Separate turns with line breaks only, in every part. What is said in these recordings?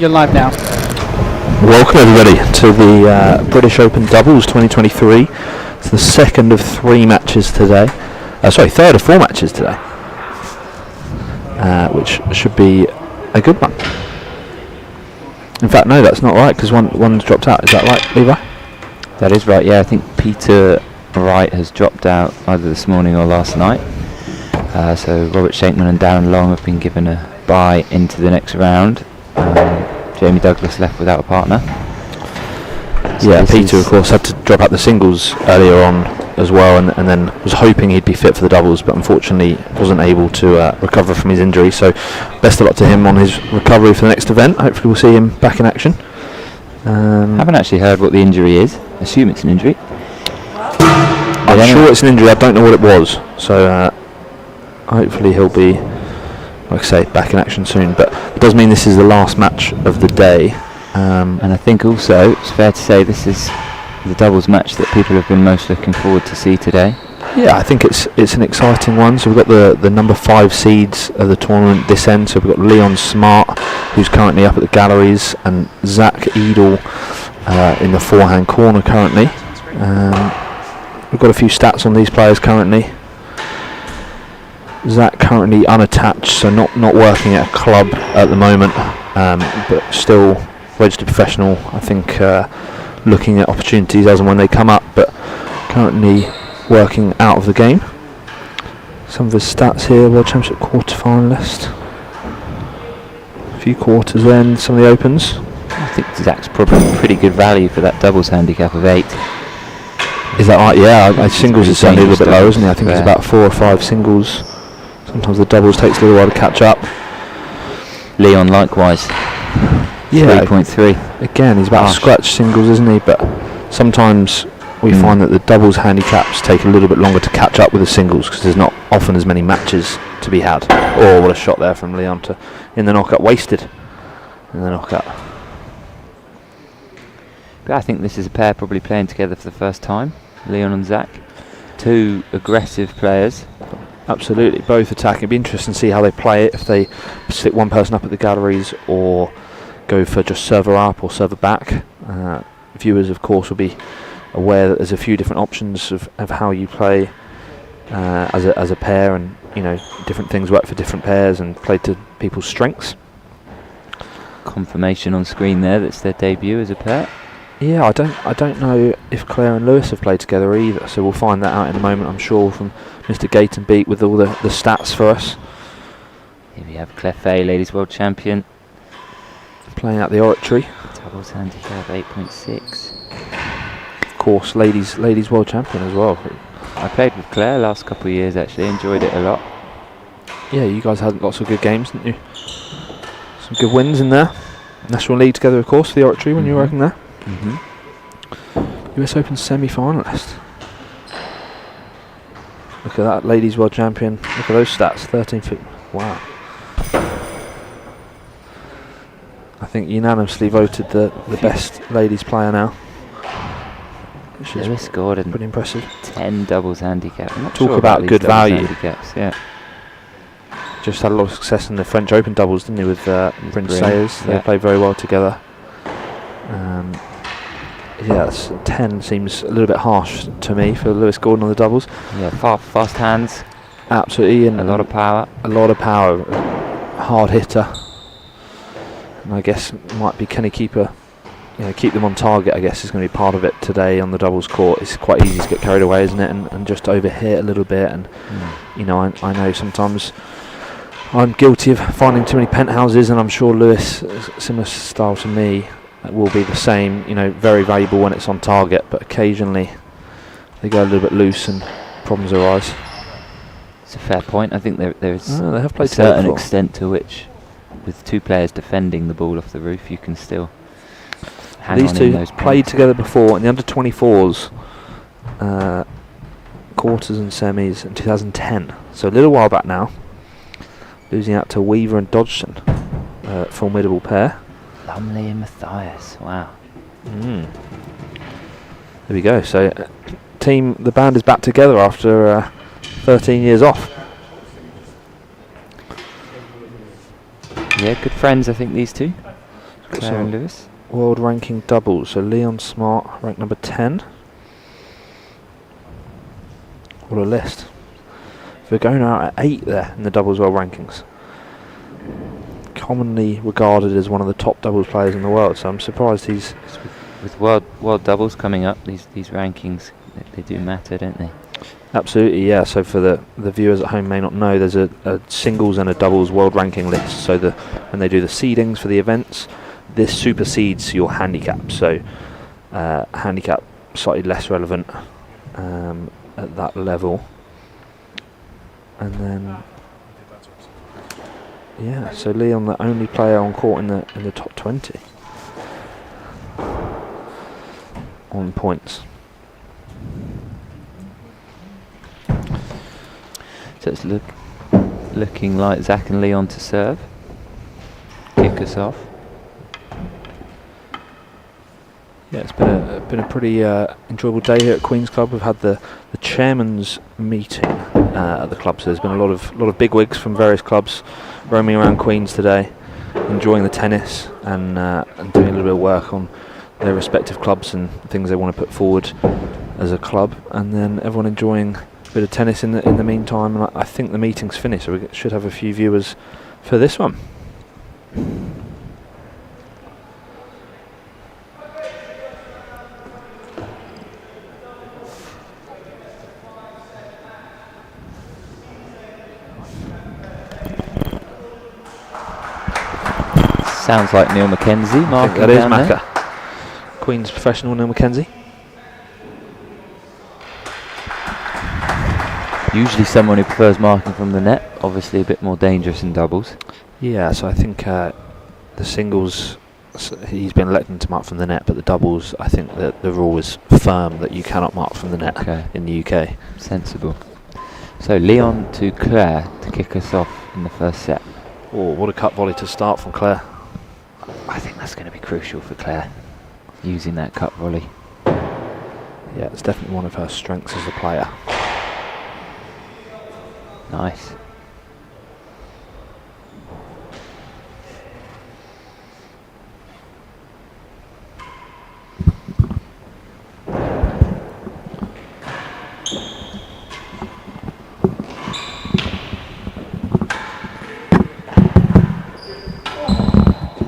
You're live now.
Welcome everybody to the British Open Doubles 2023. It's the second of three matches today. Third of four matches today. Which should be a good one. In fact, no, that's not right because one's dropped out. Is that right, Levi?
That is right, yeah. I think Peter Wright has dropped out either this morning or last night. So Robert Shankman and Darren Long have been given a bye into the next round. Jamie Douglas left without a partner. So
yeah, Peter of course had to drop out the singles earlier on as well, and then was hoping he'd be fit for the doubles, but unfortunately wasn't able to recover from his injury. So best of luck to him on his recovery for the next event. Hopefully we'll see him back in action.
Haven't actually heard what the injury is. Assume it's an injury.
I'm sure it's an injury. I don't know what it was. So hopefully he'll be, like I say, back in action soon. But it does mean this is the last match of the day.
And I think also it's fair to say this is the doubles match that people have been most looking forward to see today.
Yeah, I think it's an exciting one. So we've got the number 5 seeds of the tournament this end. So we've got Leon Smart, who's currently up at the galleries, and Zach Eadle in the forehand corner currently. We've got a few stats on these players currently. Zach currently unattached, so not working at a club at the moment, but still registered professional. I think looking at opportunities as and when they come up, but currently working out of the game. Some of his stats here: World Championship quarter-finalist, a few quarters then, some of the opens.
I think Zach's probably pretty good value for that doubles handicap of 8.
Is that right? Yeah, singles is certainly a little bit low, isn't he? I think it's about 4 or 5 singles. Sometimes the doubles takes a little while to catch up.
Leon likewise.
Yeah,
3.3.
Again, he's about scratch singles, isn't he? But sometimes we find that the doubles handicaps take a little bit longer to catch up with the singles because there's not often as many matches to be had. Oh, what a shot there from Leon in the knockout. Wasted in the knockout.
But I think this is a pair probably playing together for the first time, Leon and Zach. 2 aggressive players.
Absolutely, both attacking. It'd be interesting to see how they play it, if they stick one person up at the galleries or go for just server up or server back. Viewers, of course, will be aware that there's a few different options of how you play as a pair, and different things work for different pairs and play to people's strengths.
Confirmation on screen there that's their debut as a pair.
Yeah, I don't know if Claire and Lewis have played together either, so we'll find that out in a moment, I'm sure, from Mr. Gate and Beat with all the stats for us.
Here we have Claire Fahey, Ladies World Champion.
Playing out the oratory.
Doubles handicap 8.6.
Of course, ladies World Champion as well.
I played with Claire last couple of years actually, enjoyed it a lot.
Yeah, you guys had lots of good games, didn't you? Some good wins in there. National League together, of course, for the oratory when you were working there. US Open semi-finalist. Look at that, Ladies World Champion. Look at those stats, 13 feet. Wow. I think unanimously voted the best ladies player now. Which is pretty impressive.
10 doubles handicap.
Talk about good value.
Yeah.
Just had a lot of success in the French Open doubles, didn't he, with Prince Sayers. They played very well together. Yeah, 10 seems a little bit harsh to me for Lewis Gordon on the doubles.
Yeah, fast hands.
Absolutely, and
a lot of power.
Hard hitter. And I guess might be, can he keep them on target, I guess is going to be part of it today on the doubles court. It's quite easy to get carried away, isn't it, and just overhit a little bit. And I know sometimes I'm guilty of finding too many penthouses, and I'm sure Lewis, similar style to me, will be the same. Very valuable when it's on target, but occasionally they go a little bit loose and problems arise.
It's a fair point. I think there's
they have played
a certain extent to which, with 2 players defending the ball off the roof, you can still hang
These
on
2
in those
played
points.
together before in the under 24s, quarters and semis in 2010. So a little while back now. Losing out to Weaver and Dodgson, formidable pair.
Lumley and Matthias. Wow.
There we go. So the band is back together after 13 years off.
Yeah, good friends, I think, these two. Claire and Lewis.
World ranking doubles. So Leon Smart, ranked number 10. What a list. We're going out at 8 there in the doubles world rankings. Commonly regarded as one of the top doubles players in the world, so I'm surprised he's...
With world doubles coming up, these rankings, they do matter, don't they?
Absolutely, yeah. So for the viewers at home may not know, there's a singles and a doubles world ranking list. So when they do the seedings for the events, this supersedes your handicap. So handicap slightly less relevant at that level. And then, yeah, so Leon, the only player on court in the top 20 on points.
So it's looking like Zach and Leon to serve. Kick us off.
Yeah, it's been a pretty enjoyable day here at Queen's Club. We've had the chairman's meeting at the club, so there's been a lot of bigwigs from various clubs roaming around Queen's today, enjoying the tennis and doing a little bit of work on their respective clubs and things they want to put forward as a club, and then everyone enjoying a bit of tennis in the meantime. And I think the meeting's finished, so we should have a few viewers for this one.
Sounds like Neil Mackenzie. Marking
That is
down
Macca.
there.
Queen's professional Neil Mackenzie.
Usually someone who prefers marking from the net. Obviously a bit more dangerous in doubles.
Yeah, so I think the singles, he's been elected to mark from the net, but the doubles, I think that the rule is firm that you cannot mark from the net in the UK.
Sensible. So Leon to Claire to kick us off in the first set.
Oh, what a cut volley to start from Claire.
I think that's going to be crucial for Claire, using that cut volley.
Yeah, it's definitely one of her strengths as a player.
Nice.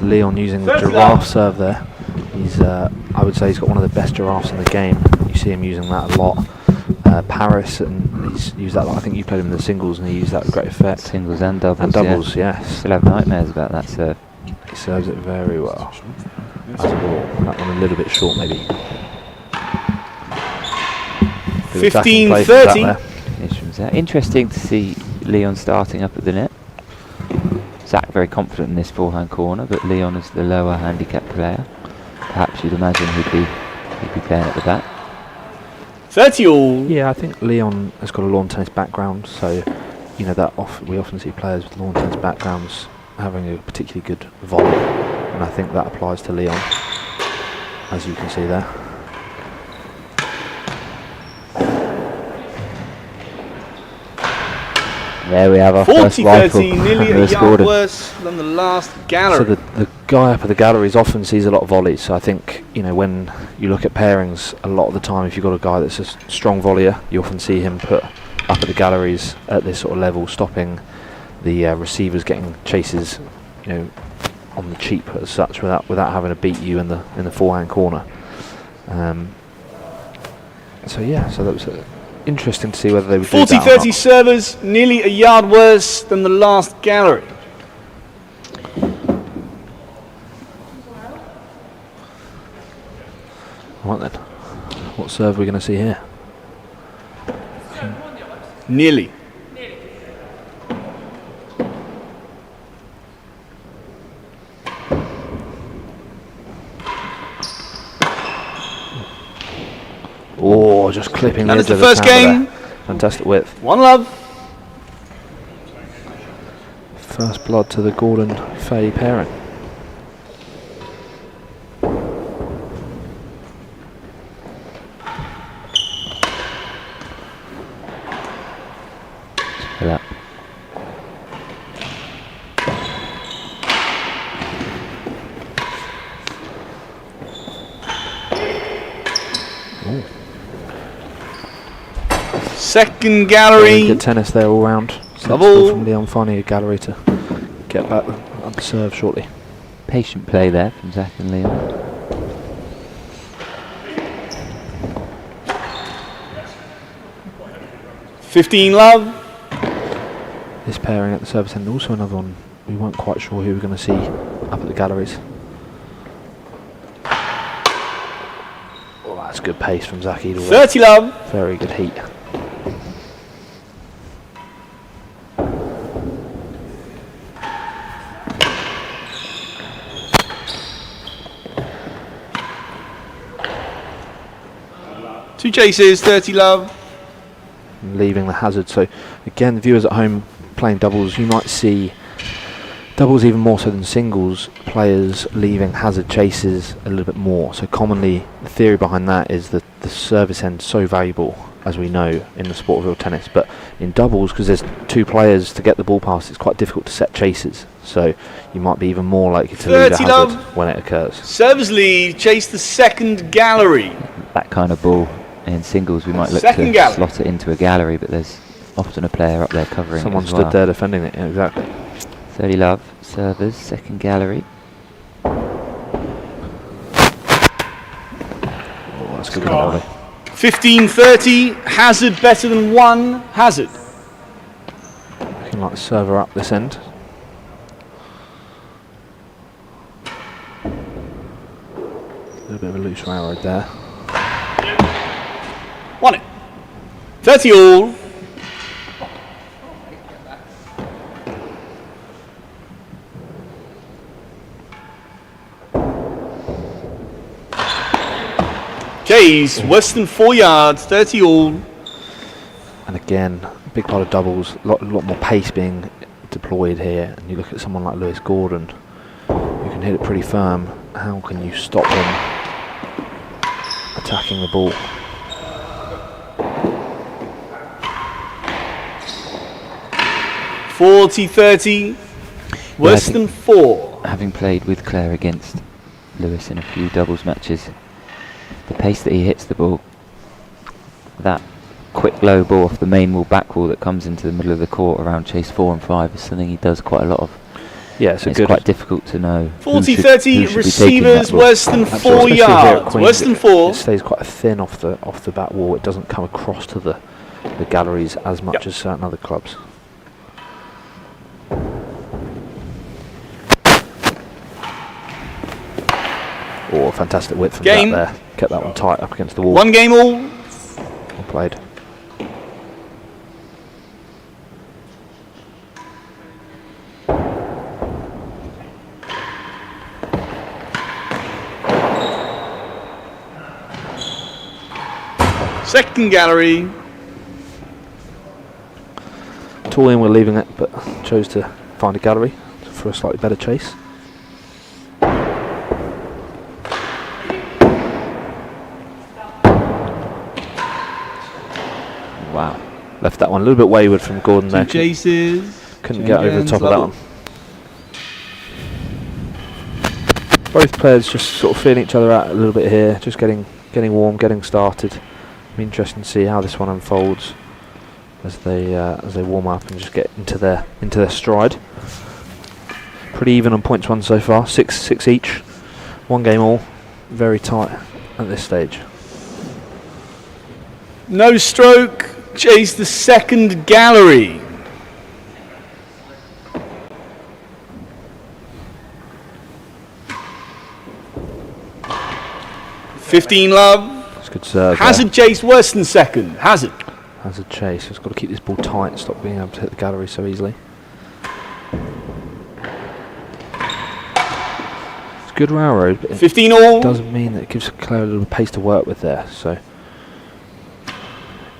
Leon using the giraffe serve there. He's, I would say, he's got one of the best giraffes in the game. You see him using that a lot. Paris, and he's used that a lot. I think you played him in the singles, and he used that with great effect.
Singles and doubles.
And doubles, yes.
Still have nightmares about that serve.
He serves it very well. That one a little bit short, maybe.
15-30.
Interesting to see Leon starting up at the net. Zach very confident in this forehand corner, but Leon is the lower handicap player. Perhaps you'd imagine he'd be playing at the back.
30 all.
Yeah, I think Leon has got a lawn tennis background, so you know that we often see players with lawn tennis backgrounds having a particularly good volley, and I think that applies to Leon, as you can see there.
There we have our first rifle.
40-30, nearly a yard worse than the last gallery.
So the guy up at the galleries often sees a lot of volleys, so I think, you know, when you look at pairings, a lot of the time if you've got a guy that's a strong volleyer, you often see him put up at the galleries at this sort of level, stopping the receivers getting chases, you know, on the cheap as such, without having to beat you in the forehand corner. So yeah, so that was interesting to see whether they would do that or
40-30
not.
servers, nearly a yard worse than the last gallery.
Right then, what serve are we going to see here?
Nearly.
Oh, just clipping
That
the
is
edge
the
of
first
camera
game.
there. Fantastic width.
1 love.
First blood to the Gordon Fahey pairing.
For that.
Second
Very
gallery.
good tennis there all round.
Double.
Sensible from Leon, finding a gallery to get back up the serve shortly.
Patient play there from Zach and Leon.
$15 love.
This pairing at the service end, also another one we weren't quite sure who we were going to see up at the galleries. Oh, that's good pace from Zach Eadle.
30 love.
Very good heat.
Two chases, 30 love.
Leaving the hazard. So again, the viewers at home playing doubles, you might see doubles even more so than singles, players leaving hazard chases a little bit more. So commonly the theory behind that is that the service end is so valuable, as we know in the sport of real tennis, but in doubles, because there's two players to get the ball past, it's quite difficult to set chases, so you might be even more likely to leave a hazard
love.
when it occurs.
Servers lead, chase the second gallery.
That kind of ball in singles, we might look
Second
to
gallery.
slot it into a gallery, but there's often a player up there covering
Someone
it as
stood
well.
there defending it, yeah, exactly.
30 love, servers, second gallery.
Oh, that's good volley.
15-30, hazard better than one hazard.
Looking like the server up this end. A little bit of a loose railroad there.
Won it. 30 all. Chase, worse than 4 yards, 30 all.
And again, a big part of doubles, a lot more pace being deployed here. And you look at someone like Lewis Gordon, who can hit it pretty firm. How can you stop him attacking the ball?
$40-30, worse
think
than 4.
Having played with Claire against Lewis in a few doubles matches, the pace that he hits the ball, that quick low ball off the main wall, back wall that comes into the middle of the court around chase 4 and 5 is something he does quite a lot of.
Yeah, it's a
It's
good.
quite difficult to know.
40-30, receivers worse than 4
especially here at
yards,
Queen's,
worse than 4.
It stays quite thin off the back wall. It doesn't come across to the galleries as much as certain other clubs. Oh, fantastic width from
Game.
that there. Kept that one tight up against the wall.
1 game all.
Well played.
Second gallery.
Tall in, we're leaving it, but chose to find a gallery for a slightly better chase.
Wow.
Left that one a little bit wayward from Gordon there.
Two chases.
Couldn't get over the
Jenkins,
top of that
level.
one. Both players just sort of feeling each other out a little bit here, just getting warm, getting started. Be interesting to see how this one unfolds as they warm up and just get into their stride. Pretty even on points won so far, 6 each, 1 game all, very tight at this stage.
No stroke. Chase the second gallery. $15 love.
It's good serve.
Hazard chase worse than second. Hazard.
Hazard chase. Just got to keep this ball tight and stop being able to hit the gallery so easily. It's good railroad, but it
15 all.
doesn't mean that it gives Claire a little pace to work with there. So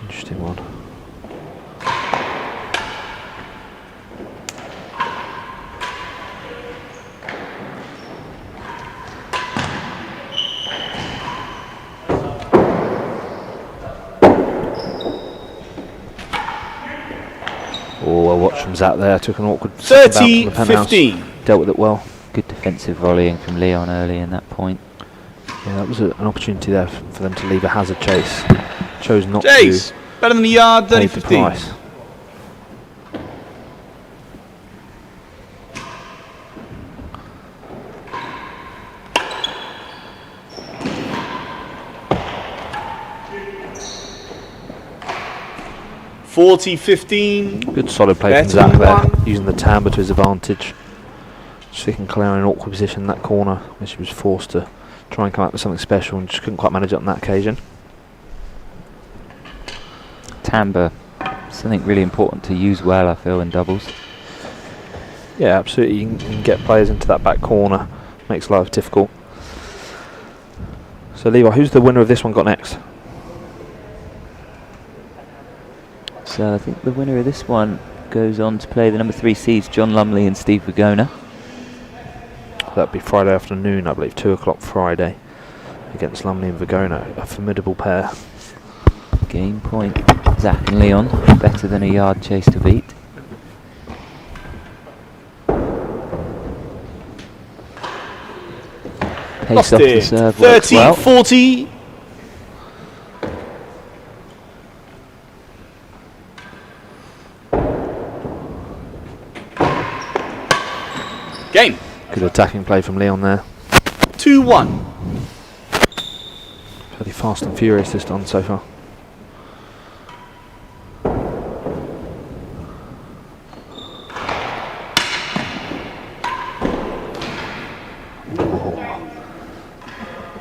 interesting one. Oh, well watched from Zach there. Took an awkward second bounce from the penthouse.
30-15.
Dealt with it well.
Good defensive volleying from Leon early in that point.
Yeah, that was an opportunity there for them to leave a hazard chase. Chose not
Chase.
to.
Better than a yard,
Paid the
30-15.
price.
$40-15.
Good solid play from
Better
Zach there,
one.
using the timbre to his advantage. Sticking Claire in an awkward position in that corner where she was forced to try and come up with something special and just couldn't quite manage it on that occasion.
Timbre, something really important to use well, I feel, in doubles.
Yeah, absolutely. You can get players into that back corner, makes life difficult. So Levi, who's the winner of this one got next?
So I think the winner of this one goes on to play the number 3 seeds, John Lumley and Steve Vigona.
That'd be Friday afternoon, I believe, 2 o'clock Friday against Lumley and Vigona, a formidable pair.
Game point, Zach and Leon, better than a yard chase to beat. Pace
Lost
off the
it.
serve works well.
30-40. Game.
Good attacking play from Leon there.
2-1.
Fairly fast and furious this done so far.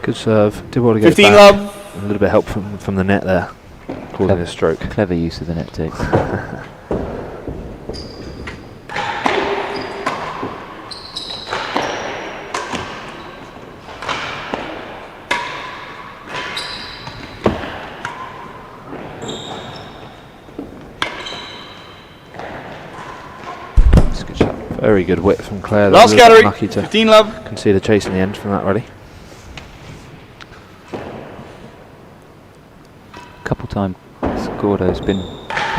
Good serve. Did well to get
15
it back.
love.
A little bit of help from the net there, causing a stroke.
Clever use of the net take.
That's a good shot. Very good whip from Claire.
Last
That was
gallery.
lucky to
15 love.
concede a chase in the end from that rally.
Couple times Gordo's been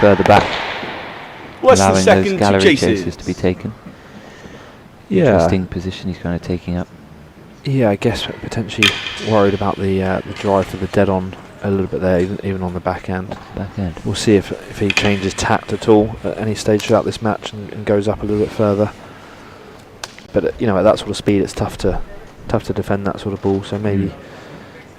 further back,
What's the
allowing those
second two
gallery
chases?
chases to be taken.
Yeah,
Interesting position he's kind of taking up.
yeah. I guess potentially worried about the drive for the dead on a little bit there, even on the back end.
Back end.
We'll see if he changes tact at all at any stage throughout this match and goes up a little bit further. But at that sort of speed, it's tough to defend that sort of ball. So maybe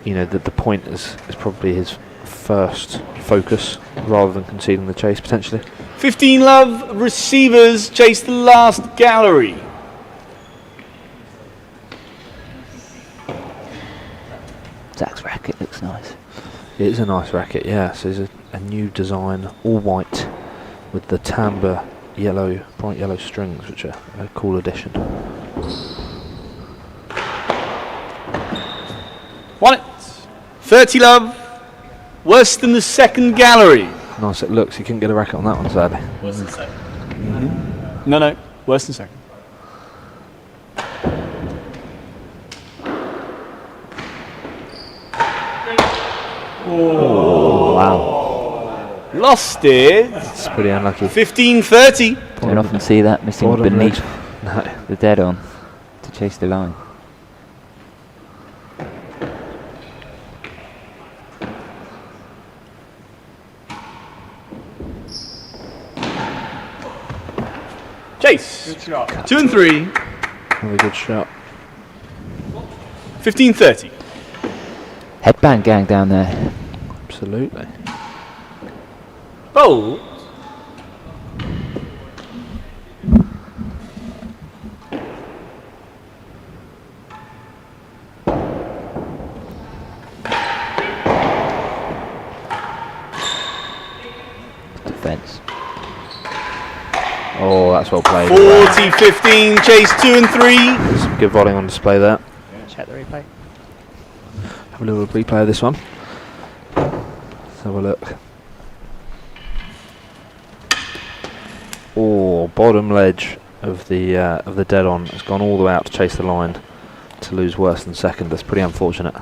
the point is probably his first focus rather than conceding the chase potentially.
15 love. Receivers chase the last gallery.
Zach's racket looks nice.
It is a nice racket, yeah. So it's a new design, all white, with the timbre yellow, bright yellow strings, which are a cool addition.
Won it. 30 love. Worse than the second gallery.
Nice it looks. You couldn't get a racket on that one, sadly.
Worse than second. No. Worse than second.
Oh, wow.
Lost it.
It's pretty unlucky.
15-30.
Don't often see that missing
Bottom
beneath
ledge. No.
the dead on to chase the line.
Chase. 2 and 3.
Very good shot.
15-30.
Headband gang down there.
Absolutely.
Bolt.
Defence.
Oh, that's well played.
40-15. Chase 2 and 3.
Some good volleying on display there.
Check the replay.
Have a little replay of this one. Let's have a look. Oh, bottom ledge of the dead on has gone all the way out to chase the line to lose worse than second. That's pretty unfortunate.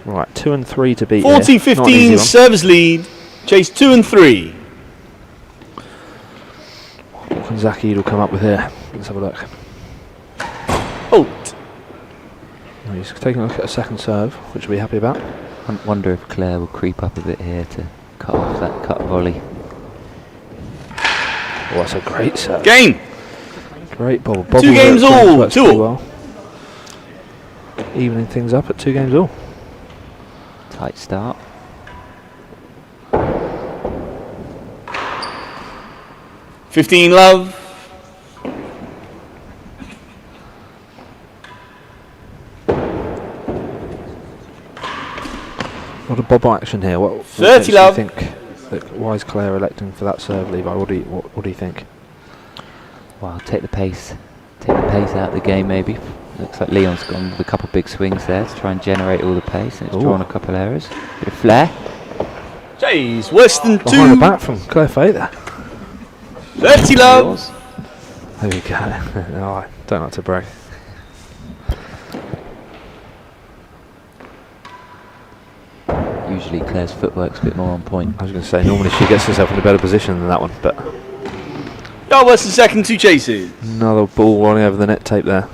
Right, 2 and 3 to beat.
40-15. Service lead. Chase 2 and 3.
What can Zach Eadle come up with here? Let's have a look.
Bolt.
He's taking a look at a second serve, which we'll be happy about.
I wonder if Claire will creep up a bit here to cut off that cut volley.
Oh, that's a great serve.
Game.
Great ball.
2 games all.
Works
2
pretty
all.
well. Evening things up at 2 games all.
Tight start.
$15 love.
A lot of bob action here. What
30
makes you
love.
think why is Claire electing for that serve, Levi? What do you think?
Well, take the pace out of the game maybe. Looks like Leon's gone with a couple of big swings there to try and generate all the pace, and it's drawn a couple of errors. Bit of flair.
Jays, worse than 2.
Behind the back from Claire Fahey there.
30 love.
There we go. No, I don't like to brag.
Usually Claire's footwork's a bit more on point.
I was going to say, normally she gets herself in a better position than that one, but
Yard worse than second, 2 chases.
another ball rolling over the net tape there.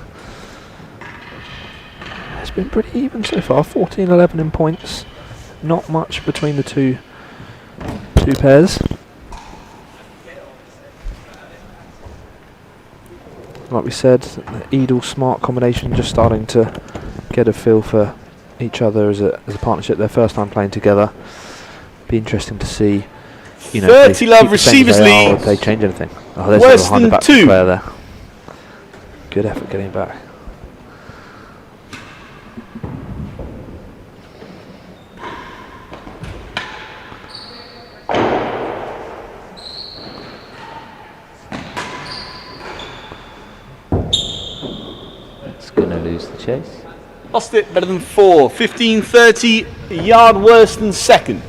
It's been pretty even so far, 14-11 in points. Not much between the two pairs. Like we said, the Eadle Smart combination just starting to get a feel for each other as a partnership. Their first time playing together. Be interesting to see.
30 love receivers lead.
If they change anything. Oh, there's
Worse
behind the
than
back
2.
player there. Good effort getting back.
It's going to lose the chase.
Lost it better than 4. 15-30, a yard worse than second.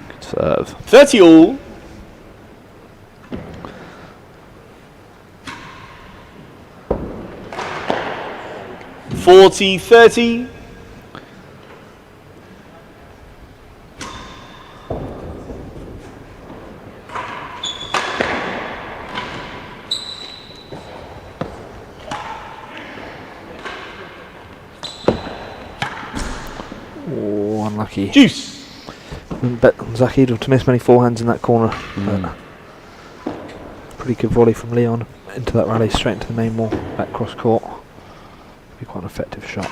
Good serve.
30 all. $40-30.
Oh, unlucky.
Juice.
Didn't bet on Zach Eadle to miss many forehands in that corner. But pretty good volley from Leon into that rally, straight into the main wall, back cross court. Be quite an effective shot.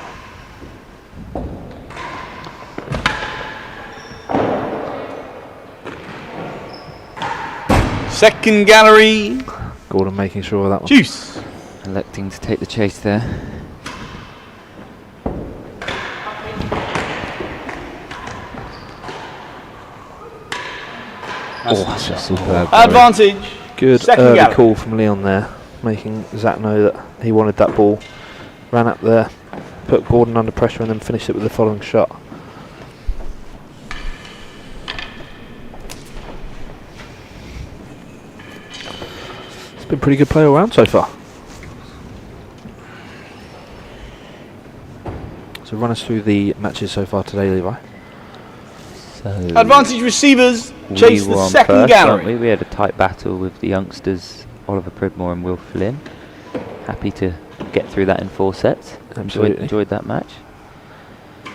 Second gallery.
Gordon making sure of that one.
Juice.
Electing to take the chase there.
Oh, that's a superb.
Advantage.
Good
Second
early
gallery.
call from Leon there, making Zach know that he wanted that ball. Ran up there, put Gordon under pressure, and then finished it with the following shot. It's been pretty good play all round so far. So run us through the matches so far today, Levi.
So
Advantage receivers. Chase
we were
the
on
second
first,
gallery.
weren't we had a tight battle with the youngsters, Oliver Pridmore and Will Flynn. Happy to get through that in 4 sets.
Absolutely.
Enjoyed that match.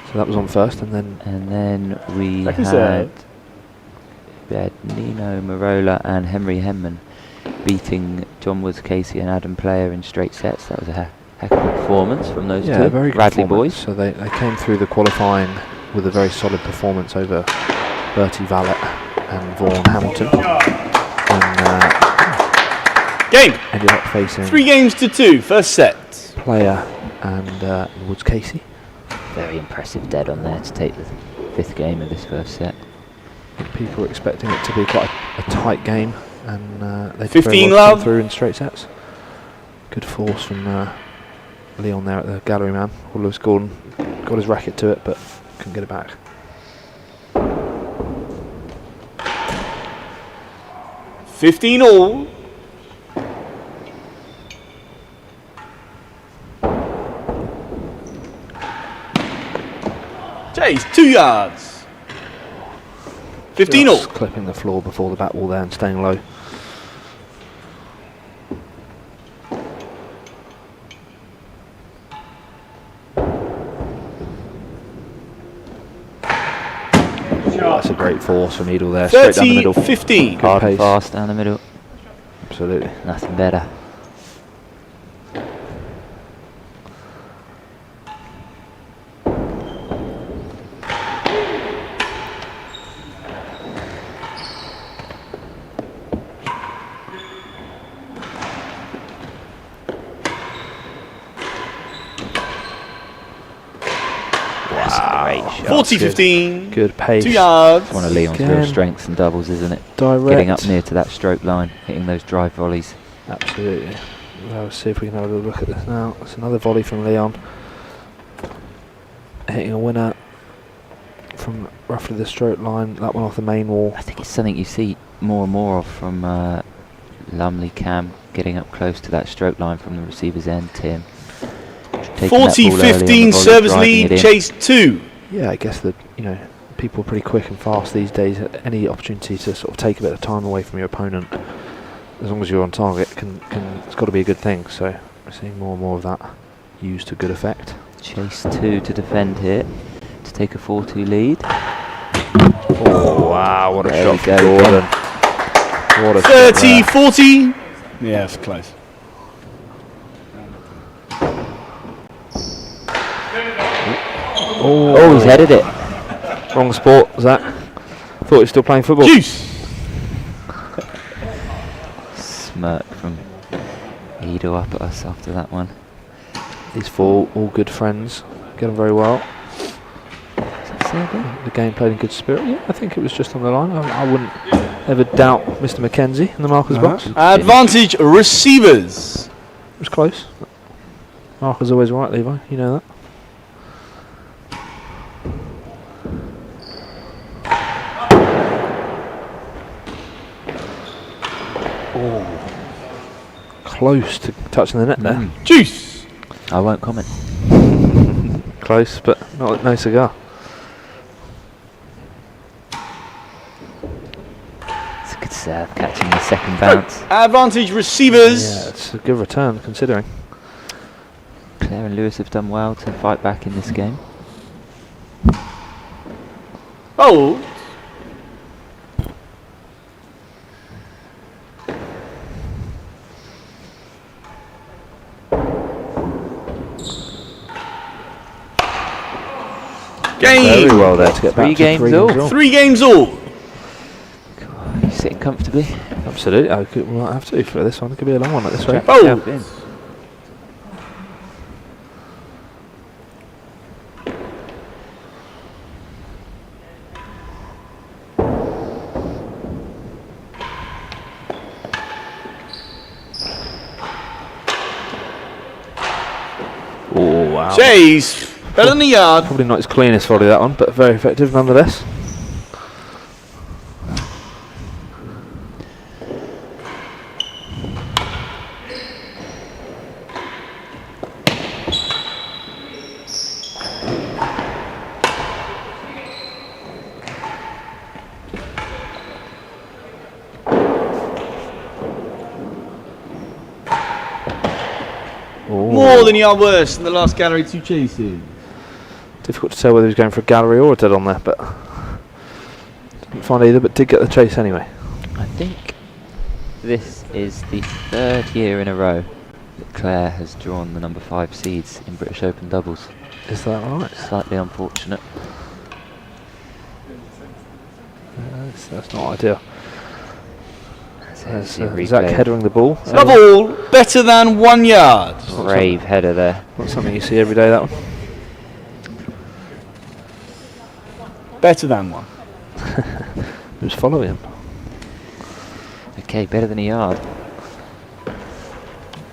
So that was on first, and then
we
Second
had
serve.
Nino Marola and Henry Hemman beating John Woods Casey and Adam Player in straight sets. That was a heck of a performance from those
yeah,
two
very good
Radley
performance.
boys.
So they came through the qualifying with a very solid performance over Bertie Vallet and Vaughan Hamilton. And
Game.
ended up facing
3-2. First set.
Player and Woods Casey.
Very impressive dead on there to take the 5th game of this first set.
People were expecting it to be quite a tight game, and they did
15
very well to
love.
come through in straight sets. Good force from Leon there at the gallery man. Lewis Gordon got his racket to it, but couldn't get it back.
$15 all. Jays, 2 yards. 15 all.
Just clipping the floor before the bat wall there and staying low. That's a great force from Eadle there. Straight down the middle.
30-15.
Good
Hard and
pace.
fast down the middle.
Absolutely.
Nothing better. Great shot.
40-15.
Good pace.
2 yards.
It's one of Leon's real
Again.
strengths and doubles, isn't it?
Direct.
Getting up near to that stroke line, hitting those drive volleys.
Absolutely. Well, let's see if we can have a little look at this now. It's another volley from Leon. Hitting a winner from roughly the stroke line. That one off the main wall.
I think it's something you see more and more of from Lumley Cam, getting up close to that stroke line from the receiver's end, Tim. Taking that ball early on the
40-15
volley,
service
driving
lead,
it in.
chase 2.
Yeah, I guess that, you know, people are pretty quick and fast these days. Any opportunity to sort of take a bit of time away from your opponent, as long as you're on target, it's got to be a good thing. So we're seeing more and more of that used to good effect.
Chase 2 to defend here, to take a 4-2 lead.
Oh wow! What a
There
shot
we
from
go
Gordon. What a shot there.
30-40. Yeah, it's close.
Oh, he's headed it.
Wrong sport, Zach. Thought he was still playing football.
Juice.
Smirk from Eadle up at us after that one.
These four, all good friends, get on very well.
Seven.
The game played in good spirit. Yeah, I think it was just on the line. I wouldn't ever doubt Mr. McKenzie in the marker's box. It
Advantage receivers.
was close. Marker's always right, Levi. You know that. Oh, close to touching the net there.
Juice.
I won't comment.
Close, but no cigar.
It's a good serve, catching the second bounce.
Advantage receivers.
Yeah, it's a good return considering.
Claire and Lewis have done well to fight back in this game.
Oh. Game.
Very well there to get back to 3 games all.
3 games all.
God, he's sitting comfortably.
Absolutely. We might have to for this one. It could be a long one at this rate.
Oh.
Jump in.
Oh wow.
Chase. Better than the yard.
Probably not his cleanest volley that one, but very effective nonetheless.
More than a yard worse than the last gallery 2 chases.
Difficult to tell whether he was going for a gallery or a dead on there, but didn't find either, but did get the chase anyway.
I think this is the 3rd year in a row that Claire has drawn the number 5 seeds in British Open doubles.
Is that right?
Slightly unfortunate.
That's not ideal.
There's
There's
your
Zach
replay.
headering the ball.
Double. Better than 1 yard.
Brave header there.
Not something you see every day, that one.
Better than 1.
Who's following him?
Okay, better than a yard.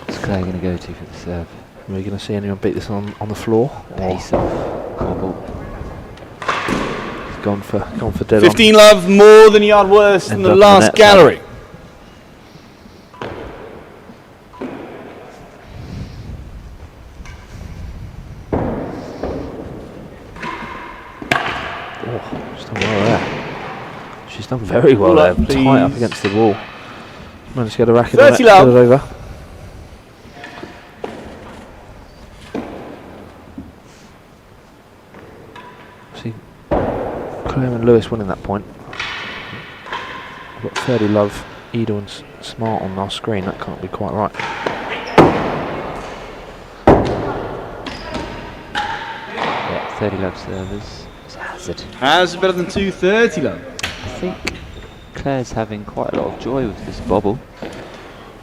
What's Claire going to go to for the serve?
Are we going to see anyone beat this on the floor?
Pace off. Wobble.
He's gone for dead
15 love. More than a yard worse than
End
the
up in the
last
net,
gallery.
She's done well there. She's done very well
Ball
there.
up,
Tight up
please.
against the wall. Managed to get a racket
30
on it.
love.
Get it over. See, Claire and Lewis winning that point. We've got 30 Love, Eadle and Smart on our screen. That can't be quite right.
Yeah, 30 Love servers. It's Hazard.
Hazard better than 230 Love.
I think Claire's having quite a lot of joy with this bobble.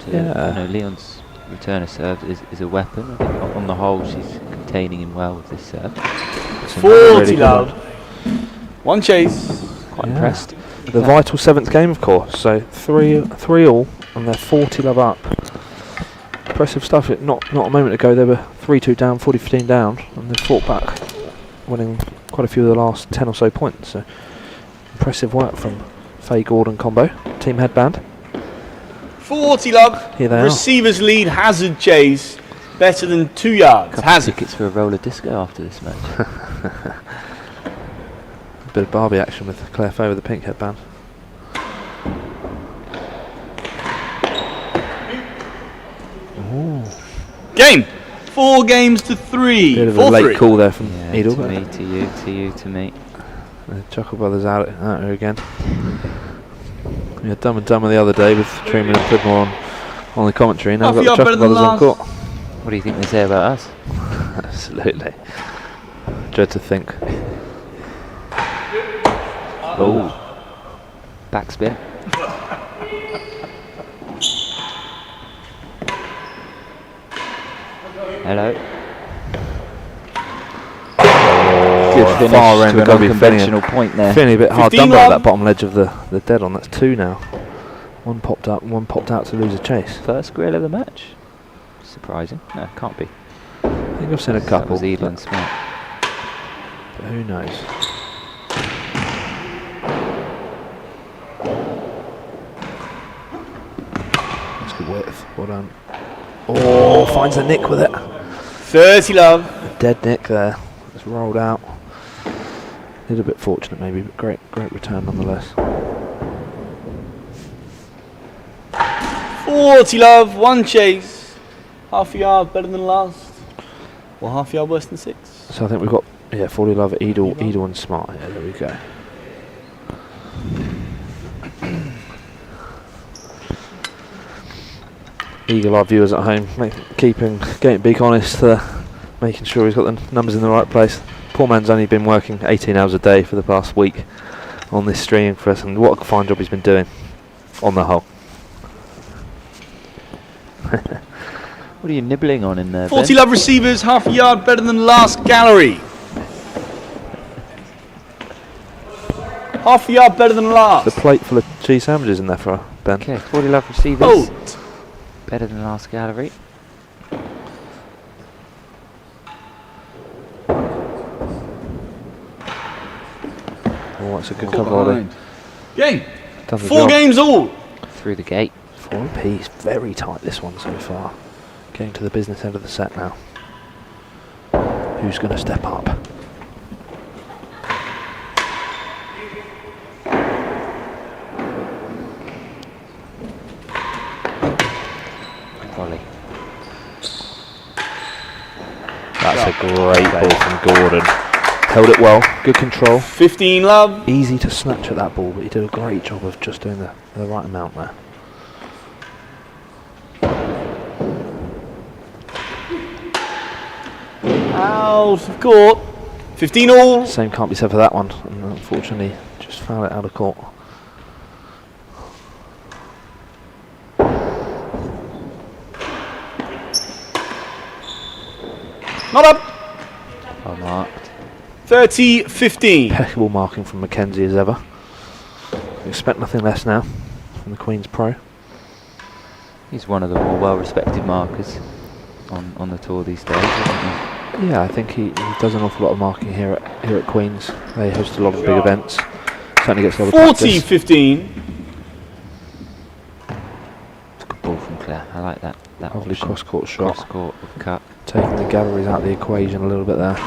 Yeah.
You know, Leon's returner serve is a weapon. I think on the whole she's containing him well with this serve.
40 Love. One chase.
Quite impressed.
The vital 7th game, of course. So 3 all, and they're 40 Love up. Impressive stuff. Not a moment ago they were 3-2 down, 40-15 down, and they've fought back, winning quite a few of the last 10 or so points. So impressive work from Fahey Gordon combo. Team headband.
40 Love.
Here they are.
Receivers lead. Hazard chase. Better than 2 yards.
Couple
Hazard.
tickets for a roller disco after this match.
Bit of Barbie action with Claire Fahey with the pink headband. Ooh.
Game. 4 games to 3.
Bit of a late call there from
Yeah,
Eadle.
to me, to you, to you, to me.
The Chuckle Brothers out here again. We had Dumb and Dumber the other day with Truman and Pridmore on the commentary. Now we've got the Chuckle Brothers on court.
What do you think they say about us?
Absolutely. Dread to think.
Oh. Backspin. Hello. Good finish
far end,
to an
gotta be
unconventional point there.
Finney a bit hard
15
done by
love.
that bottom ledge of the dead on. That's 2 now. One popped up and one popped out to lose a chase.
First grill of the match. Surprising. No, can't be.
I think I've seen a
That
couple.
was Eadle and Smart.
But who knows? That's good width. Well done. Oh, finds a nick with it.
30 Love.
Dead nick there. It's rolled out. A little bit fortunate maybe, but great return nonetheless.
40 Love. One chase. Half a yard better than last. Or half a yard worse than 6.
So I think we've got 40 Love, Eadle and Smart. Yeah, there we go. Eagle-eyed viewers at home, getting Beak honest, making sure he's got the numbers in the right place. Poor man's only been working 18 hours a day for the past week on this streaming for us, and what a fine job he's been doing on the whole.
What are you nibbling on in there,
40
Ben?
Love receivers, half a yard better than last gallery. Half a yard better than last.
The plate full of cheese sandwiches in there for Ben.
Okay, 40 Love receivers.
Oh.
Better than last gallery.
Oh, that's a good cover, Ollie.
Game.
Done the
4
job.
games all.
Through the gate.
4 apiece. Very tight this one so far. Getting to the business end of the set now. Who's going to step up?
Volley.
That's a great ball from Gordon. Held it well. Good control.
15 Love.
Easy to snatch at that ball, but he did a great job of just doing the right amount there.
Out of court. 15 all.
Same can't be said for that one. And unfortunately, just fouled it out of court.
Not up.
Well marked.
30-15.
Impeccable marking from Mackenzie as ever. Expect nothing less now from the Queen's Pro.
He's one of the more well-respected markers on the tour these days, isn't he?
Yeah, I think he does an awful lot of marking here at Queen's. They host a lot of big events. Certainly gets a lot of practice.
40-15.
It's a good ball from Claire. I like that.
Lovely cross-court shot.
Cross-court with cut.
Taking the galleries out of the equation a little bit there.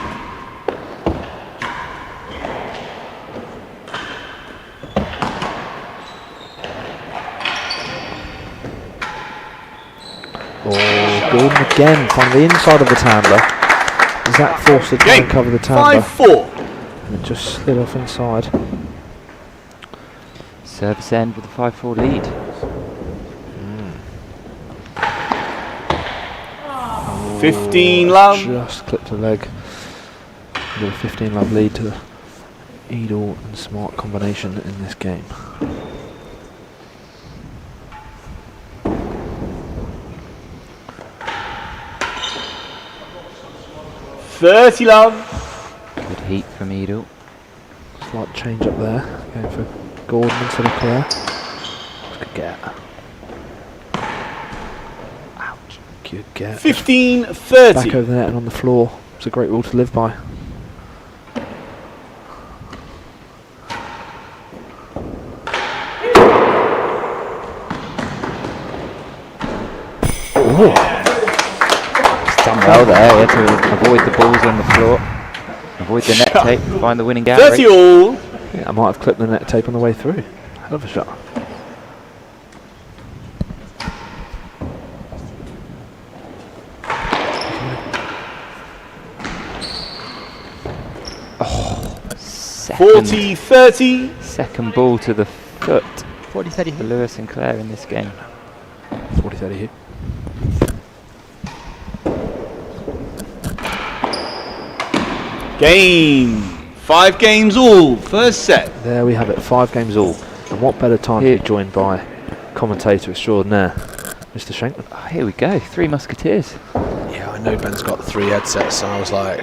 Oh, Gordon again from the inside of the Tandler. Zach forced to try and cover the Tandler.
5-4.
And it just slid off inside.
Service end with a 5-4 lead.
15 love.
Just clipped a leg. With a 15 love lead to the Eadle and Smart combination in this game.
$30 love.
Good heat from Eadle.
Slight change up there. Going for Gordon instead of Claire. Good get. Ouch. Good get.
15-30.
Back over the net and on the floor. It's a great rule to live by.
He's done well there. He had to avoid the balls on the floor. Avoid the net tape and find the winning gallery.
30 all.
Yeah, I might have clipped the net tape on the way through. Hell of a shot.
Oh,
40-30.
second ball to the foot. 40-30 for Lewis and Claire in this game.
40-30 here.
Game. 5 games all. First set.
There we have it, 5 games all. And what better time to be joined by commentator extraordinaire, Mr. Shankman.
Oh, here we go, 3 Musketeers.
Yeah, I know Ben's got 3 headsets, and I was like,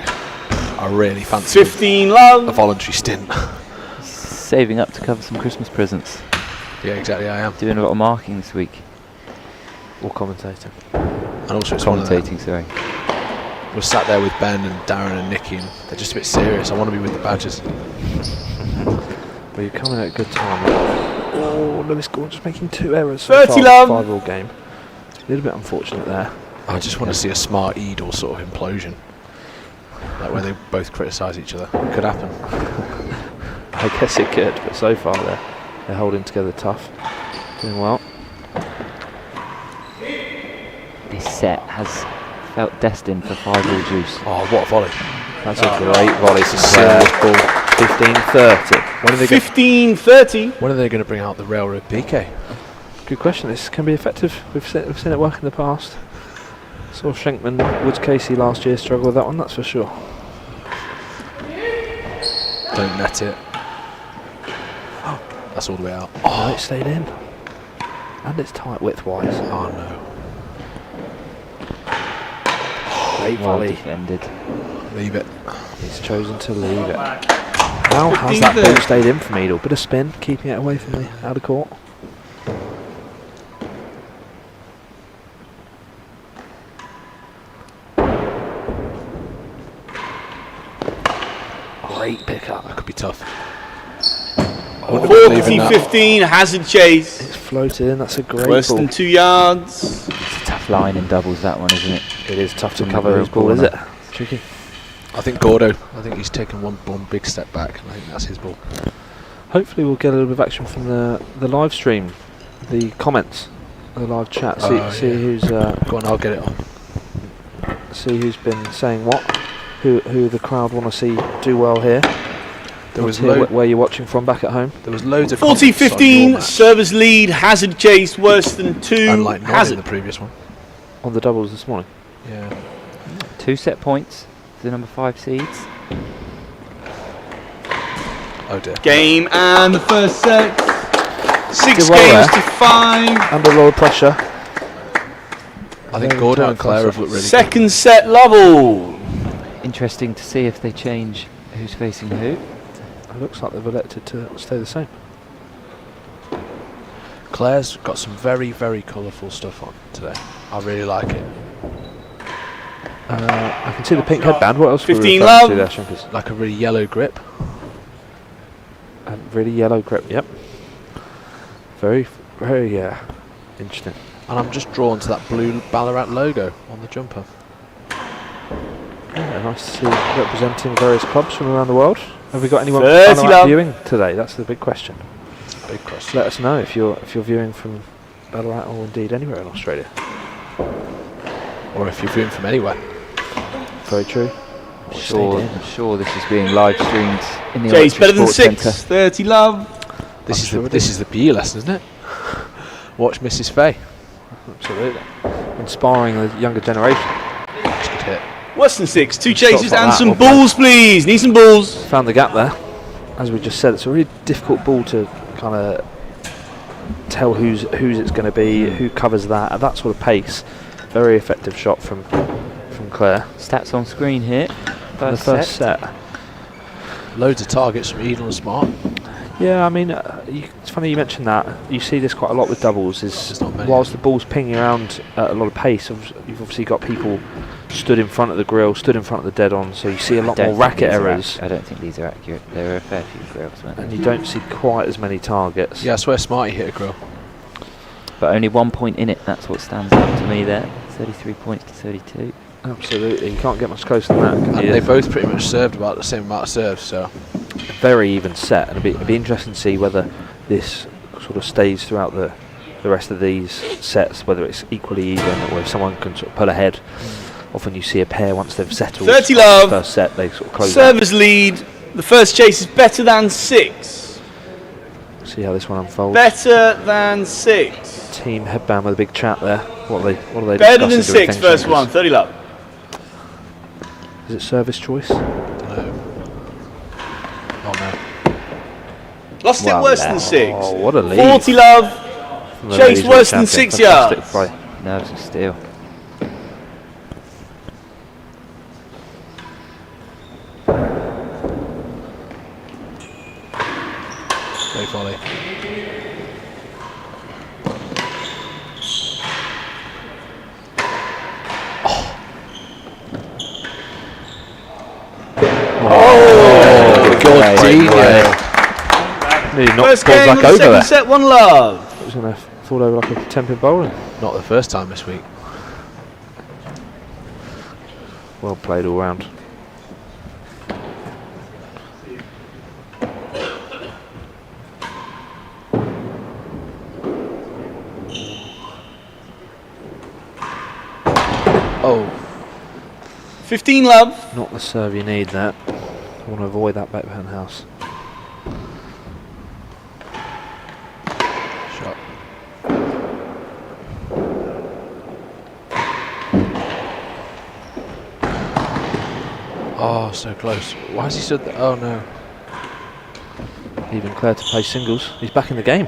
I really fancy
15 love.
a voluntary stint.
Saving up to cover some Christmas presents.
Yeah, exactly, I am.
Doing a lot of marking this week.
Or commentator.
And also, it's one of them.
Commentating, sorry.
We're sat there with Ben and Darren and Nikki, and they're just a bit serious. I want to be with the Badgers.
Well, you're coming at a good time. Oh, Lewis Gordon just making 2 errors.
30 love.
5-all game. A little bit unfortunate there.
I just want to see a smart Eadle sort of implosion. Like where they both criticise each other. It could happen.
I guess it could, but so far they're holding together tough. Doing well.
This set has felt destined for 5-all juice.
Oh, what a volley.
That's a great volley from Claire's ball. 15-30.
When are they
15-30.
When are they going to bring out the railroad PK?
Good question. This can be effective. We've seen it work in the past. Saw Shankman, Woods Casey last year struggle with that one, that's for sure.
Don't net it. That's all the way out.
Oh, it stayed in. And it's tight width-wise.
Oh no.
Great
Well
volley.
defended.
Leave it.
He's chosen to leave it. How has that ball stayed in from Eadle? Bit of spin, keeping it away from the out of court. Great pickup.
That could be tough.
40-15. Hazard chase.
It's floated in, that's a great
Worse
ball.
than 2 yards.
It's a tough line in doubles, that one, isn't it?
It is tough to
From the
cover his
real
ball, is it?
corner.
Tricky.
I think Gordo. I think he's taken one big step back, and I think that's his ball.
Hopefully we'll get a little bit of action from the live stream, the comments, the live chat. See,
Oh,
see
yeah.
who's
Go on, I'll get it on.
see who's been saying what, who the crowd want to see do well here.
There was
Hear where you're watching from back at home.
There was loads of comments on your
40-15.
match,
Service lead. Hazard chase. Worse than 2.
unlike not in
Hazard.
the previous one.
On the doubles this morning.
Yeah.
2 set points to the number 5 seeds.
Oh dear.
Game and the first set. 6
Did well
games
there.
to 5.
Under a lot of pressure.
I think
Very
Gordo
tight
and Claire have looked really
Second set level.
Interesting to see if they change who's facing who.
It looks like they've elected to stay the same.
good. Claire's got some very, very colourful stuff on today. I really like it.
I can see the pink headband. What else?
15
were we referring to
love.
there, Shankers?
Like a really yellow grip.
And really yellow grip. Yep. Very, very interesting.
And I'm just drawn to that blue Ballarat logo on the jumper.
Yeah, nice to see representing various clubs from around the world. Have we got anyone
30
Ballarat
love.
viewing today? That's the big question.
Big question.
Let us know if you're viewing from Ballarat or indeed anywhere in Australia.
Or if you're viewing from anywhere.
Very true.
sure this is being live streamed in the
Chase better than
Sports
6.
Centre.
30 love.
This is the PE lesson, isn't it? Watch Mrs. Fahey.
Absolutely. Inspiring the younger generation.
That's a good hit.
Worse than 6. 2
Shots
chases
like
and
that
some
will play.
balls, please. Need some balls.
Found the gap there. As we just said, it's a really difficult ball to kind of tell whose it's going to be, who covers that at that sort of pace. Very effective shot from Claire.
Stats on screen here.
The first set.
Loads of targets from Eadle and Smart.
Yeah, I mean, it's funny you mentioned that. You see this quite a lot with doubles.
There's not many.
Whilst the ball's pinging around at a lot of pace, you've obviously got people stood in front of the grill, stood in front of the dead-on, so you see a lot more racket errors.
I don't think these are accurate. There were a fair few grills, weren't there?
And you don't see quite as many targets.
Yeah, I swear Smarty hit a grill.
But only 1 point in it. That's what stands out to me there. 33 points to 32.
Absolutely, you can't get much closer than that, can
And
you?
they both pretty much served about the same amount of serves, so
Very even set, and it'd be interesting to see whether this sort of stays throughout the rest of these sets, whether it's equally even or if someone can sort of pull ahead. Often you see a pair once they've settled
30 love.
the first set, they sort of close out.
Servers lead. The first chase is better than 6.
See how this one unfolds.
Better than 6.
Team headband with a big chat there. What are they
Better than
discussing
6,
during
first
things
one. 30 love.
Is it service choice?
don't know. Oh no.
Lost it worse than 6.
Oh, what a lead.
40 love.
From the
Chase
ladies'
worse
world
than
champion.
6
Fantastic
yards.
play.
Nerves of steel.
Great volley.
Nearly knocked
First
balls
game
back
of the
over
second
there.
set, 1 love.
It was going to fall over like a 10-pin bowling.
Not the first time this week.
Well played all round.
Oh,
15 love.
Not the serve you need that. I want to avoid that backhand house.
shot. Oh, so close. Why has he stood there? Oh no.
Leaving Claire to play singles. He's back in the game.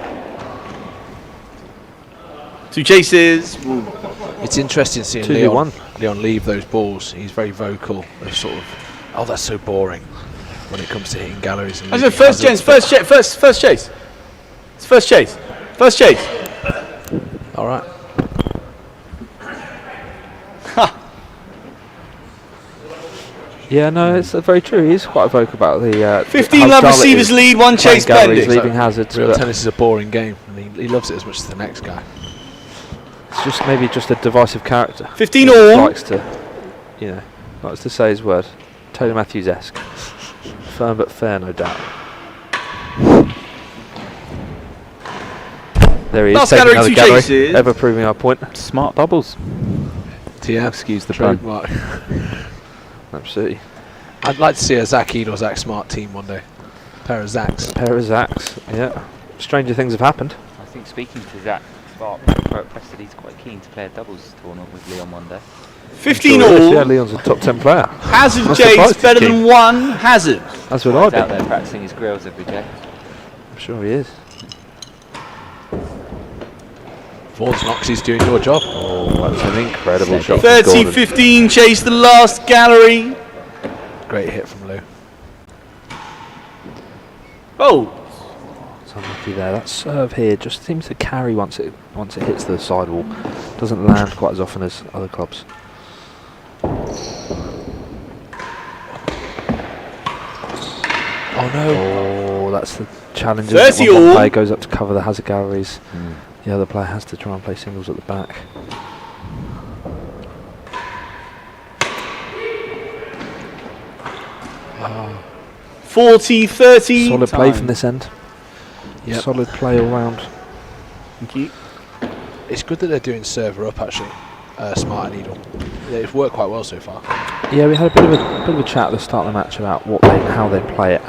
2 chases.
It's interesting seeing
2v1.
Leon leave those balls. He's very vocal. Of sort of, oh, that's so boring when it comes to hitting galleries. And
I said
leaving
first chase,
hazards.
first chase. It's first chase. First chase.
All right.
Yeah, no, it's very true. He's quite vocal about the
15
how
love
Charlotte
receivers
is
lead, 1
playing
chase
galleries,
pending.
leaving hazards.
Real
But
tennis is a boring game, and he loves it as much as the next guy.
it's just maybe just a divisive character.
15
He
all.
likes to, likes to say his word. Tony Matthews-esque. Firm but fair, no doubt. There he is,
Last
taking
gallery,
another
2
gallery,
chases.
ever proving our point.
Smart bubbles.
TM.
Excuse the pun.
Trademark.
Absolutely.
I'd like to see a Zach Eadle, Zach Smart team one day. Pair of Zachs.
Pair of Zacks, yeah. Stranger things have happened.
I think speaking to Zach Spark, press that he's quite keen to play a doubles tournament with Leon one day.
15
Yeah,
all.
Leon's a top 10 player.
Hazard
Not
chase
surprised
better
he's
than
keen.
1 hazard.
That's what
He's
I'd
out
be.
there practicing his grills every day.
I'm sure he is.
Vaughan's Knox doing your job.
Oh, that's an incredible
Steady.
shot. from
30,
Gordon.
15 chase the last gallery.
Great hit from Lou.
Oh,
It's unlucky there. That serve here just seems to carry once it hits the sidewall. Doesn't land quite as often as other clubs.
Oh no.
Oh, that's the challenge.
30
When one
all.
player goes up to cover the hazard galleries, the other player has to try and play singles at the back.
Oh.
40, 30.
Solid play from
time.
this end.
Yep.
Solid play all round.
Thank you.
It's good that they're doing server up actually. Smart and Eadle. They've worked quite well so far.
Yeah, we had a bit of a chat at the start of the match about how they play it.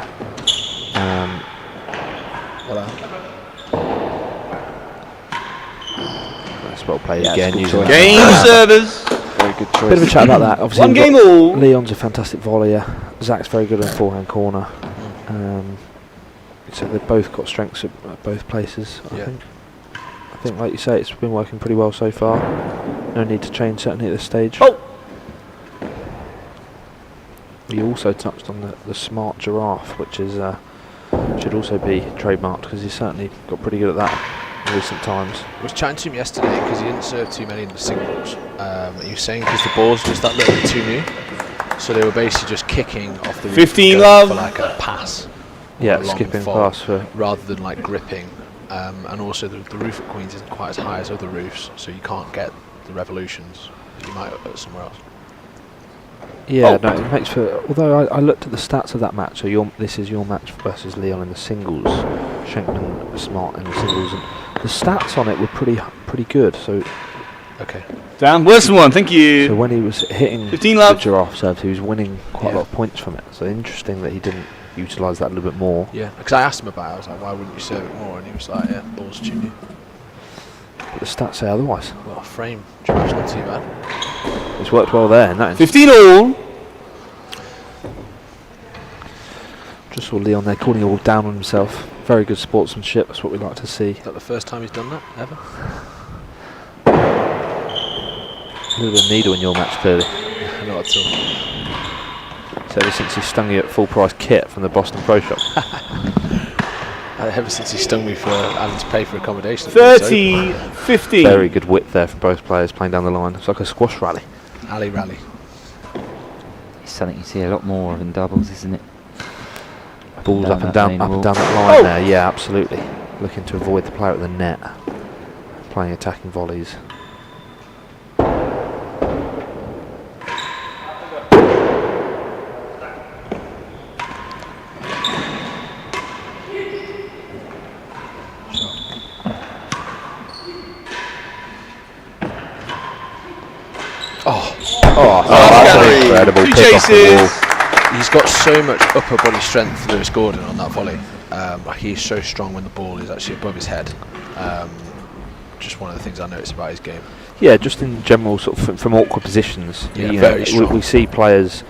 That's well played again.
good
Using
choice.
Game servers.
Very good choice.
bit of a chat about that. Obviously,
One
we've
game
got
all.
Leon's a fantastic volleyer. Zach's very good on forehand corner. So they've both got strengths at both places. I think, like you say, it's been working pretty well so far. No need to change certainly at this stage.
Oh.
We also touched on the smart giraffe, which is should also be trademarked because he's certainly got pretty good at that in recent times.
I was chatting to him yesterday because he didn't serve too many in the singles. He was saying because the balls just that little bit too new, so they were basically just kicking off the roof
15
going
love.
for like a pass.
Yeah,
or a long
skipping
fall,
pass for.
rather than like gripping. And also the roof at Queen's isn't quite as high as other roofs, so you can't get the revolutions that you might somewhere else.
Yeah, no, it makes for. Although I looked at the stats of that match, so this is your match versus Leon in the singles, Schenkman Smart in the singles, and the stats on it were pretty good. So
Okay.
Dan, worse than one. Thank you.
so when he was hitting
15
the
love.
giraffe serves, he was winning quite a
Yeah.
lot of points from it. So interesting that he didn't utilise that a little bit more.
Yeah, because I asked him about it, I was like, why wouldn't you serve it more? And he was like, yeah, balls too new.
But the stats say otherwise.
Well, frame, giraffe's not too bad.
It's worked well there in that instance.
15 all.
Just saw Leon there calling it all down on himself. Very good sportsmanship. That's what we like to see.
Is that the first time he's done that, ever?
A little bit of needle in your match, clearly.
Not at all.
So ever since he stung you at full price kit from the Boston Pro Shop.
Ever since he stung me for having to pay for accommodation.
30, 15.
Very good width there from both players playing down the line. It's like a squash rally.
Alley rally.
It's something you see a lot more of in doubles, isn't it?
Balls
down
up and
that
down,
main
up
wall.
and down that line there. Yeah, absolutely. Looking to avoid the player at the net. Playing attacking volleys. That's an incredible
Two
pick off the
chases.
wall.
He's got so much upper body strength, Lewis Gordon, on that volley. Like he's so strong when the ball is actually above his head. Just one of the things I noticed about his game.
Yeah, just in general, sort of from awkward positions.
Yeah,
you
very
know,
strong.
we see players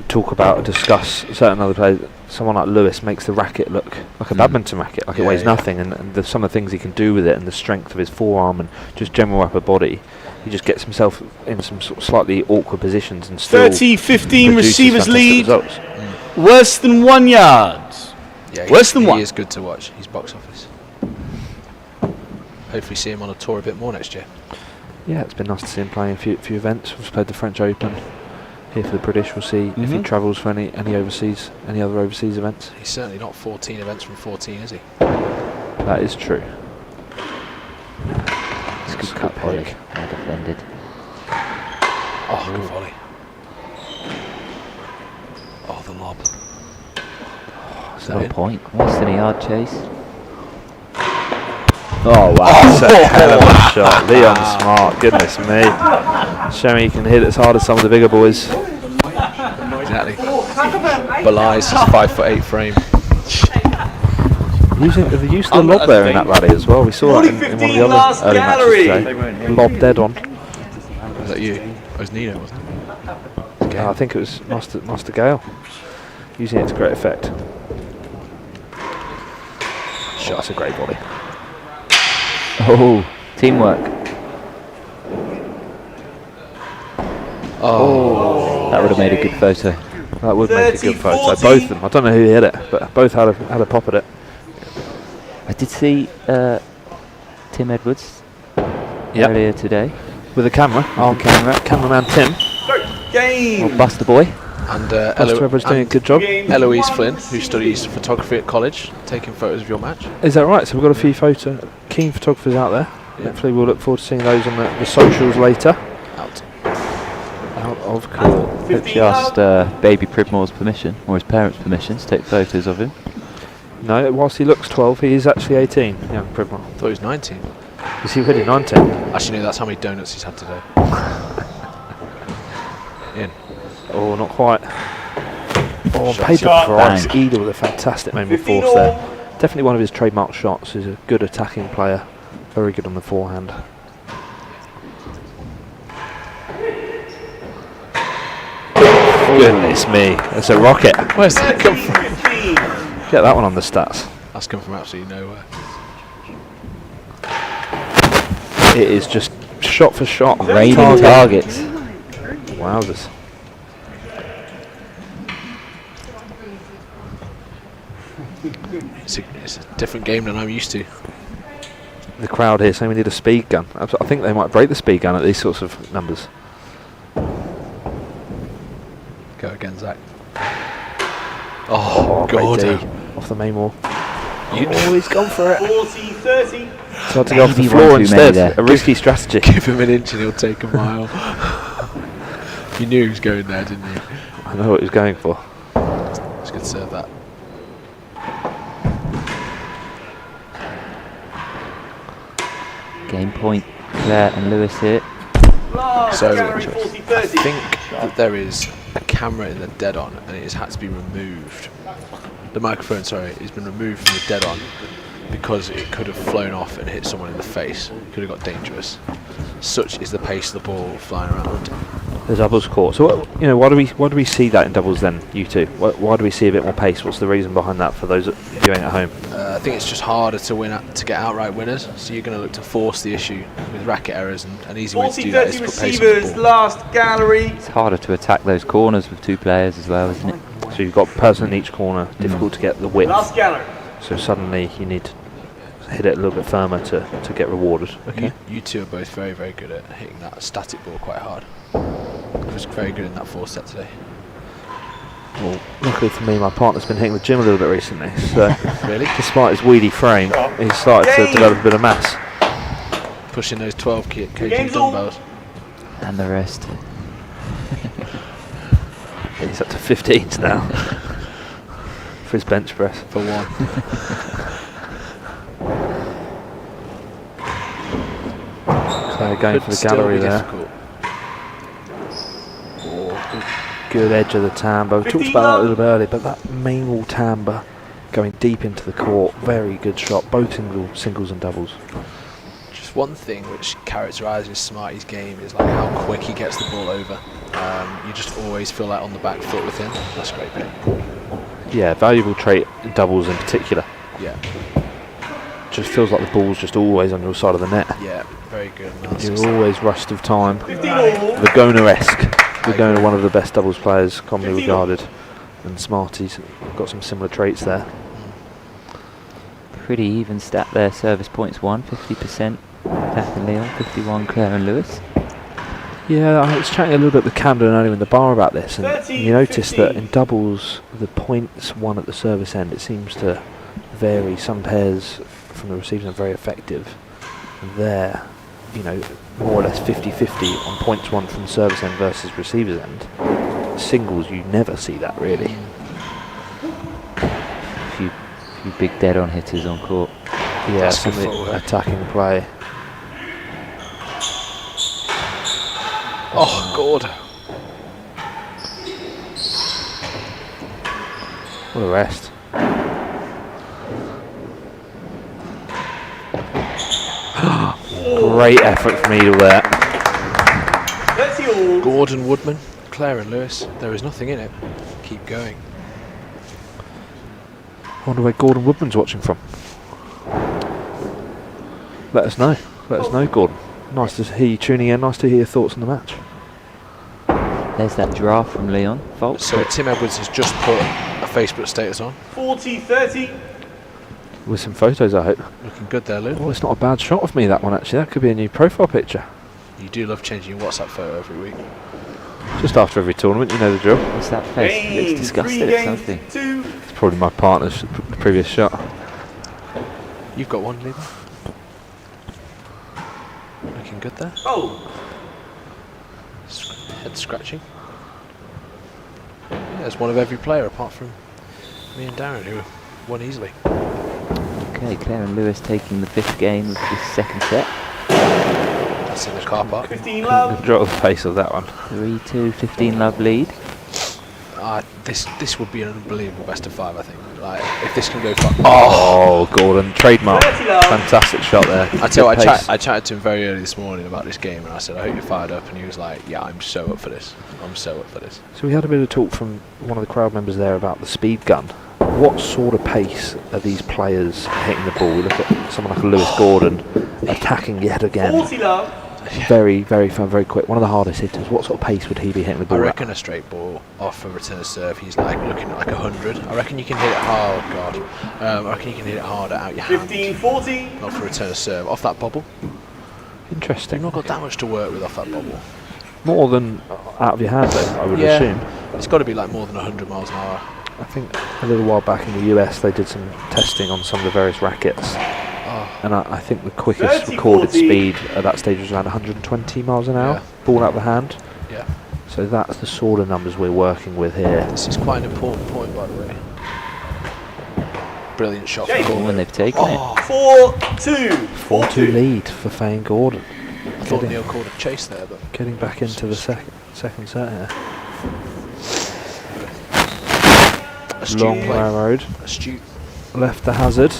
talk about or discuss certain other players. Someone like Lewis makes the racket look like a badminton racket, like it
Yeah,
weighs
yeah.
nothing, and some of the things he can do with it, and the strength of his forearm, and just general upper body. He just gets himself in some sort of slightly awkward positions and still
30, 15.
produces
Receivers
fantastic
lead.
results.
Worse than 1 yard.
Yeah,
Worse than
he
one.
is good to watch. He's box office. Hopefully see him on a tour a bit more next year.
Yeah, it's been nice to see him playing a few events. We've played the French Open here for the British. We'll see if he
Mhm.
travels for any other overseas events.
He's certainly not 14 events from 14, is he?
That is true.
It's
That's
good
cut
cut
pick.
Well defended.
Oh, good volley. Oh, the lob.
So
Got a point. Worse than a yard chase.
Oh wow, that's a hell of a shot. Leon Smart, goodness me. Showing he can hit as hard as some of the bigger boys.
Exactly. Belies his 5'8" frame.
Using the use of the lob there in that rally as well. We saw that in one of the
last
other early matches
gallery.
today. Lob dead on.
Was that you? It was Nino, wasn't it?
I think it was Master Gale. Using it to great effect. Oh, that's a great volley.
Oh, teamwork.
Oh.
That would have made a good photo.
That would make a
30,
good photo.
40.
Both of them. I don't know who hit it, but both had a pop at it.
I did see Tim Edwards
Yep.
earlier today.
With a camera.
On camera.
Cameraman Tim.
Game.
Buster Boy.
And
Buster Edwards doing a good job.
Eloise Flynn, who studies photography at college, taking photos of your match.
Is that right? So we've got a few keen photographers out there.
Yeah.
Hopefully we'll look forward to seeing those on the socials later.
Out.
Out of court.
Hope she asked Baby Pridmore's permission, or his parents' permission, to take photos of him.
No, whilst he looks 12, he is actually 18, young Pridmore.
Thought he was 19.
Is he ready 9-10?
Actually, no, that's how many donuts he's had today. In.
Oh, not quite. Oh, on
Shot.
paper
Shot.
price.
Bang.
Eadle with a fantastic moment of
15
force
all.
there. Definitely one of his trademark shots. He's a good attacking player. Very good on the forehand. Goodness me, it's a rocket.
Where's that come from?
15.
Get that one on the stats.
That's come from absolutely nowhere.
It is just shot for shot.
Raiding
Target.
targets.
Wowzers.
It's a different game than I'm used to.
The crowd here saying we need a speed gun. I think they might break the speed gun at these sorts of numbers.
Go again, Zach. Oh,
great D.
God.
Off the main wall.
You
Oh, he's gone for it.
40-30.
So to go off the
Maybe
floor
one too many
instead.
there.
A risky strategy.
give him an inch and he'll take a mile. You knew he was going there, didn't you?
I know what he was going for.
It's good to serve that.
Game point. Claire and Lewis here.
Last
So,
gallery,
I
40-30.
think that there is a camera in the dead on and it has had to be removed. The microphone, sorry, has been removed from the dead on because it could have flown off and hit someone in the face. It could have got dangerous. Such is the pace of the ball flying around.
The doubles court. So why do we see that in doubles then? You two. Why do we see a bit more pace? What's the reason behind that for those viewing at home?
I think it's just harder to get outright winners. So you're going to look to force the issue with racket errors, and an easy way to do that is
40-30
to put pace on the
receivers,
ball.
last gallery.
It's harder to attack those corners with two players as well, isn't it?
So you've got a person in each corner. Difficult to get the width.
Last gallery.
So suddenly you need to hit it a little bit firmer to get rewarded. Okay.
You two are both very, very good at hitting that static ball quite hard. He was very good in that 4 set today.
Well, luckily for me, my partner's been hitting the gym a little bit recently. So
Really?
despite his weedy frame, he's started to develop a bit of mass.
Pushing those 12 kg
Game's on.
dumbbells.
And the rest.
He's up to 15s now for his bench press.
For one.
So going
Could
for the
still
gallery
be
there.
difficult.
Good edge of the timbre. We talked
15
about that a
love.
little bit earlier, but that main wall timbre going deep into the court, very good shot, both singles and doubles.
Just one thing which characterises Smarty's game is like how quick he gets the ball over. You just always feel like on the back foot with him. That's great, mate.
Yeah, valuable trait in doubles in particular.
Yeah,
Just feels like the ball's just always on your side of the net.
yeah, very good analysis.
You're always rushed of time.
15 all.
Vagona-esque.
I
Vagona,
agree.
one of the best doubles players, commonly
15 all.
regarded. And Smarty's got some similar traits there.
Pretty even stat there. Service points 50%. Beth and Leon, 51 Claire and Lewis.
Yeah, I was chatting a little bit with Camden earlier in the bar about this, and
13,
you notice that
15.
in doubles, the points won at the service end, it seems to vary. Some pairs from the receivers are very effective. There, more or less 50-50 on points won from service end versus receivers end. Singles, you never see that really.
Few big dead on hitters on court.
Yeah,
That's
some
good
of the
footwork.
attacking play.
Oh, God.
What a rest. Great effort from Eadle there.
30 all.
Gordon Woodman, Claire and Lewis. There is nothing in it. Keep going.
I wonder where Gordon Woodman's watching from. Let us know. Let us know, Gordon. Nice to hear you tuning in. Nice to hear your thoughts on the match.
There's that draft from Leon. Fault.
So Tim Edwards has just put a Facebook status on.
40-30.
With some photos, I hope.
Looking good there, Lou.
Oh, it's not a bad shot of me, that one, actually. That could be a new profile picture.
You do love changing your WhatsApp photo every week.
Just after every tournament, you know the drill.
What's that face? It
Game,
looks disgusted
3
at
games
something.
to 2.
It's probably my partner's previous shot.
You've got one, Lever. Looking good there.
Oh,
Head scratching. Yeah, there's one of every player apart from me and Darren who won easily.
Okay, Claire and Lewis taking the 5th game of this second set.
That's in the car park.
15 love.
Good drop of the pace of that one.
3-2, 15 love lead.
This would be an unbelievable best of 5, I think. Like, if this can go far.
Oh, Gordon, trademark.
30 love.
Fantastic shot there.
I tell you,
Good pace.
I chatted to him very early this morning about this game, and I said, I hope you're fired up. And he was like, yeah, I'm so up for this. I'm so up for this.
So we had a bit of talk from one of the crowd members there about the speed gun. What sort of pace are these players hitting the ball? We look at someone like Lewis Gordon attacking yet again.
40 love.
Very, very fun, very quick. One of the hardest hitters. What sort of pace would he be hitting the
I
ball
reckon
at?
a straight ball off a return of serve, he's like looking at like 100. I reckon you can hit it hard. Oh God. I reckon you can hit it harder out your hand.
15, 40.
Not for return of serve. Off that bobble.
Interesting.
You've not got that much to work with off that bobble.
More than out of your hand, though, I would
Yeah.
assume.
It's got to be like more than 100 miles an hour.
I think a little while back in the US they did some testing on some of the various rackets, and I think the quickest
30,
recorded
40.
speed at that stage was around 120 miles an hour,
Yeah.
ball out of the hand.
Yeah.
So that's the sort of numbers we're working with here.
This is quite an important point, by the way. Brilliant shot
Jake.
for
When
Gordon.
they've taken it.
4-2.
4-2 lead for Fahey and Gordon.
I thought Neil called a chase there, but
Getting back into the second set here.
astute
Long
play.
railroad,
Astute.
left the hazard.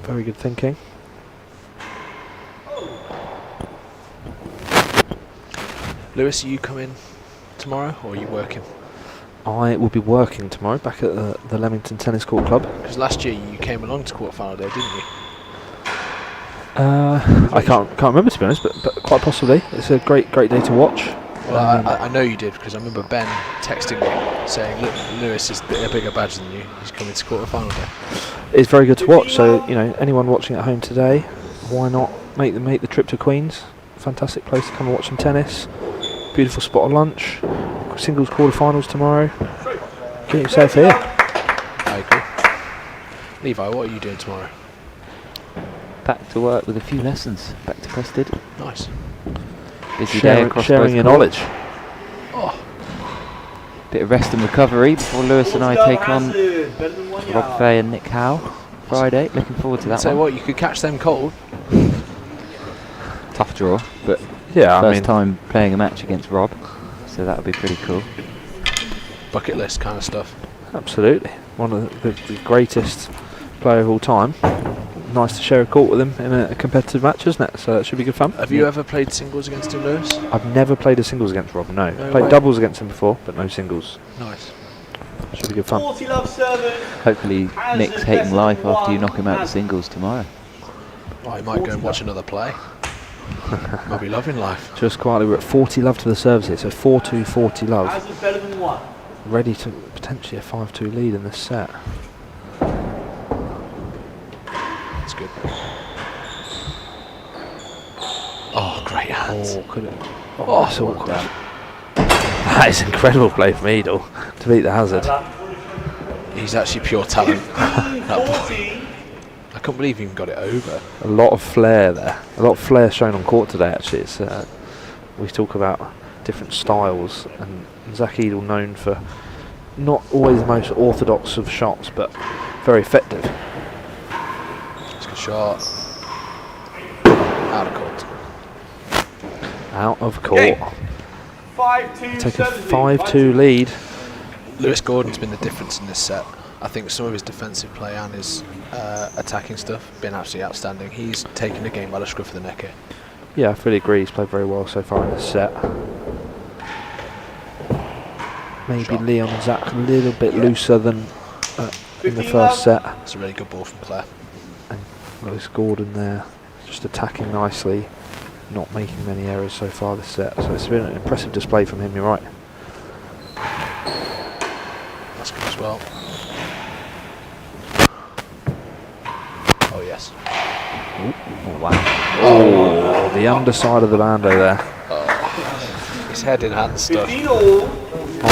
Very good thinking.
Lewis, are you coming tomorrow, or are you working?
I will be working tomorrow back at the Leamington Tennis Court Club.
Because last year you came along to quarter-final day, didn't you?
I can't remember, to be honest, but quite possibly. It's a great day to watch.
Well, I know you did, because I remember Ben texting me saying, "Look, Lewis is a bigger badge than you. He's coming to quarter-final day."
It's very good to watch. So anyone watching at home today, why not make the trip to Queens? Fantastic place to come and watch some tennis. Beautiful spot on lunch. Singles quarterfinals tomorrow. Get yourself here.
I agree. Levi, what are you doing tomorrow?
Back to work with a few lessons. Back to Prested.
Nice.
Busy day across
Sharing
both
your
courts.
knowledge.
Oh,
Bit of rest and recovery before Lewis and I
40
take on
hazard, better than 1
Rob
yard.
Fahey and Nick Howe Friday. Looking forward to that
tell you
one.
what, you could catch them cold.
Tough draw, but
Yeah,
first time playing a match against Rob, so that'll be pretty cool.
Bucket list kind of stuff.
absolutely. One of the greatest player of all time. Nice to share a court with him in a competitive match, isn't it? So it should be good fun.
Have you ever played singles against him, Lewis?
I've never played a singles against Rob, no.
No
Played
way.
doubles against him before, but no singles.
Nice.
Should be good fun.
40 love serving.
Hopefully Nick's hating life after you knock him out of singles tomorrow.
Well, I might go and watch another play. Might be loving life.
Just quietly, we're at 40 love to the serves here, so 4-2, 40 love.
Hazard better than 1.
Ready to potentially a 5-2 lead in this set.
That's good. Oh, great hands.
Oh, could it? Oh, that's awkward. That is incredible play from Eadle to beat the hazard.
He's actually pure talent.
15,
That boy.
40.
I can't believe he even got it over.
A lot of flair there. A lot of flair shown on court today, actually. It's, we talk about different styles, and Zach Eadle known for not always the most orthodox of shots, but very effective.
It's a good shot. Out of court.
Out of court.
Okay. 5-2.
Take a
70.
5-2 lead.
Lewis Gordon's been the difference in this set. I think some of his defensive play and his attacking stuff been absolutely outstanding. He's taken the game by the scruff of the neck here.
Yeah, I fully agree. He's played very well so far in this set. Maybe
Shot.
Leon and Zach a little bit looser than in the first set.
It's a really good ball from Claire.
And Lewis Gordon there, just attacking nicely, not making many errors so far this set. So it's been an impressive display from him, you're right.
That's good as well. Oh, yes.
Oh wow.
Oh, the underside of the bando there.
His head in hand stuff.
15 all.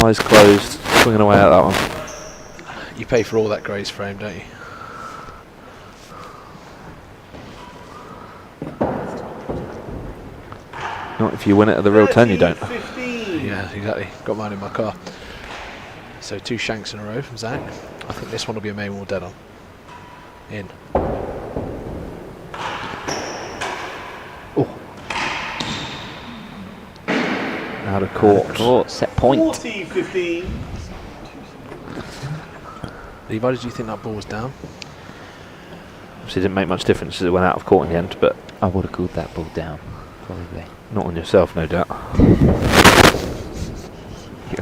Eyes closed, swinging away at that one.
You pay for all that graze frame, don't you?
Not if you win it at the real 10, you don't.
15.
Yeah, exactly. Got mine in my car. So 2 shanks in a row from Zach. I think this one will be a main wall dead on. In.
Out of court.
Court, set point.
40-15.
Levi, did you think that ball was down?
Obviously, didn't make much difference as it went out of court in the end, but
I would have called that ball down, probably.
not on yourself, no doubt.
You're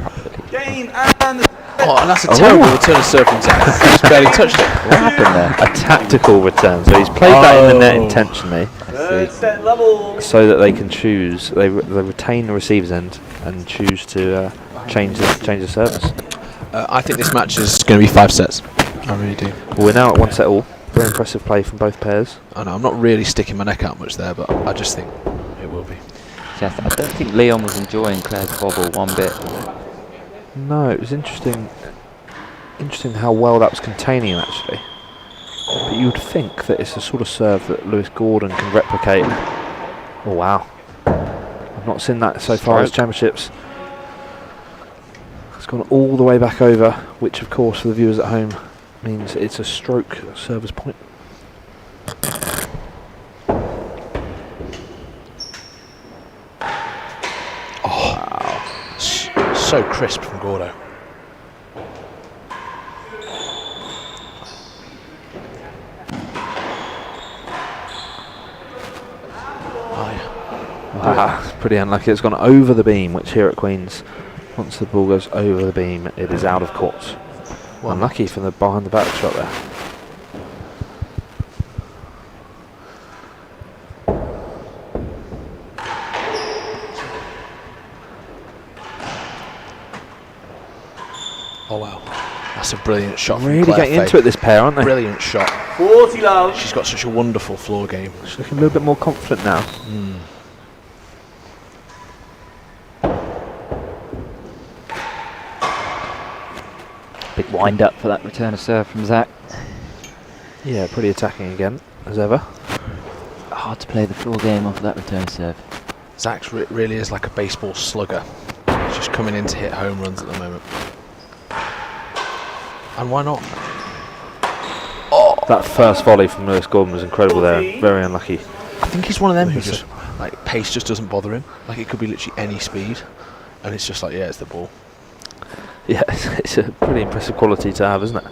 right.
Game and
Oh, and that's a terrible return of serve from Zach. He just barely touched it.
What happened there?
A tactical return, so he's played that in the net intentionally,
third set level.
so that they can choose. They retain the receiver's end and choose to change the service.
I think this match is going to be 5 sets. I really do.
Well, we're now at 1 set all. Very impressive play from both pairs.
I know, I'm not really sticking my neck out much there, but I just think it will be.
See, I don't think Leon was enjoying Claire's bobble one bit.
No, it was interesting. Interesting how well that was containing him, actually. But you would think that it's the sort of serve that Lewis Gordon can replicate. Oh wow! I've not seen that so far as championships. It's gone all the way back over, which, of course, for the viewers at home, means it's a stroke service point.
So crisp from Gordo.
It's pretty unlucky. It's gone over the beam, which here at Queen's, once the ball goes over the beam, it is out of court.
Well,
Unlucky from the behind the back shot there.
oh wow, that's a brilliant shot from
Really
Claire
getting
Fahey.
into it, this pair, aren't they?
Brilliant shot.
40 love.
She's got such a wonderful floor game.
She's looking a little bit more confident now.
Big wind up for that return of serve from Zach.
Yeah, pretty attacking again, as ever.
Hard to play the floor game off of that return of serve.
Zach's really is like a baseball slugger. He's just coming in to hit home runs at the moment. And why not?
That first volley from Lewis Gordon was incredible there, and very unlucky.
I think he's one of them who just, like, pace just doesn't bother him. Like, it could be literally any speed. And it's just like, yeah, it's the ball.
Yeah, it's a pretty impressive quality to have, isn't it?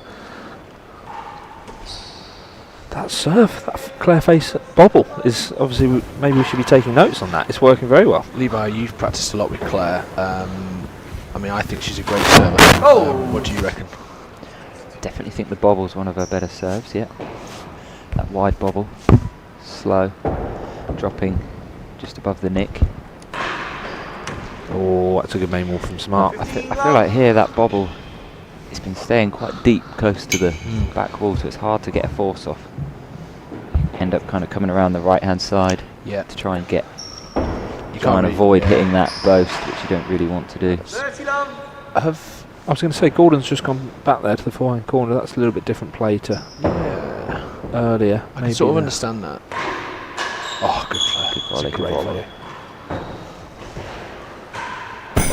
That serve, that Claire Face bobble is obviously, maybe we should be taking notes on that. It's working very well.
Levi, you've practiced a lot with Claire. I mean, I think she's a great server. What do you reckon?
Definitely think the bobble's one of her better serves, yeah. That wide bobble, slow, dropping just above the nick.
Oh, that's a good main wall from Smart.
I feel like here that bobble, it's been staying quite deep, close to the back wall, so it's hard to get a force off. End up kind of coming around the right hand side to try and get, avoid hitting that boast, which you don't really want to do.
30 love.
I was going to say Gordon's just gone back there to the forehand corner. That's a little bit different play to earlier.
I can sort of understand that. Oh, good play.
Good volley,
It's a great
good
volley.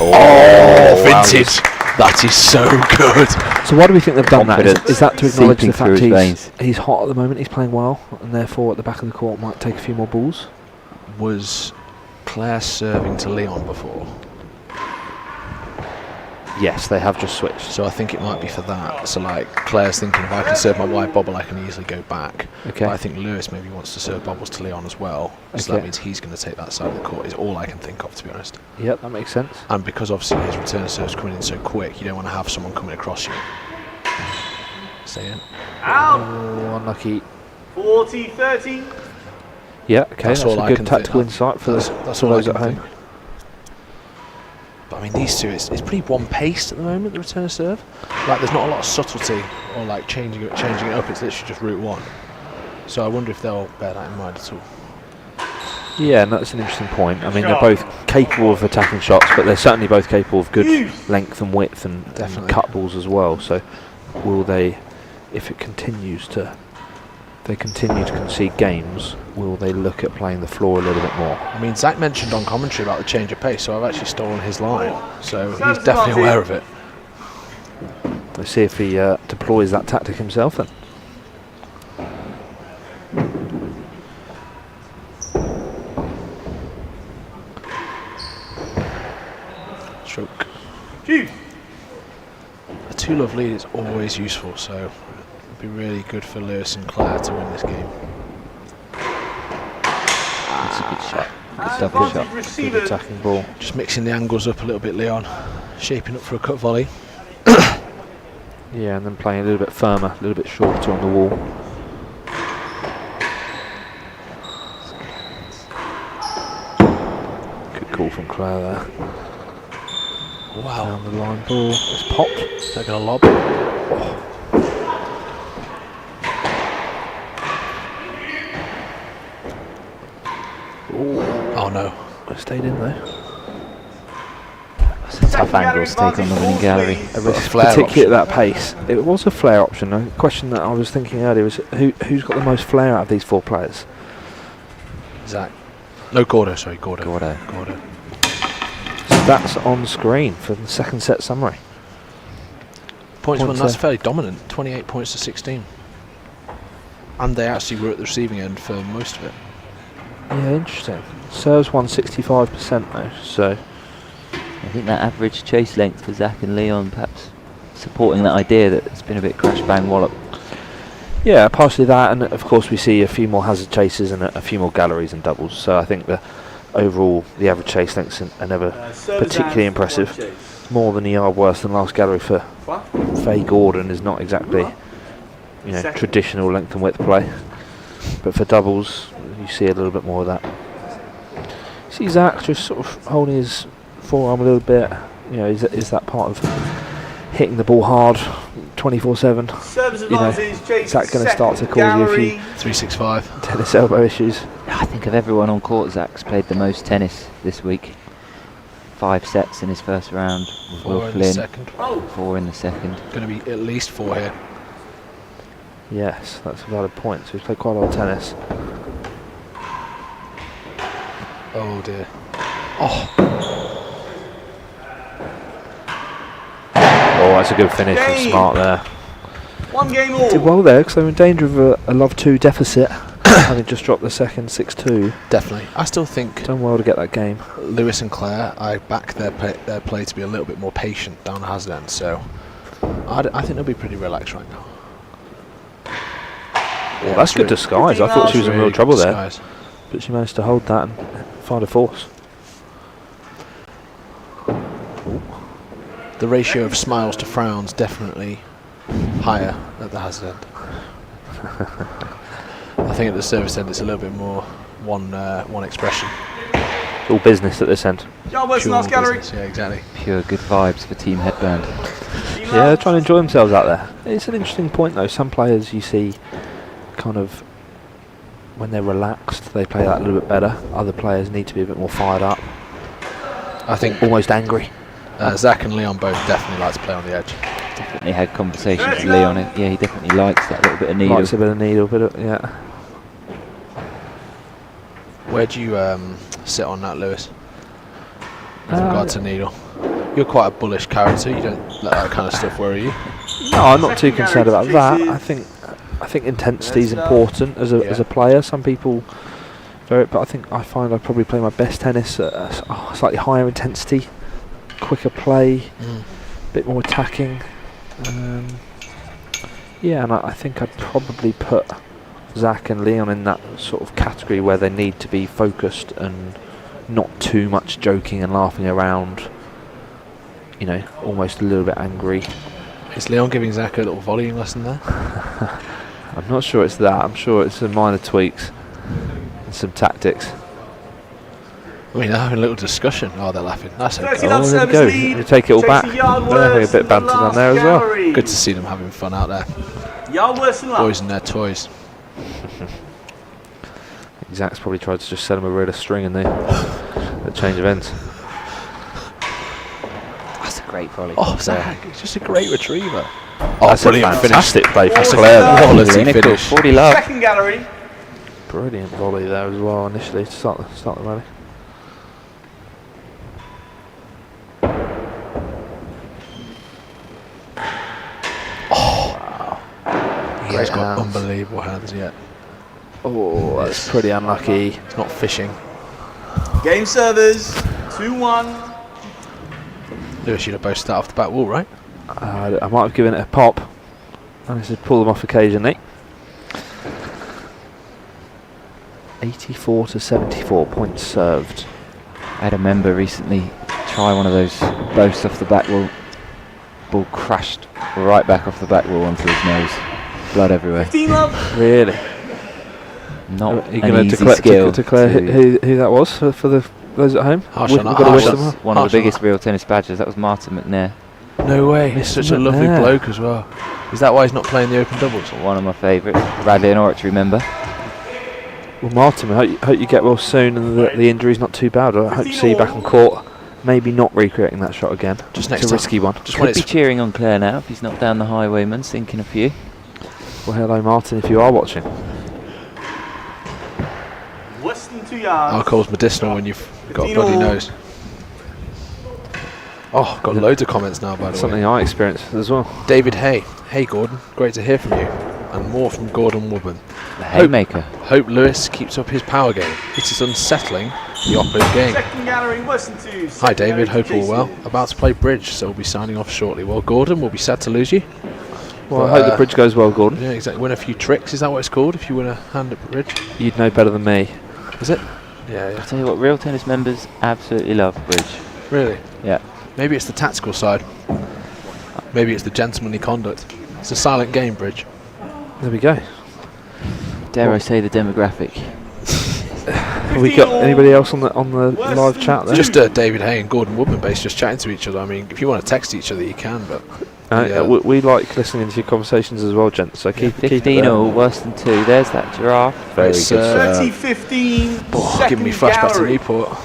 Oh,
Vintage! That is so good.
So why do we think they've done that?
Confidence
Is that to acknowledge
seeping
the fact
through his veins.
he's hot at the moment, he's playing well, and therefore at the back of the court might take a few more balls?
Was Claire serving to Leon before?
Yes, they have just switched.
So I think it might be for that. So like Claire's thinking, if I can serve my wide bobble, I can easily go back.
Okay.
But I think Lewis maybe wants to serve bobbles to Leon as well. So that
Okay.
means he's going to take that side of the court. Is all I can think of, to be honest.
Yep, that makes sense.
And because obviously his return of serve's coming in so quick, you don't want to have someone coming across you. Saying.
Out.
Oh, unlucky.
40-30.
Yeah, okay,
That's
that's
all
a
I
good
can
tactical
think.
insight for
That's
for
all I
those
can
at home.
think. But I mean, these two, it's pretty one-paced at the moment, the return of serve. Like, there's not a lot of subtlety or like changing it up. It's literally just route one. So I wonder if they'll bear that in mind at all.
Yeah, and that's an interesting point. I mean, they're both capable of attacking shots, but they're certainly both capable of good length and width and
Definitely.
cut balls as well. So, will they, if it continues to, they continue to concede games, will they look at playing the floor a little bit more?
I mean, Zach mentioned on commentary about the change of pace, so I've actually stolen his line. So he's definitely aware of it.
Let's see if he deploys that tactic himself then.
always useful, so it'd be really good for Lewis and Claire to win this game.
That's a good shot. Good double
Advantage
shot.
Good
receivers.
attacking ball.
Just mixing the angles up a little bit, Leon. Shaping up for a cut volley.
Yeah, and then playing a little bit firmer, a little bit shorter on the wall. Good call from Claire there.
Wow.
Down the line ball. It's popped.
Taking a lob. Oh no.
It stayed in though.
That's a tough angle to take on the winning gallery.
A risk,
flare
particularly at that pace. It was a flare option. A question that I was thinking earlier was who's got the most flare out of these 4 players?
Zach. No, Gordo, sorry, Gordo.
Gordo.
Stats on screen for the second set summary.
Points won,
Points
that's
there.
fairly dominant. 28 points to 16. And they actually were at the receiving end for most of it.
Yeah, interesting. Serves 165% though, so
I think that average chase length for Zach and Leon perhaps supporting that idea that it's been a bit crash bang wallop.
yeah, partially that, and of course we see a few more hazard chases and a few more galleries and doubles. So I think the overall the average chase lengths are never particularly impressive. More than a yard worse than last gallery for Fahey Gordon is not exactly traditional length and width play, but for doubles you see a little bit more of that. See Zach just sort of holding his forearm a little bit. Is that part of hitting the ball hard 24/7?
Service advantage, Chase.
Is that going to start to cause you a few
365.
tennis elbow issues?
I think of everyone on court, Zach's played the most tennis this week. 5 sets in his first round with
4
Will
in the
Flynn.
second.
4 in the second.
Going to be at least 4 here.
Yes, that's a valid point. So he's played quite a lot of tennis.
Oh dear.
Oh, that's a good finish from
Game.
Smart there.
1 game all.
Did well there because they're in danger of a love 2 deficit, having just dropped the second 6-2.
Definitely. I still think
Done well to get that game.
Lewis and Claire, I back their play to be a little bit more patient down the hazard end, so I think they'll be pretty relaxed right now.
Well, that's good disguise. I thought she was in real
Really
trouble
good
there,
disguise.
but she managed to hold that and find a force.
The ratio of smiles to frowns definitely higher at the hazard end. I think at the service end it's a little bit more one expression.
It's all business at this end.
Yard Western
Pure
last gallery.
business, yeah, exactly.
Pure good vibes for Team Headband.
Yeah, they're trying to enjoy themselves out there. It's an interesting point though. Some players you see kind of when they're relaxed they play that a little bit better. Other players need to be a bit more fired up,
I think
almost angry.
Zach and Leon both definitely like to play on the edge.
Definitely had conversations with Leon. Yeah, he definitely likes that little bit of needle.
Likes a bit of needle, yeah.
Where do you sit on that, Lewis? With regard to needle, you're quite a bullish character. You don't let that kind of stuff worry you.
No, I'm not too concerned about that. I think intensity is important as a player. Some people, but I find I probably play my best tennis at a slightly higher intensity, quicker play, a bit more attacking. Yeah, and I think I'd probably put Zach and Leon in that sort of category where they need to be focused and not too much joking and laughing around. Almost a little bit angry.
Is Leon giving Zach a little volleying lesson there?
I'm not sure it's that. I'm sure it's some minor tweaks and some tactics.
I mean, they're having a little discussion. Oh, they're laughing. That's
30
okay.
love
Oh, there we
service
go.
lead.
You take it all back.
Chasing yard
They're having a
worse
bit of
than
banter down
last
there as well.
gallery.
Good to see them having fun out there.
Yard worse than last.
Boys and their toys.
Zach's probably tried to just sell him a reel of string in the change of ends.
That's a great volley.
Oh,
from Claire.
Zach, it's just a great retriever. Oh,
That's a
brilliant finish.
fantastic play for
Quality
Claire.
love.
Quality
Clinical,
finish.
40 love.
Second gallery.
Brilliant volley there as well initially to start the rally.
He has
Great
got
hands.
unbelievable hands yet.
Oh, that's pretty unlucky.
It's not fishing.
Game servers. 2-1.
Lewis, you'd have both start off the back wall, right?
I might have given it a pop. I just pull them off occasionally. 84 to 74 points served.
I had a member recently try one of those boasts off the back wall. Ball crashed right back off the back wall onto his nose. Blood everywhere.
15 love.
Really?
Not
Are you
an
going
easy
to
skill.
declare who that was for those at home?
Harsh
We've
on that,
got to
harsh
wish
on
them
that.
well.
One of
Harsh
the
on
biggest real tennis badges. That was Martin McNair.
No way. He's such a
Mr.
lovely
McNair.
bloke as well. Is that why he's not playing the open doubles?
One of my favourites. Bradley and Oratory member.
Well, Martin, I hope you get well soon and the injury's not too bad. I hope to see you back on court. Maybe not recreating that shot again.
Just
it's
next
a
time.
risky one.
Just when
Could be
it's
cheering on Claire now if he's knocked down the highwayman, thinking of you.
Well, hello, Martin, if you are watching.
Western 2 yards.
alcohol's medicinal when you've got a
15
bloody
all.
nose. Oh, I've got loads of comments now, by the
Something
way.
I experienced as well.
David Hay. Hey, Gordon. Great to hear from you. And more from Gordon Woodman.
The haymaker.
Hope Lewis keeps up his power game. It is unsettling the opposite game.
Second gallery, Western 2.
Hi,
Second
David.
gallery,
Hope all
Jason.
well. About to play bridge, so we'll be signing off shortly. Well, Gordon, we'll be sad to lose you.
Well, I hope the bridge goes well, Gordon.
Yeah, exactly. Win a few tricks. Is that what it's called? If you win a hand at bridge,
You'd know better than me.
is it? Yeah,
I'll
yeah.
tell you what, real tennis members absolutely love bridge.
Really?
Yeah.
Maybe it's the tactical side. Maybe it's the gentlemanly conduct. It's a silent game, bridge.
There we go.
Dare I say the demographic.
Have we got anybody else on the live chat there?
Just David Hay and Gordon Woodman based just chatting to each other. I mean, if you want to text each other, you can, but yeah.
we like listening to your conversations as well, gents. So keep it
15
there.
all, worse than 2. There's that giraffe.
Very
It's,
good.
30-15.
oh, giving me
second
flashbacks to
gallery.
Newport.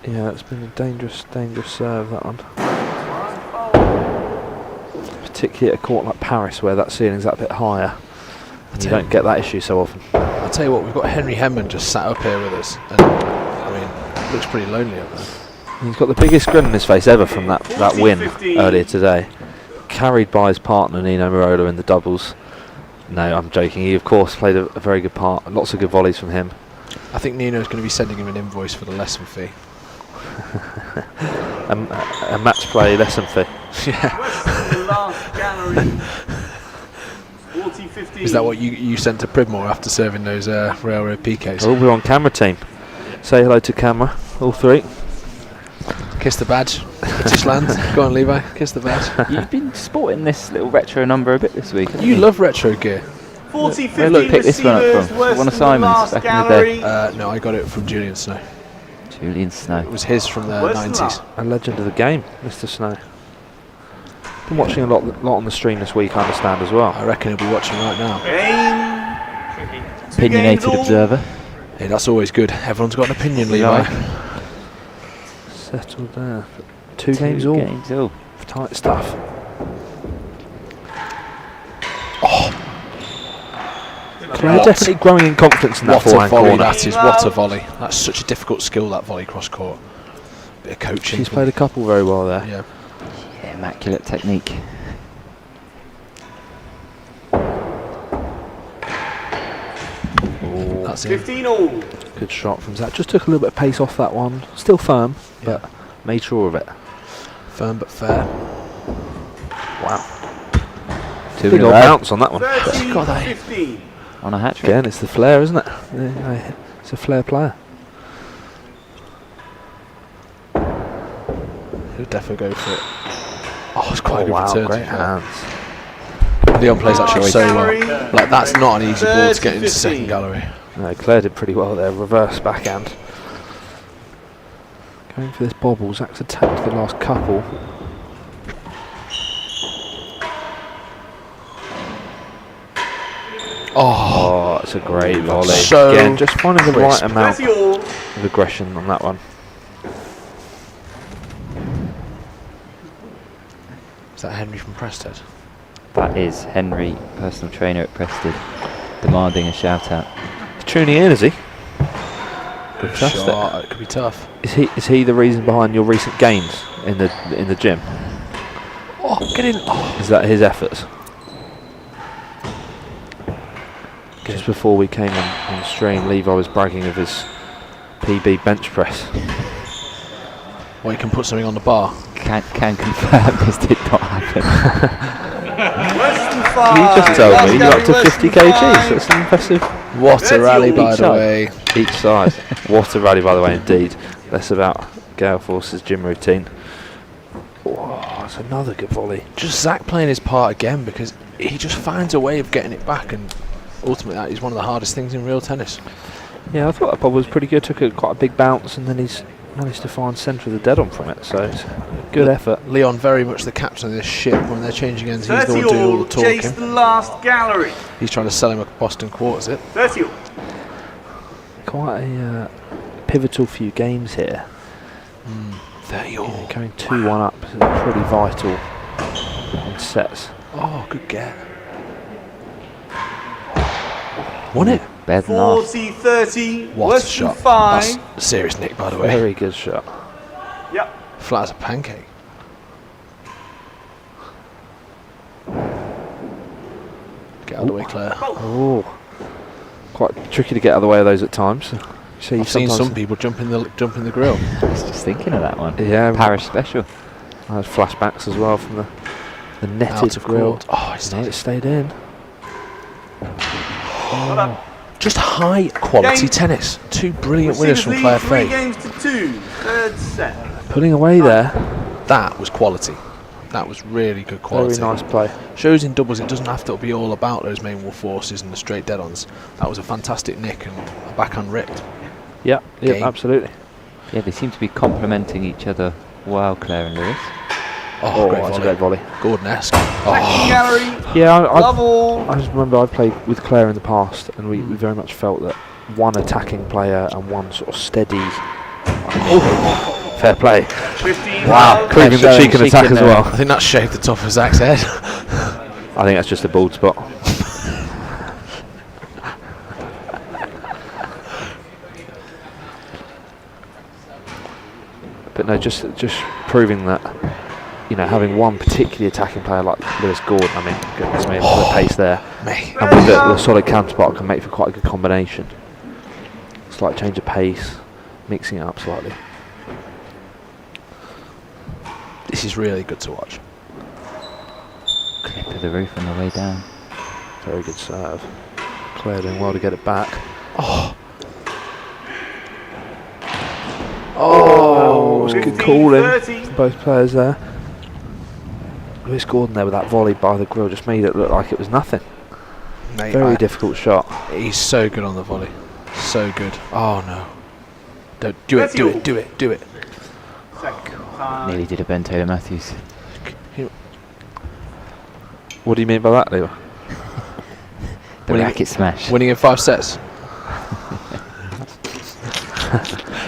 Yeah, it's been a dangerous serve, that one. Particularly at a court like Paris, where that ceiling's that bit higher. And you don't get that issue so often.
I'll tell you what, we've got Henry Hemman just sat up here with us, and I mean, it looks pretty lonely up there.
He's got the biggest grin on his face ever from that win
14-15.
earlier today. Carried by his partner Nino Marola in the doubles. No, I'm joking. He of course played a very good part. Lots of good volleys from him.
I think Nino's going to be sending him an invoice for the lesson fee.
A match play lesson fee.
Western last gallery. 40-15.
Is that what you sent to Pridmore after serving those railroad PKs?
Oh, we're on camera team. Say hello to camera, all three.
Kiss the badge. British land. Go on, Levi. Kiss the badge.
You've been sporting this little retro number a bit this week, haven't
You love retro gear.
40-15.
look, pick this one up
receivers,
from one of
Western
Simon's
last
back in the day.
gallery.
No, I got it from Julian Snow.
Julian Snow.
It was his from the
Western
90s.
A legend of the game, Mr. Snow. Been watching a lot on the stream this week, I understand as well.
I reckon he'll be watching right now.
Game.
Opinionated observer.
Hey, that's always good. Everyone's got an opinion,
We
Levi.
like.
Settled there. Two games all.
Games all.
Tight stuff. Claire
What?
definitely growing in confidence in that
What a
forehand
volley
corner.
that is. What a volley. That's such a difficult skill, that volley cross court. Bit of coaching.
She's played a couple very well there.
Yeah.
Yeah, immaculate technique.
That's it.
15 all.
Good shot from Zach. Just took a little bit of pace off that one. Still firm,
Yeah.
but made sure of it.
Firm but fair.
Wow.
Two
Big
in a
old
row
bounce on that one.
30-15.
on a hat trick.
Again, it's the flair, isn't it? Yeah, it's a flair player.
He'll definitely go for it. Oh, it's quite a good
wow,
return.
great
to be fair.
hands.
Leon plays that shot
Last
so well.
gallery.
Like, that's not an easy ball to get into
30-15.
second gallery.
No, Claire did pretty well there. Reverse backhand. Going for this bobble. Zach's attacked the last couple. Oh, it's a great volley.
So
Again, just finding the right
crisp.
amount
30 all.
of aggression on that one.
Is that Henry from Prested?
That is Henry, personal trainer at Preston, demanding a shout out.
He's tuning in, is he?
Good
Fantastic.
shot. It could be tough.
Is he the reason behind your recent gains in the gym?
Oh, get in. Oh.
Is that his efforts? Just before we came on stream, Levi was bragging of his PB bench press.
Well, you can put something on the bar.
can confirm this did not happen.
Western
You
5.
just told
Last
me you're
gallery,
up to 50
Western
kgs.
5.
That's impressive.
What a
That's
rally,
your
by
each
the
side.
way.
Each side. What a rally, by the way, indeed. Less about Gale Force's gym routine. Oh, that's another good volley.
Just Zach playing his part again, because he just finds a way of getting it back, and ultimately that is one of the hardest things in real tennis.
Yeah, I thought that bob was pretty good. Took quite a big bounce, and then he's managed to find centre of the dead on from it. So it's a good effort.
Leon, very much the captain of this ship. When they're changing ends, he's the
30
one doing all
all.
the
Chase
talking.
the last gallery.
He's trying to sell him a Boston quarters it.
30 all.
Quite a pivotal few games here.
30 all.
Going 2-1 up is pretty vital in sets.
Oh, good get. Won it.
Better than last.
40, 30.
What a
Western
shot.
5.
That's a serious nick, by the way.
Very good shot.
Yep.
Flat as a pancake. Get out of the way, Claire.
Oh, quite tricky to get out of the way of those at times. So you
I've seen
sometimes-
some people jump in the grill.
I was just thinking of that one.
Yeah,
Parish special.
I had flashbacks as well from the netted
Out of
grill.
court. Oh, it's
No, it stayed in.
Well done.
just high quality
Game.
tennis. Two brilliant
Receivers
winners from
lead
Claire
3
Fahey.
games to 2. Third set.
Pulling away there.
That was quality. That was really good quality.
Very nice play.
Shows in doubles, it doesn't have to be all about those main wall forces and the straight dead-ons. That was a fantastic nick and a backhand ripped.
Yeah,
Game.
absolutely.
Yeah, they seem to be complementing each other well, Claire and Lewis.
Oh, great
that's a
volley.
great volley.
Gordon-esque.
Second
Oh,
gallery.
Yeah,
Love all.
I just remember I played with Claire in the past, and we very much felt that one attacking player and one sort of steady. Fair play.
15.
Wow,
love.
proving that she can attack as well.
I think that shaved the top of Zach's head.
I think that's just a bald spot. But no, just proving that, you know, having one particularly attacking player like Lewis Gordon, I mean, goodness me, the pace there,
Mate.
and with the solid counterpart can make for quite a good combination. Slight change of pace, mixing it up slightly.
This is really good to watch.
Clip of the roof on the way down.
Very good serve. Claire doing well to get it back. Oh, it was good
15,
calling
30.
from both players there. Lewis Gordon there with that volley by the grill just made it look like it was nothing.
Mate,
Very difficult shot.
He's so good on the volley. So good. Oh no. Don't do it, do it, do it, do it.
Second time.
Nearly did a Ben Taylor Matthews.
What do you mean by that, Leo?
The
Winning-
racket smash.
Winning in 5 sets.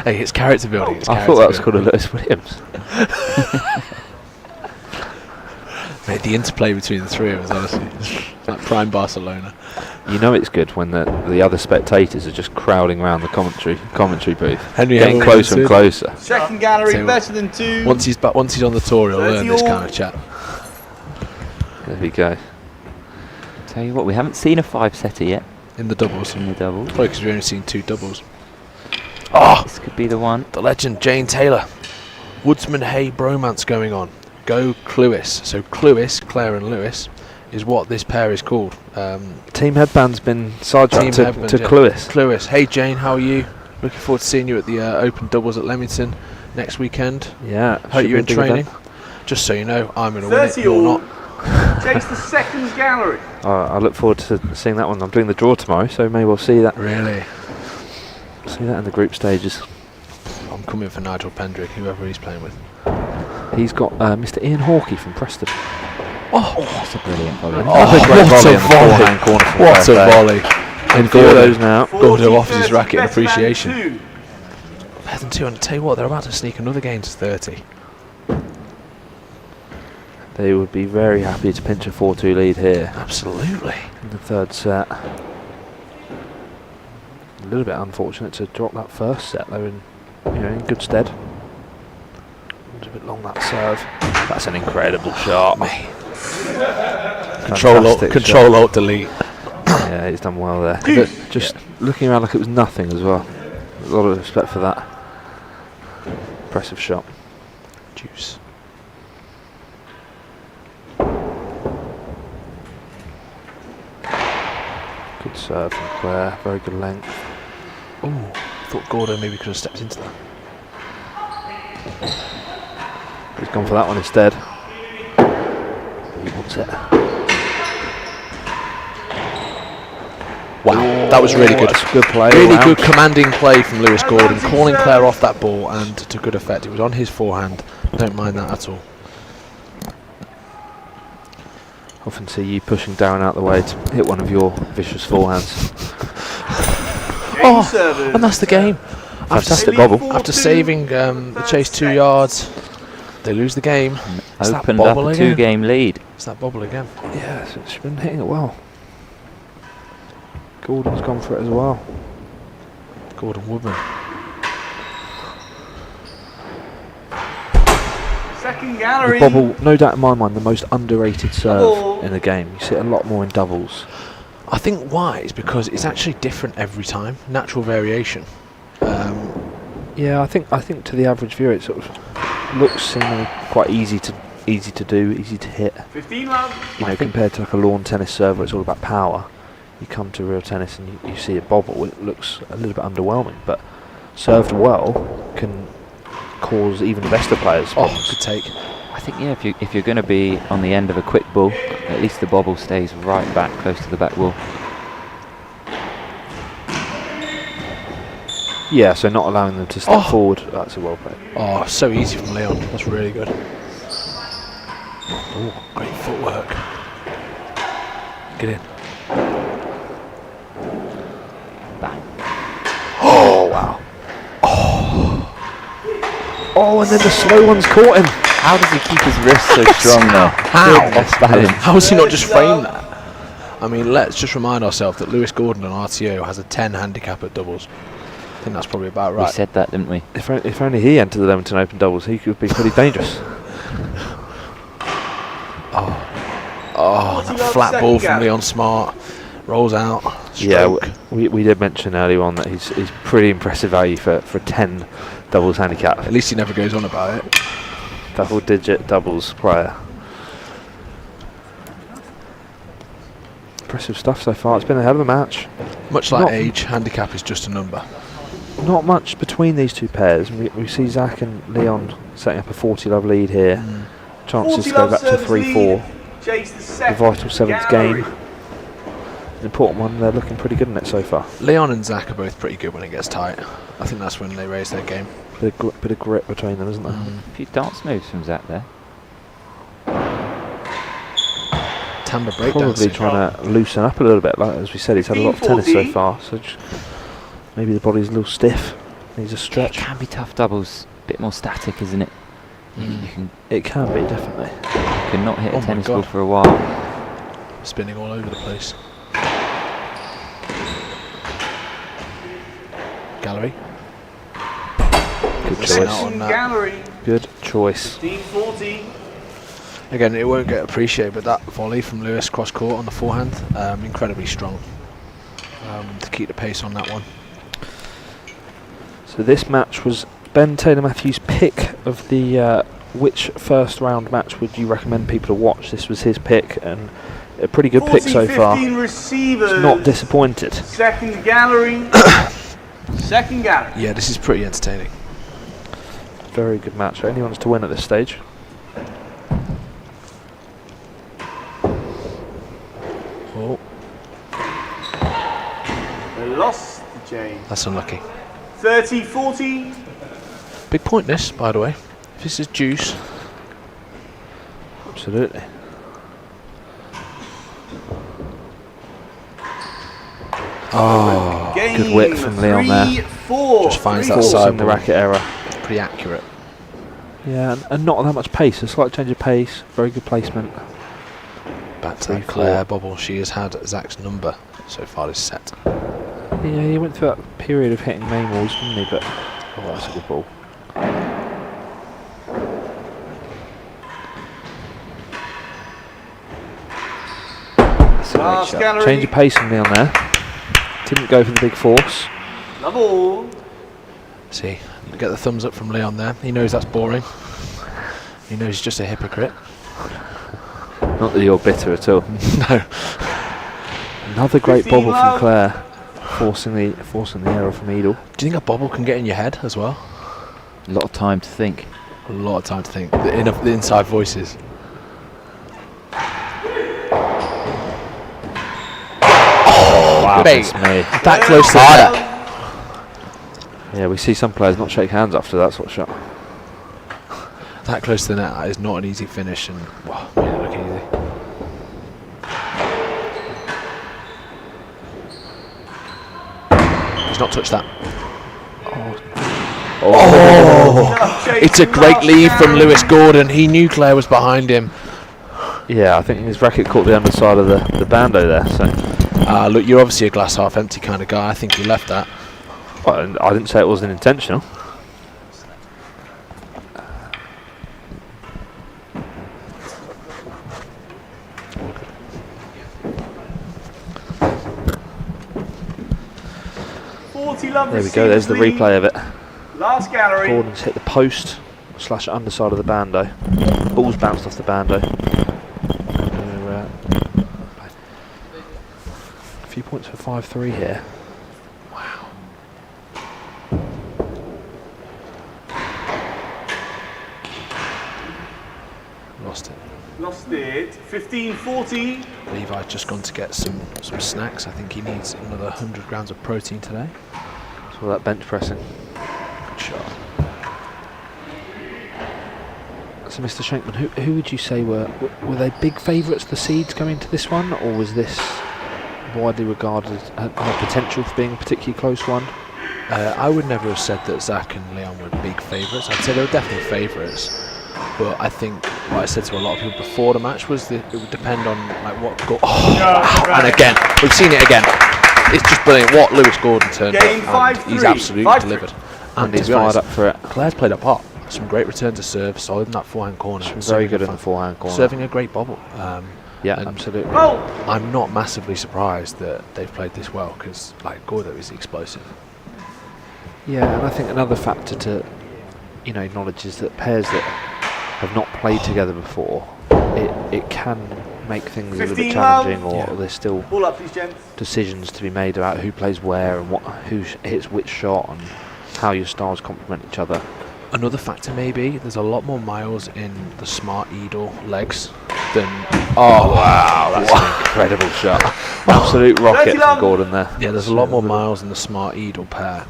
Hey, it's character building. It's
I
character
thought that was
building.
called a Lewis Williams.
Mate, the interplay between the three of us, honestly, it's like prime Barcelona.
You know it's good when the other spectators are just crowding around the commentary booth,
Henry
getting
Hamilton
closer and
too.
closer.
Second gallery,
Tell you
better than 2.
Once he's on the tour, he'll learn this
30
kind of chat.
There we go.
Tell you what, we haven't seen a 5-setter yet
In the doubles.
in the doubles.
Probably because we've only seen 2 doubles.
This could be the one.
The legend, Jane Taylor. Woodsman Hay bromance going on. Go Cluis. So Cluis, Claire and Lewis, is what this pair is called.
Team Headband's been sidetracked
Team
to
Headband, yeah.
Cluis.
Cluis. Hey Jane, how are you? Looking forward to seeing you at the Open Doubles at Leamington next weekend.
Yeah.
Hope
should
you're
be
in
a big
training.
event.
Just so you know, I'm going to win it.
30
You're
all.
not.
Chase the second gallery.
I look forward to seeing that one. I'm doing the draw tomorrow, so maybe we'll see that
Really?
in the group stages.
I'm coming for Nigel Pendrick, whoever he's playing with.
He's got Mr. Ian Hawkey from Preston.
That's a brilliant volley.
Another great
what
volley
a
on the
volley.
forehand corner from
What a
Claire Fahey.
volley.
In four of those now.
Gordon offers
40,
his racket in
better than
appreciation.
2.
Better than 2, and I tell you what, they're about to sneak another game to 30.
They would be very happy to pinch a 4-2 lead here
Absolutely.
in the third set. A little bit unfortunate to drop that first set. They were in good stead. It's a bit long, that serve. That's an incredible shot. Fantastic
Control
shot.
Alt Delete.
Yeah, he's done well there. But just looking around like it was nothing as well. A lot of respect for that. Impressive shot.
Juice.
Good serve from Claire, very good length.
Oh, I thought Gordon maybe could have stepped into that.
He's gone for that one instead. He wants it.
Wow, that was really good.
That's good play.
Really
all
good
round.
commanding play from Lewis Gordon, calling Claire off that ball and to good effect. It was on his forehand. Don't mind that at all.
Often see you pushing Darren out the way to hit one of your vicious forehands.
Oh,
And that's the game.
Fantastic bobble.
After saving the chase 2 yards, they lose the game. It's that
Opened up
bobble
a
again.
2-game lead.
It's that bobble again.
Yeah, so she's been hitting it well. Gordon's gone for it as well.
Gordon Woodman.
second
The
gallery.
bobble, no doubt in my mind, the most underrated serve
Double.
in the game. You see it a lot more in doubles.
I think why is because it's actually different every time. Natural variation.
Yeah, I think to the average viewer it sort of looks seemingly quite easy to do, easy to hit.
15 love.
You know, compared to like a lawn tennis serve where it's all about power. You come to real tennis and you see a bobble, it looks a little bit underwhelming, but served well can cause even the best of players problems.
Good take.
I think if you're going to be on the end of a quick ball, at least the bobble stays right back close to the back wall.
Yeah, so not allowing them to step forward. That's a well played.
Oh, so easy from Leon. That's really good. Oh, great footwork. Get in.
Bang.
Oh wow! Oh, and then the slow one's caught him.
How does he keep his wrist so strong though?
How?
Off balance.
How has he not just framed that? I mean, let's just remind ourselves that Lewis Gordon on RTO has a 10 handicap at doubles. I think that's probably about right.
We said that, didn't we?
If only he entered the Leamington Open doubles, he could be pretty dangerous.
Oh, that flat ball from Leon Smart. Rolls out.
Yeah,
Stroke.
we did mention earlier on that he's pretty impressive value for a 10 doubles handicap.
At least he never goes on about it.
Double-digit doubles player. Impressive stuff so far. It's been a hell of a match.
Much like
Not-
age, handicap is just a number.
Not much between these two pairs. We see Zach and Leon setting up a 40-love lead here. Chances to go back to 3-4.
Chase the
The
second
vital 7th
gallery.
game. An important one. They're looking pretty good in it so far.
Leon and Zach are both pretty good when it gets tight. I think that's when they raise their game.
Bit of grit between them, isn't there?
A few dance moves from Zach there.
Tamba
Probably
breakdancing.
trying to loosen up a little bit. Like as we said, he's had a lot of tennis so
15-14.
far, so maybe the body's a little stiff. Needs a
It
stretch.
can be tough doubles. A bit more static, isn't it? You
It can be, definitely.
can not hit
Oh
a
my
tennis ball
God.
for a while.
Spinning all over the place. Gallery.
Good
Missing
choice.
out on
Second
that.
gallery.
Good choice.
15-14.
Again, it won't get appreciated, but that volley from Lewis cross court on the forehand, incredibly strong. To keep the pace on that one.
So this match was Ben Taylor Matthews' pick of the which first round match would you recommend people to watch. This was his pick, and a pretty good pick so far.
40-15 receivers.
He's not disappointed.
Second gallery. Second gallery.
Yeah, this is pretty entertaining.
Very good match. Anyone's to win at this stage.
Oh,
They lost the James.
that's unlucky.
30-14.
Big point this, by the way. If this is juice,
Absolutely.
oh,
Game
good whip from Leon there.
3-4.
Just finds that
Forcing
side
the
ball.
racket error.
Pretty accurate.
Yeah, and not that much pace. A slight change of pace. Very good placement.
Back to that
3-4.
Claire bobble. She has had Zach's number so far this set.
Yeah, he went through that period of hitting main walls, didn't he? But that's a good ball.
That's a great
Last
shot.
gallery.
Change of pace from Leon there. Didn't go for the big force.
Double.
See, get the thumbs up from Leon there. He knows that's boring. He knows he's just a hypocrite.
Not that you're bitter at all.
No.
Another great
15
bobble
love.
from Claire, forcing the error from Eadle.
Do you think a bobble can get in your head as well?
A lot of time to think.
A lot of time to think. The inside voices.
Wow,
Mate,
that's me.
that close to the net.
Yeah, we see some players not shake hands after that sort of shot.
That close to the net, that is not an easy finish, and wow, made it look easy. He's not touched that. It's a great lead from Lewis Gordon. He knew Claire was behind him.
Yeah, I think his racket caught the underside of the bando there. So
Look, you're obviously a glass half empty kind of guy. I think he left that.
well, I didn't say it wasn't intentional. There we go. There's the replay of it.
Last gallery.
Gordon's hit the post / underside of the bando. Ball's bounced off the bando. A few points for 5-3 here.
Wow. Lost it.
Lost it. 15-40.
Levi's just gone to get some snacks. I think he needs another 100 grams of protein today.
So that bench pressing.
Good shot.
So, Mr. Shankman, who would you say were they big favourites, the seeds, going into this one, or was this widely regarded as a potential for being a particularly close one?
I would never have said that Zach and Leon were big favourites. I'd say they were definitely favourites. But I think what I said to a lot of people before the match was that it would depend on like what. And again, we've seen it again. It's just brilliant what Lewis Gordon turned
Game
up, and
5-3.
he's absolutely
5-3.
delivered.
And
to
he's
be
fired
honest,
up for it.
Claire's played a pot. Some great return to serve, solid in that forehand corner.
She's
serving
very good
a
in the forehand corner.
Serving a great bobble.
Yeah,
and
absolutely.
Oh!
I'm not massively surprised that they've played this well because like Gordo is explosive.
Yeah, and I think another factor to acknowledge is that pairs that have not played together before, it can make things a little bit
15
challenging,
love.
or
Yeah.
there's still
Ball up, please, gents.
decisions to be made about who plays where and who hits which shot and how your styles complement each other.
Another factor maybe, there's a lot more miles in the smart Eadle legs than...
Oh wow, that's an incredible shot. Absolute rocket from Gordon there.
Yeah, there's a lot more miles in the smart Eadle pair.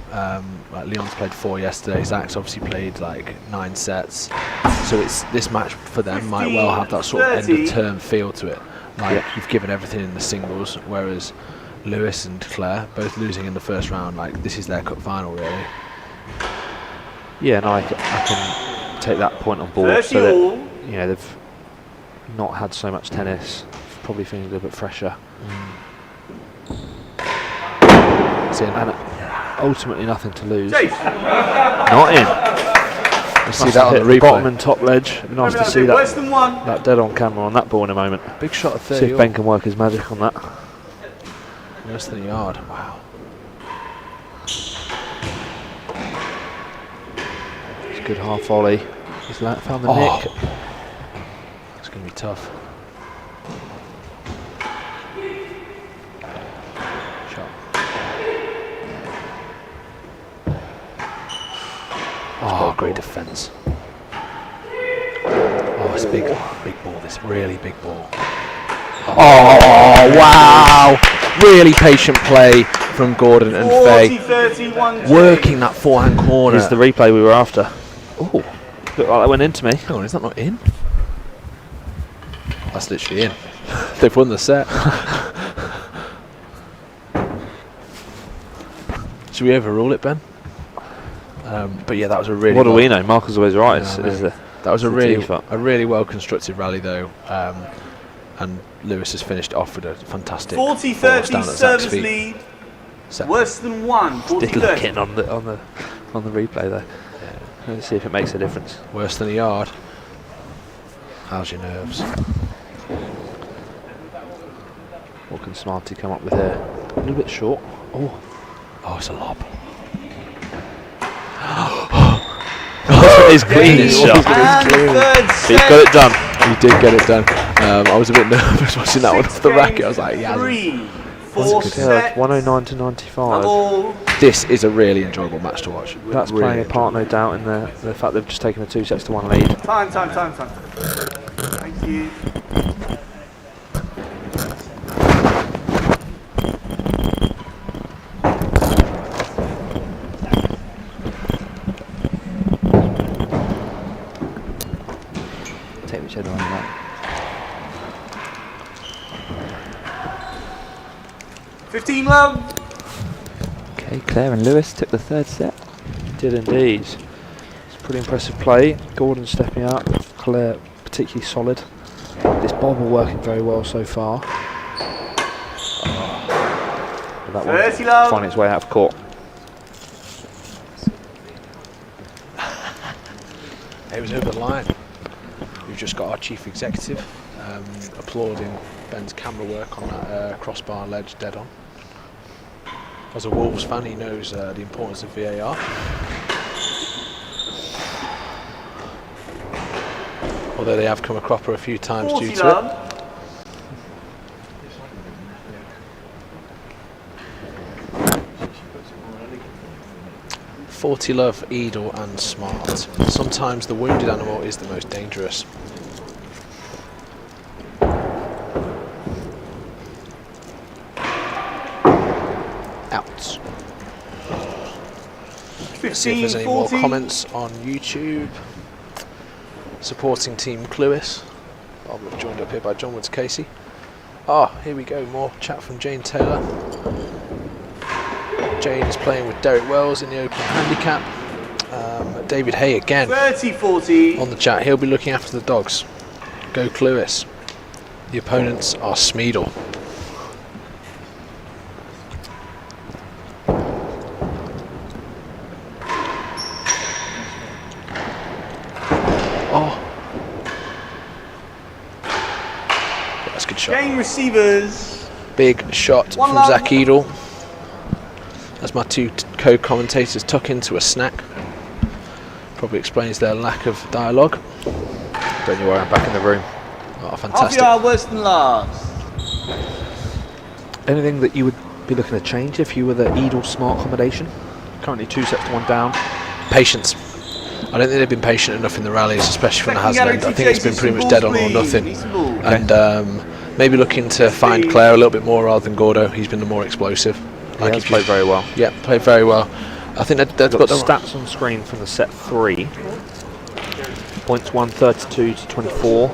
Like Leon's played 4 yesterday, Zach's obviously played like 9 sets. So this match for them might well have that sort of end of term feel to it. Like you've given everything in the singles, whereas Lewis and Claire both losing in the first round, like this is their cup final really.
Yeah, and I can take that point on board.
30
So that,
all.
they've not had so much tennis, probably feeling a little bit fresher.
It's in.
And ultimately nothing to lose.
Chase.
Not in.
You see that on the replay.
Bottom and top ledge. It'd be nice to see
Worse
that,
than one.
that dead on camera on that ball in a moment.
Big shot of 30
See if Ben can work his magic on that.
Less than a yard. Wow.
It's a good half volley. He's found the nick.
It's going to be tough. Shot. Oh, great defence. Oh, it's a big ball. This really big ball. Oh, wow! Really patient play from Gordon and Fahey.
40-31.
Working that forehand corner.
Here's the replay we were after. Oh, looked like that went into me.
Hang on, is that not in? That's literally in. They've won the set. Should we overrule it, Ben? But yeah, that was a really.
What do we know? Mark is always right. That
was a
team shot.
really well constructed rally though, and Lewis has finished off with a fantastic
40-30 service lead.
Set.
Worse than one.
Still
40-30.
looking on the replay there. Let's see if it makes a difference.
Worse than a yard. How's your nerves?
What can Smarty come up with here? A little bit short. Oh,
it's a lob.
his cleanest shot.
And third
He's
set.
got it done.
He did get it done. I was a bit nervous watching that one off the racket. I was like, yeah.
3, Fourth set.
109 to 95.
Double.
This is a really enjoyable match to watch.
That's
Really
playing a part, no doubt, in the fact they've just taken a 2-1 lead.
Time. Thank you.
Take whichever one you like.
15 love.
Okay, Claire and Lewis took the third set.
Did indeed. It's pretty impressive play. Gordon stepping up. Claire particularly solid. This bobble working very well so far. But that
30
one
love.
finding its way out of court.
It was over the line. We've just got our chief executive applauding Ben's camera work on that crossbar ledge dead on. As a Wolves fan, he knows the importance of VAR. Although they have come a cropper a few times due
40
to
love.
it. "40 love, Eadle and Smart. Sometimes the wounded animal is the most dangerous." Out. Let's see if there's any more
15-40.
comments on YouTube. Supporting Team Cluis. Bob joined up here by John Woods Casey. Here we go, more chat from Jane Taylor. Jane is playing with Derek Wells in the open handicap. David Hay again
30-40.
on the chat. He'll be looking after the dogs. Go Cluis. The opponents are Smeedle. That's a good shot.
Game receivers.
Big shot
One
from
love.
Zach Eadle. As my two co-commentators tuck into a snack. Probably explains their lack of dialogue.
Don't you worry, I'm back in the room.
Oh,
Half
fantastic.
yard worse than last.
Anything that you would be looking to change if you were the Eadle Smart combination? Currently 2-1 down.
Patience. I don't think they've been patient enough in the rallies, especially from the
Second
hazard end. I
guarantee
think it's been
chases
pretty
some
much dead on
balls,
or
please.
nothing.
Need some balls.
And maybe looking to find Claire a little bit more rather than Gordo. He's been the more explosive.
He has played very well.
Yeah, played very well. I think they've
Got
got
the
the
stats on screen from the set 3. Points 132 to 24.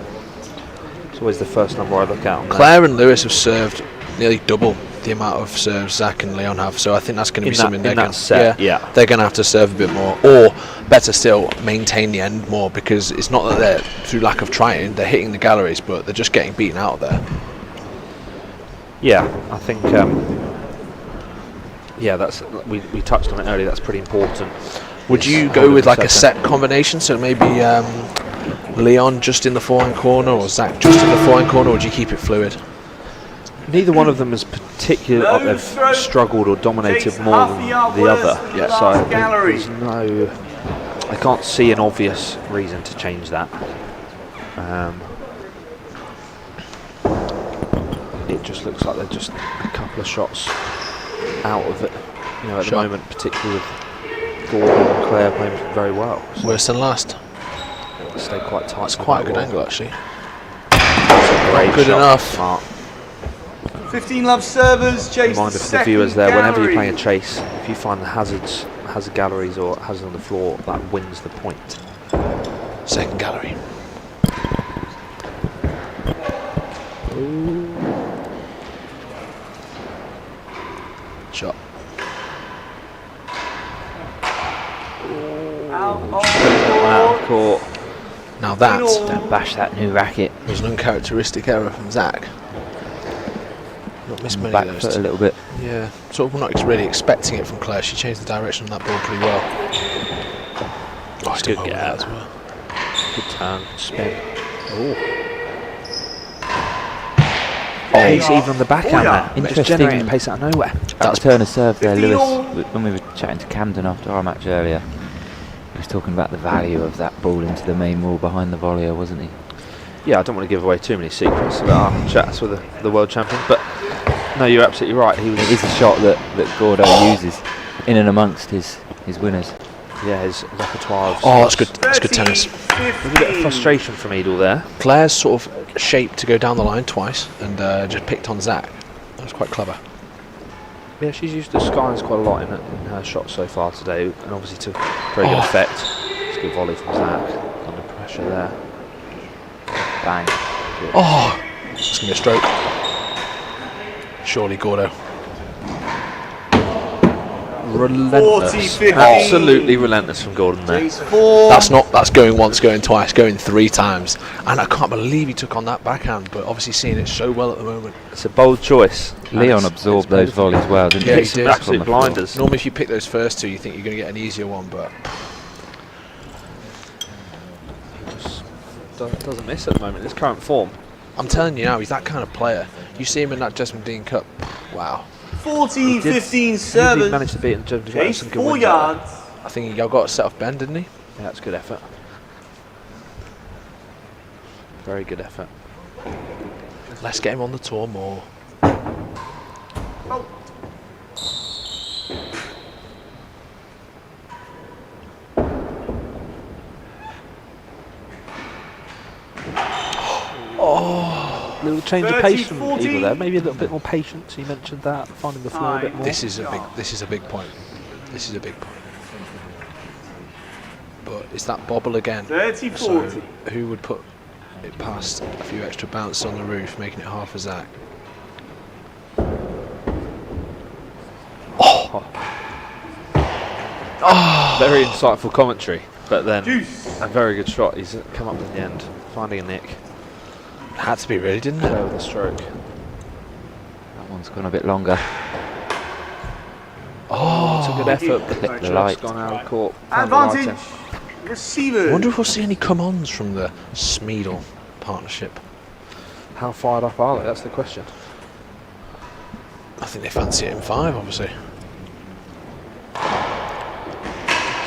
It's always the first number I look at on
Claire and Lewis have served nearly double the amount of serves Zach and Leon have, so I think that's going to be something they're going they're going to have to serve a bit more, or better still, maintain the end more, because it's not that they're through lack of trying, they're hitting the galleries, but they're just getting beaten out there.
Yeah, I think. That's we touched on it earlier. That's pretty important.
Would you go with like a set combination, so maybe Leon just in the forehand corner or Zach just in the forehand corner, or would you keep it fluid?
Neither one of them has particularly they've struggled or dominated more than the other.
Yeah.
So I think I can't see an obvious reason to change that. It just looks like they're just a couple of shots out of it. At the moment, particularly with Gordon and Claire playing very well. So
Worse than last.
stay quite tight.
That's quite a good angle actually.
Great
Good
shot,
enough.
Smart.
15 love servers. Chase
Reminder
the
for the viewers there,
second
whenever you're
gallery.
playing a chase, if you find the hazard galleries or hazard on the floor, that wins the point.
Second gallery. Shot.
Out of
Out of
court.
court.
Now that
Don't bash that new racket.
was an uncharacteristic error from Zach. Not missed many
Back
of those.
foot a little bit.
Yeah, sort of not really expecting it from Claire. She changed the direction of that ball pretty well. Oh,
Good
good
get
that
out.
as well.
Good turn, spin. Oh,
Pace
even on the backhand there. It's
Interesting.
generating pace out of nowhere.
That's turn of serve there,
15
Lewis.
all.
When we were chatting to Camden after our match earlier, he was talking about the value of that ball into the main wall behind the volleyer, wasn't he?
Yeah, I don't want to give away too many secrets about our chats with the world champion, but No, you're absolutely right. He was.
It is a shot that Gordo uses in and amongst his winners.
Yeah, his repertoire.
Oh, that's good. That's good tennis.
30,
There's a bit of frustration from Eadle there.
Claire's sort of shaped to go down the line twice and just picked on Zach. That was quite clever.
Yeah, she's used the skies quite a lot in her shots so far today, and obviously to very good effect. It's a good volley from Zach. Under pressure there.
Bang. Good.
Oh, it's going to be a stroke. Surely Gordo.
Relentless.
40, 15.
Absolutely relentless from Gordon there.
Chase 4.
That's going once, going twice, going 3 times. And I can't believe he took on that backhand, but obviously seeing it so well at the moment.
It's a bold choice.
Leon absorbed those volleys well, didn't
Yeah,
he?
he did.
Back
Absolute
on the floor.
blinders.
Normally if you pick those first 2, you think you're going to get an easier one, but
Just doesn't miss at the moment. His current form.
I'm telling you now, he's that kind of player. You see him in that Jessamine Dean Cup, wow.
40, 15
He did
servers.
manage to beat him. Got
Chase
some good
4
wins out there.
yards.
I think he got a set off Ben, didn't he?
Yeah, that's good effort. Very good effort.
Let's get him on the tour more.
Little change of
30,
pace from
40.
Eadle there. Maybe a little bit more patience. You mentioned that. Finding the floor a bit more.
This is a big point. This is a big point. But it's that bobble again.
30,
So
40.
who would put it past a few extra bounces on the roof, making it half a Zach?
Very insightful commentary, but then
Deuce.
a very good shot. He's come up in the end, finding a nick.
Had to be really, didn't
There
it?
with a stroke.
That one's gone a bit longer.
It's a good effort, but
Click the
the
light.
gone out of court. Found the light in.
Advantage. Receiver.
I wonder if we'll see any come-ons from the Smeedle partnership.
How fired up are they? That's the question.
I think they fancy it in 5, obviously.
Don't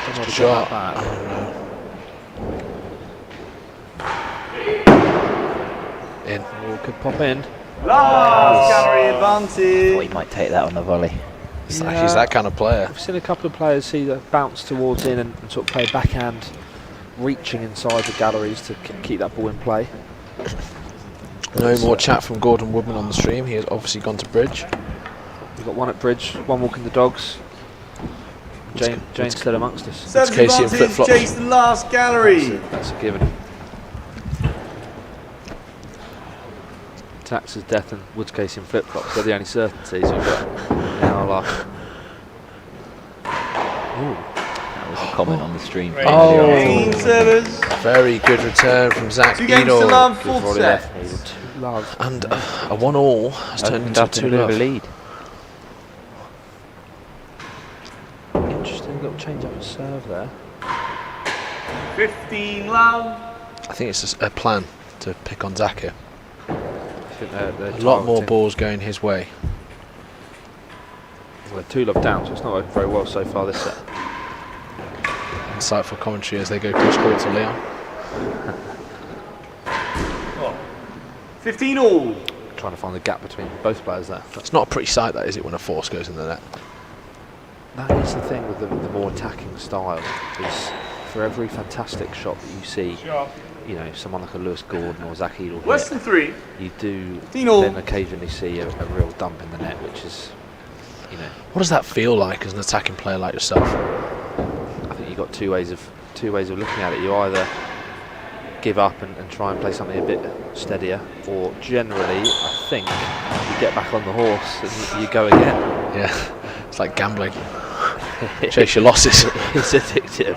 know how to
Shot.
get that
I
back.
don't know. In.
Ball could pop in.
Last gallery
Thought he
advantage.
might take that on the volley.
He's that kind of player.
I've seen a couple of players see the bounce towards in and sort of play backhand, reaching inside the galleries to keep that ball in play.
No more chat from Gordon Woodman on the stream. He has obviously gone to bridge.
We've got one at bridge, one walking the dogs. Jane's
Let's-
still amongst us.
Service
Casey in
advantage.
flip-flops.
Chase the last gallery.
That's a given. Tax is death and Woods case in flip flops. They're the only certainties we've got in our life.
That was a comment on the stream.
Oh.
earlier on.
Team servers.
Very good return from Zach
2 games to
Eadle.
love.
Good
Fourth
volley
set.
there from Eadle. 2 love.
And a 1-all has turned
Opened
into a
up in a bit of a
2-love.
lead.
Interesting little change up of serve there.
15 love.
I think it's a plan to pick on Zach here.
I think they're
A lot more
targeting-
balls going his way.
Well, 2 love down, so it's not working very well so far this set.
Insightful commentary as they go push court to Leon.
15 all.
Trying to find the gap between both players there.
It's not a pretty sight, that is it, when a force goes in the net?
That is the thing with the more attacking style, is for every fantastic shot that you see, you know, someone like a Lewis Gordon or Zach Eadle
Western
hit,
3.
you do
15 all.
then occasionally see a real dump in the net, which is, you know,
What does that feel like as an attacking player like yourself?
I think you've got two ways of looking at it. You either give up and try and play something a bit steadier, or generally, I think, you get back on the horse and you go again.
Yeah, it's like gambling. Chase your losses.
It's addictive.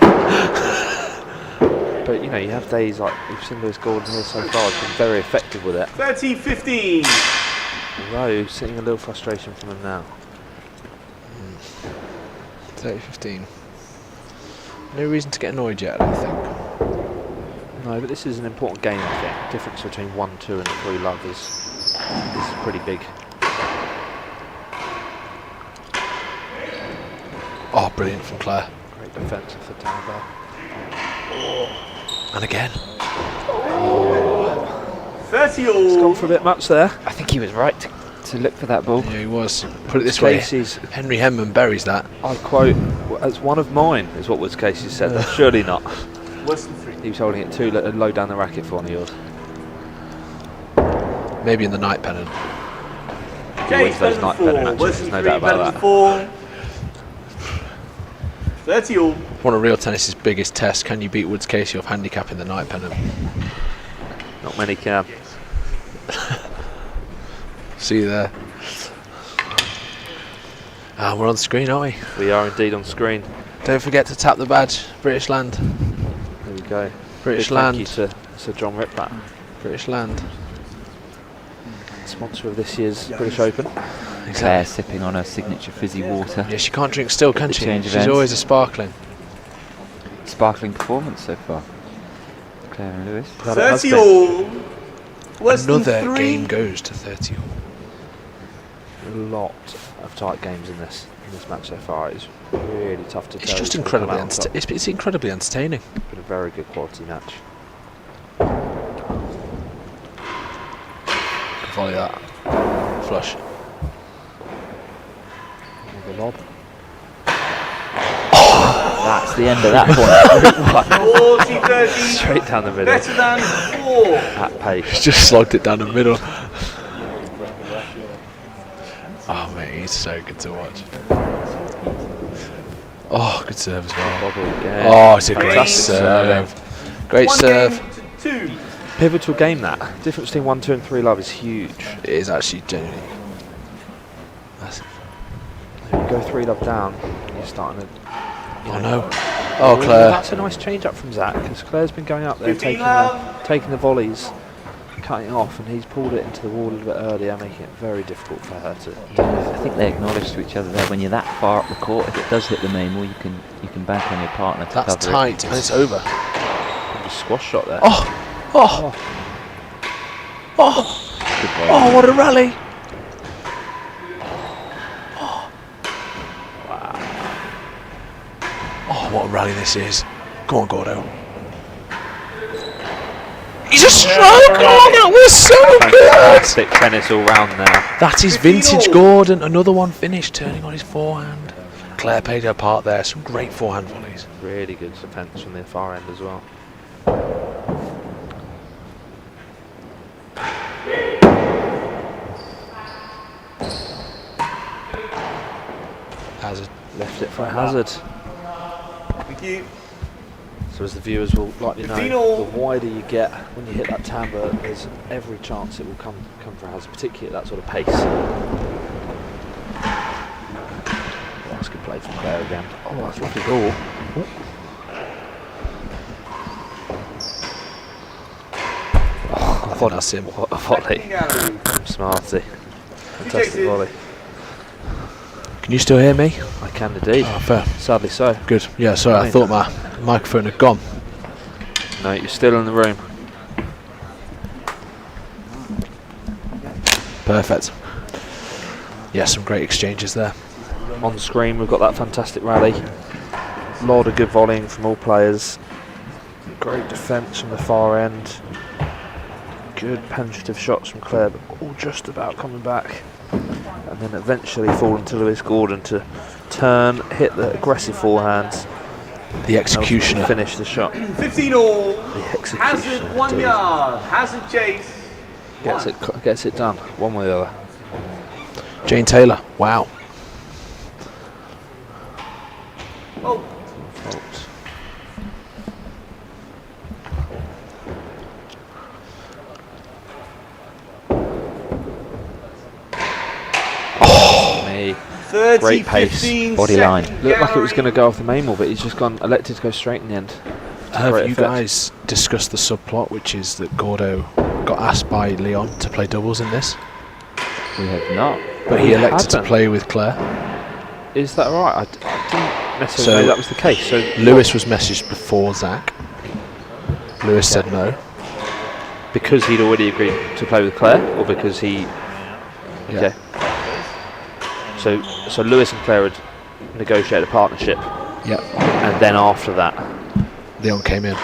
But you know, you have days like we've seen Lewis Gordon here so far, has been very effective with it.
30-15.
Although seeing a little frustration from him now.
30-15. No reason to get annoyed yet, I don't think.
No, but this is an important game, I think. The difference between 1-2 and 3 love is pretty big.
Oh, brilliant from Claire.
Great defence for T&RA.
And again.
30
It's gone
all.
for a bit much there.
I think he was right to to look for that ball.
Yeah, he was. Put it this way,
Casey's,
Henry Henman buries that.
I quote, as one of mine, is what Woods Casey said. Surely not.
Western 3.
He was holding it too low down the racket for one of yours.
Maybe in the night pennant.
He wins those night pennant matches,
Western
there's no
3,
doubt about
Pennant
that.
4. 30 all.
One of real tennis's biggest tests. Can you beat Woods Casey off handicapping the night pennant?
Not many can.
See you there. We're on screen, aren't we?
We are indeed on screen.
Don't forget to tap the badge. British land.
There we go.
British
Big
land.
Thank you to Sir John Ritblat,
British land.
sponsor of this year's British Open.
Claire sipping on her signature fizzy water.
Yeah, she can't drink still, can
The
she?
change of
She's
ends.
always a sparkling.
Sparkling performance so far. Claire and Lewis.
That it has
30
been.
all. Western
Another
3.
game goes to 30 all.
A lot of tight games in this match so far. It's really tough to tell.
It's just
who's gonna come
incredibly
out on top.
it's incredibly entertaining.
Been a very good quality match.
Volley that. Flush.
Another lob.
That's the end of that point.
40 30.
Straight down the middle
Better than 4.
at pace.
He's just slogged it down the middle. Oh mate, he's so good to watch. Oh, good serve as well.
Bobble, yeah.
Oh, it's a great
Fantastic
serve. Great
One
serve.
game to 2.
Pivotal game that. Difference between 1, 2 and 3 love is huge.
It is actually genuinely. That's it.
If you go 3 love down, you're starting to...
Oh no. Oh, Claire.
That's a nice change up from Zach, because Claire's been going up there
15
taking the volleys, cutting off, and he's pulled it into the wall a little bit earlier, making it very difficult for her to...
I think they acknowledge to each other there, when you're that far up the court, if it does hit the main wall, you can bank on your partner to
That's
cover
tight and it's over.
A squash shot there.
Oh! Oh! Oh!
it. Good volley.
Oh, what a rally! Oh, what a rally this is. Go on, Gordo. He's a stroke! Oh, that was so good!
Fantastic tennis all round now.
That is vintage Gordon. Another one finished, turning on his forehand. Claire played her part there. Some great forehand volleys.
Really good defence from the far end as well.
Hazard.
Left it for Hazard.
Thank you.
So as the viewers will likely know,
15 all.
the wider you get when you hit that timbre, there's every chance it will come for Hazard, particularly at that sort of pace. That's good play from Claire again. Oh, that's lovely goal.
I think that's him.
What a volley
Gallery.
from Smarty. Fantastic volley.
Can you still hear me?
I can indeed.
Oh, fair.
Sadly so.
Good. Yeah, sorry, I thought my microphone had gone.
No, you're still in the room.
Perfect. Yeah, some great exchanges there.
On screen, we've got that fantastic rally. A lot of good volleying from all players. Great defence from the far end. Good penetrative shots from Claire, but all just about coming back. And then eventually falling to Lewis Gordon to turn, hit the aggressive forehands,
The executioner.
and finish the shot.
15 all.
The executioner.
Hazard 1
indeed.
yard. Hazard chase.
Gets it done, one way or the other.
Jane Taylor. Wow.
Oh,
Fault. Me.
30
Great pace,
15
body line.
second
Looked like it was
gallery.
going to go off the main wall, but he's just elected to go straight in the end.
Have
Great
you
effect.
guys discussed the subplot, which is that Gordo got asked by Leon to play doubles in this,
We have not.
but he
We
elected to
hadn't.
play with Claire?
Is that right? I didn't necessarily
So
know that was the case. So
Lewis was messaged before Zach. Lewis said no.
because he'd already agreed to play with Claire, or because he?
Yeah.
Okay. So Lewis and Claire had negotiated a partnership,
Yeah.
and then after that,
Leon came in.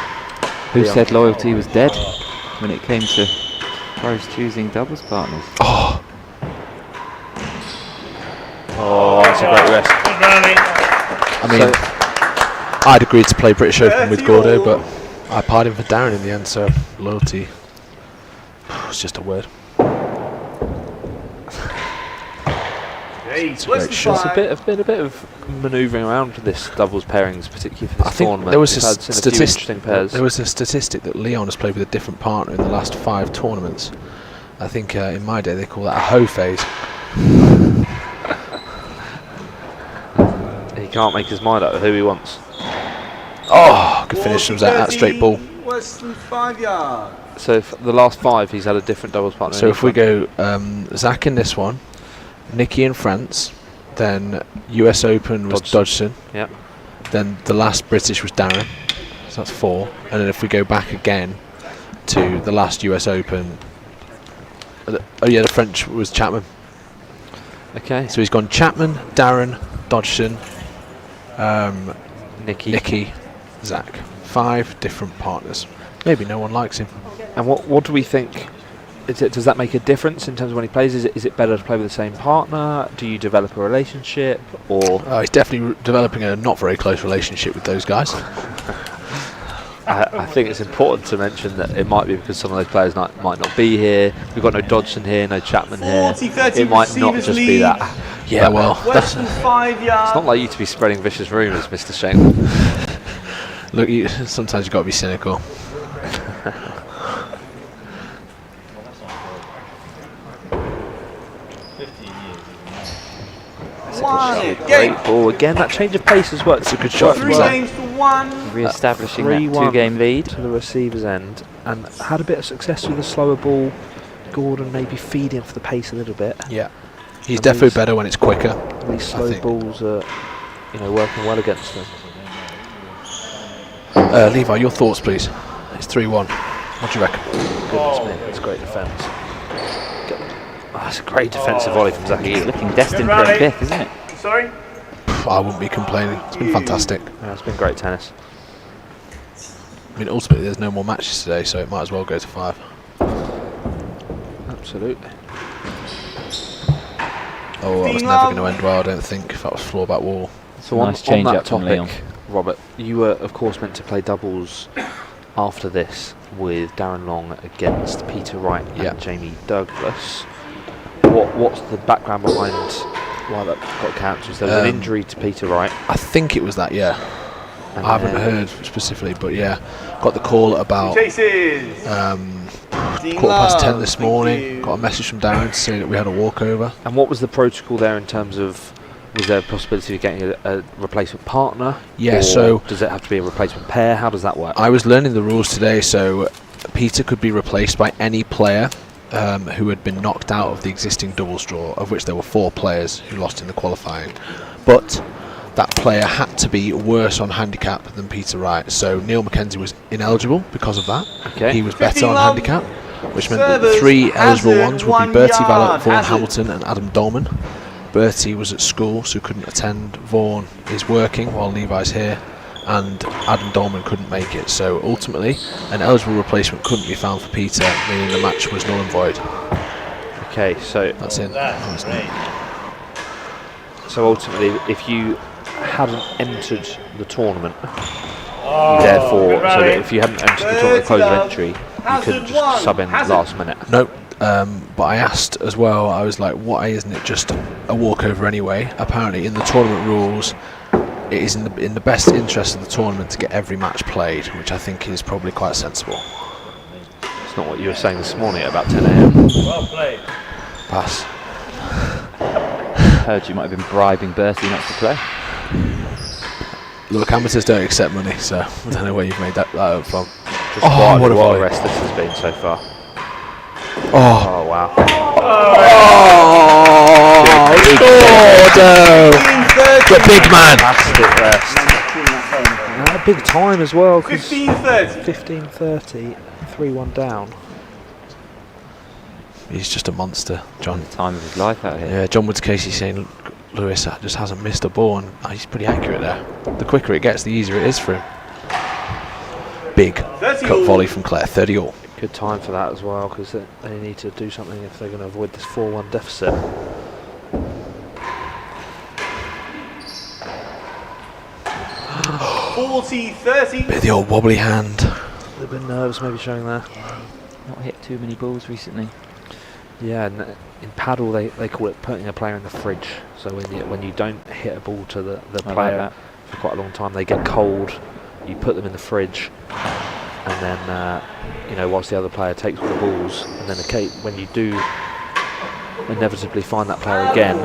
Who
Yeah.
said loyalty was dead when it came to pros choosing doubles partners?
Oh,
That's a great rest.
I mean, I'd agreed to play British Open with Gordo, but I parred him for Darren in the end, so loyalty was just a word.
It's
a great shot.
It's been a bit of manoeuvring around for this doubles pairings, particularly for this
I think
tournament.
there was
We've
a
had seen a few interesting pairs.
There was a statistic that Leon has played with a different partner in the last 5 tournaments. I think in my day they call that a hoe phase.
He can't make his mind up who he wants.
Oh, good finish from that straight ball.
Worse than 5 yards.
So for the last 5, he's had a different doubles partner.
So
in
if
each
we
one.
go Zach in this one, Nicky in France, then US Open was Dodgson.
Yeah.
Then the last British was Darren. So that's 4. And then if we go back again to the last US Open, the French was Chapman.
Okay.
So he's gone Chapman, Darren, Dodgson,
Nicky.
Zach. 5 different partners. Maybe no one likes him.
And what do we think? Does that make a difference in terms of when he plays? Is it better to play with the same partner? Do you develop a relationship, or
He's definitely developing a not very close relationship with those guys.
I think it's important to mention that it might be because some of those players might not be here. We've got no Dodgson here, no Chapman here.
40-30
It might not
receivers
just be
lead.
that.
Yeah, well,
Worse than 5 yards.
It's not like you to be spreading vicious rumours, Mr. Shank.
look, sometimes you've got to be cynical.
Great ball again. That change of pace has worked.
It's a good shot from
3
Zach.
games to 1.
Re-establishing that
3-1
2-game lead.
to the receiver's end, and had a bit of success with the slower ball. Gordon maybe feeding for the pace a little bit.
Yeah. He's
And
definitely
these-
better when it's quicker.
These slow
think.
balls are, working well against them.
Levi, your thoughts, please. It's 3-1. What do you reckon?
Goodness me, that's great defence. That's a great defensive volley from Zach
It's
Eadle.
looking destined for a 5th, isn't it?
Sorry?
I wouldn't be complaining. It's been fantastic.
Yeah, it's been great tennis.
I mean, ultimately, there's no more matches today, so it might as well go to 5.
Absolutely.
Oh, that was never going to end well, I don't think, if that was floor back wall.
So
Nice
on
change
that
up from Leon.
topic, Robert, you were of course meant to play doubles after this with Darren Long against Peter Wright
Yeah.
and Jamie Douglas. What's the background behind why that got cancelled? There was an injury to Peter Wright.
I think it was that, yeah.
And
I haven't
then-
heard specifically, but yeah. Got the call at about
Chases.
10:15 this morning. Got a message from Darren to say that we had a walkover.
And what was the protocol there in terms of, was there a possibility of getting a replacement partner?
Yeah,
Or
so
does it have to be a replacement pair? How does that work?
I was learning the rules today, so Peter could be replaced by any player who had been knocked out of the existing doubles draw, of which there were 4 players who lost in the qualifying. But that player had to be worse on handicap than Peter Wright. So Neil McKenzie was ineligible because of that.
Okay.
He was better
15
on
love.
handicap, which meant that the
Servers,
3 eligible
Hazard,
ones would be
1
Bertie
yard,
Vallett, Vaughan
Hazard.
Hamilton and Adam Dolman. Bertie was at school, so couldn't attend. Vaughan is working while Levi's here. And Adam Dolman couldn't make it. So ultimately, an eligible replacement couldn't be found for Peter, meaning the match was null and void.
Okay, so
That's it. No, it's not.
So ultimately, if you hadn't entered the tournament, therefore, so that if you hadn't entered the tournament close of entry, you couldn't just sub in last minute.
Nope. But I asked as well, I was like, why isn't it just a walkover anyway? Apparently in the tournament rules, it is in the best interest of the tournament to get every match played, which I think is probably quite sensible.
It's not what you were saying this morning at about 10 a.m.
Well played.
Pass.
Heard you might have been bribing Bertie not to play.
Look, amateurs don't accept money, so I don't know where you've made that up from.
Just
Oh, what a
what
volley.
a rest this has been so far.
Oh,
Oh wow.
Gordo! The big man!
Fantastic rest. And a big time as well, 'cause
15-30.
15:30, 3-1 down.
He's just a monster, John.
Time of his life out here.
Yeah, John Woods Casey saying Lewis just hasn't missed a ball, and he's pretty accurate there. The quicker it gets, the easier it is for him. Big
30
cut
all.
volley from Claire, 30 all.
Good time for that as well, because they need to do something if they're going to avoid this 4-1 deficit.
40-30.
Bit of the old wobbly hand.
A bit of nerves maybe showing there.
Not hit too many balls recently.
Yeah, and in paddle they call it putting a player in the fridge. So when you don't hit a ball to the
I like
player
that.
for quite a long time, they get cold. You put them in the fridge, and then whilst the other player takes all the balls, and then when you do inevitably find that player again,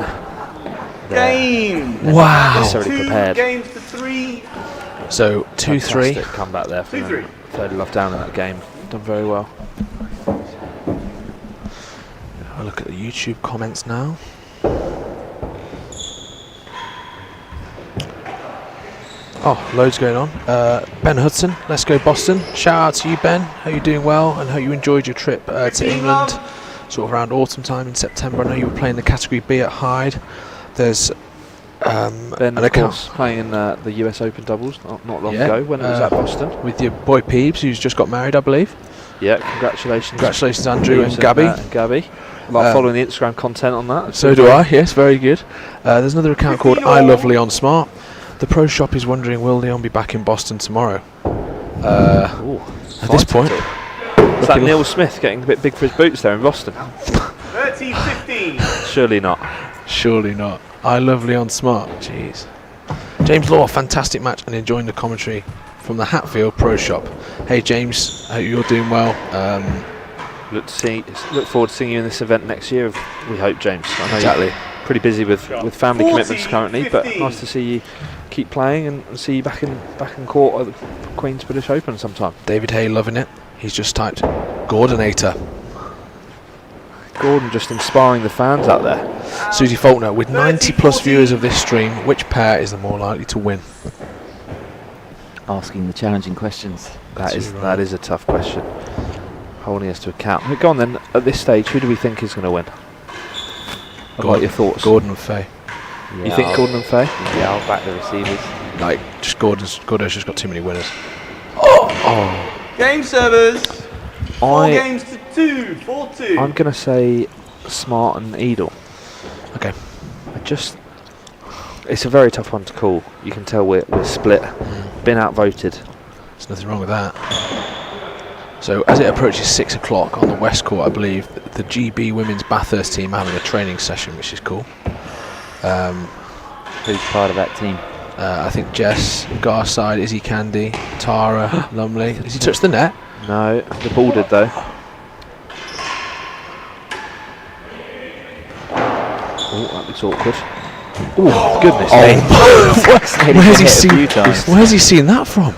they're
Game.
Wow.
necessarily
2
prepared.
games to 3.
So 2-3.
Fantastic comeback there for
2-3.
30 love down in that game. Done very well.
I'll look at the YouTube comments now. Oh, loads going on. Ben Hudson, let's go Boston. Shout out to you, Ben. Hope you're doing well and hope you enjoyed your trip to England. Sort of around autumn time in September. I know you were playing the Category B at Hyde. There's
Ben,
an
of
account
course, playing in the US Open doubles not long
Yeah,
ago when it was at Boston.
with your boy Peebs, who's just got married, I believe.
Yeah, congratulations.
Congratulations, Andrew
Peeves
and Gabby.
And Gabby. I like
Um,
following the Instagram content on that.
So do I, yes, very good. There's another account called I Love Leon Smart. The pro shop is wondering, will Leon be back in Boston tomorrow?
Ooh,
At this point,
is that Neil Smith getting a bit big for his boots there in Boston?
30-15.
Surely not.
surely not. I Love Leon Smart, jeez. James Law, fantastic match and enjoying the commentary from the Hatfield Pro Shop. Hey James, I hope you're doing well.
Look forward to seeing you in this event next year. We hope, James. I know
Exactly.
you're pretty busy with family
40,
commitments currently, but
50.
nice to see you keep playing and see you back in court at the Queen's British Open sometime.
David Hay loving it. He's just typed Gordonator.
Gordon just inspiring the fans out there.
Susie Faulkner, with 90 plus viewers of this stream, which pair is the more likely to win?
Asking the challenging questions.
That is a tough question. Holding us to account. Go on then. At this stage, who do we think is going to win? I'd like your thoughts.
Gordon and Fahey.
You think Gordon and Fahey?
Yeah, I'll back the receivers.
Like, just Gordon's just got too many winners.
Game servers. 4
I
games to 2. 4-2.
I'm going to say Smart and Eadle.
Okay.
It's a very tough one to call. You can tell we're split. Been outvoted.
There's nothing wrong with that. So as it approaches 6 o'clock on the West Court, I believe the GB Women's Bathurst team are having a training session, which is cool.
Who's part of that team?
I think Jess, Garside, Izzy Candy, Tara, Lumley. Has he touched the net?
No, the ball did though. Oh, that looks awkward. Oh, goodness me.
Where's he seen that from?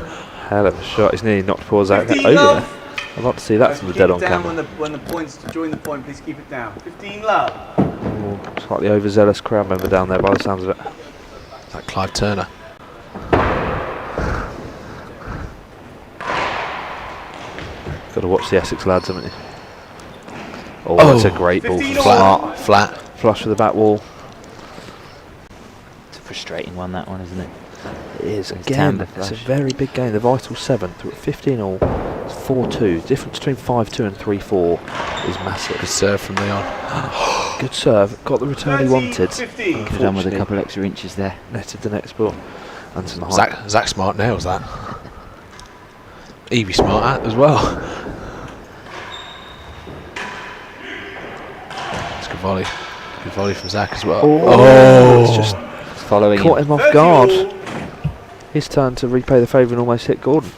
Hell of a shot. He's nearly knocked Paws out
15
over
love.
there. I'd like to see that from the
Keep
dead
it
on
down
camera.
when the points to join the point, please keep it down. 15 love.
Oh, slightly overzealous crowd member down there by the sounds of it.
Is that Clive Turner?
Got to watch the Essex lads, haven't you? Oh, that's a great ball
15
from
all.
Smart.
Flat.
Flush with the back wall.
It's a frustrating one, that one, isn't it?
It is.
It's
Again,
Tampa
it's a
flush.
very big game. The vital 7th. We're at 15 all. It's 4-2. The difference between 5-2 and 3-4 is massive.
Good serve from Leon.
Good serve. Got the return he wanted.
15.
Could have done with a
Unfortunately,
couple extra inches there.
netted the next ball. And some height.
Zach Smart nails that. Evie Smart as well. It's a good volley. Good volley from Zach as well.
It's just
It's following
caught
him.
him off
30
guard.
all.
His turn to repay the favour and almost hit Gordon.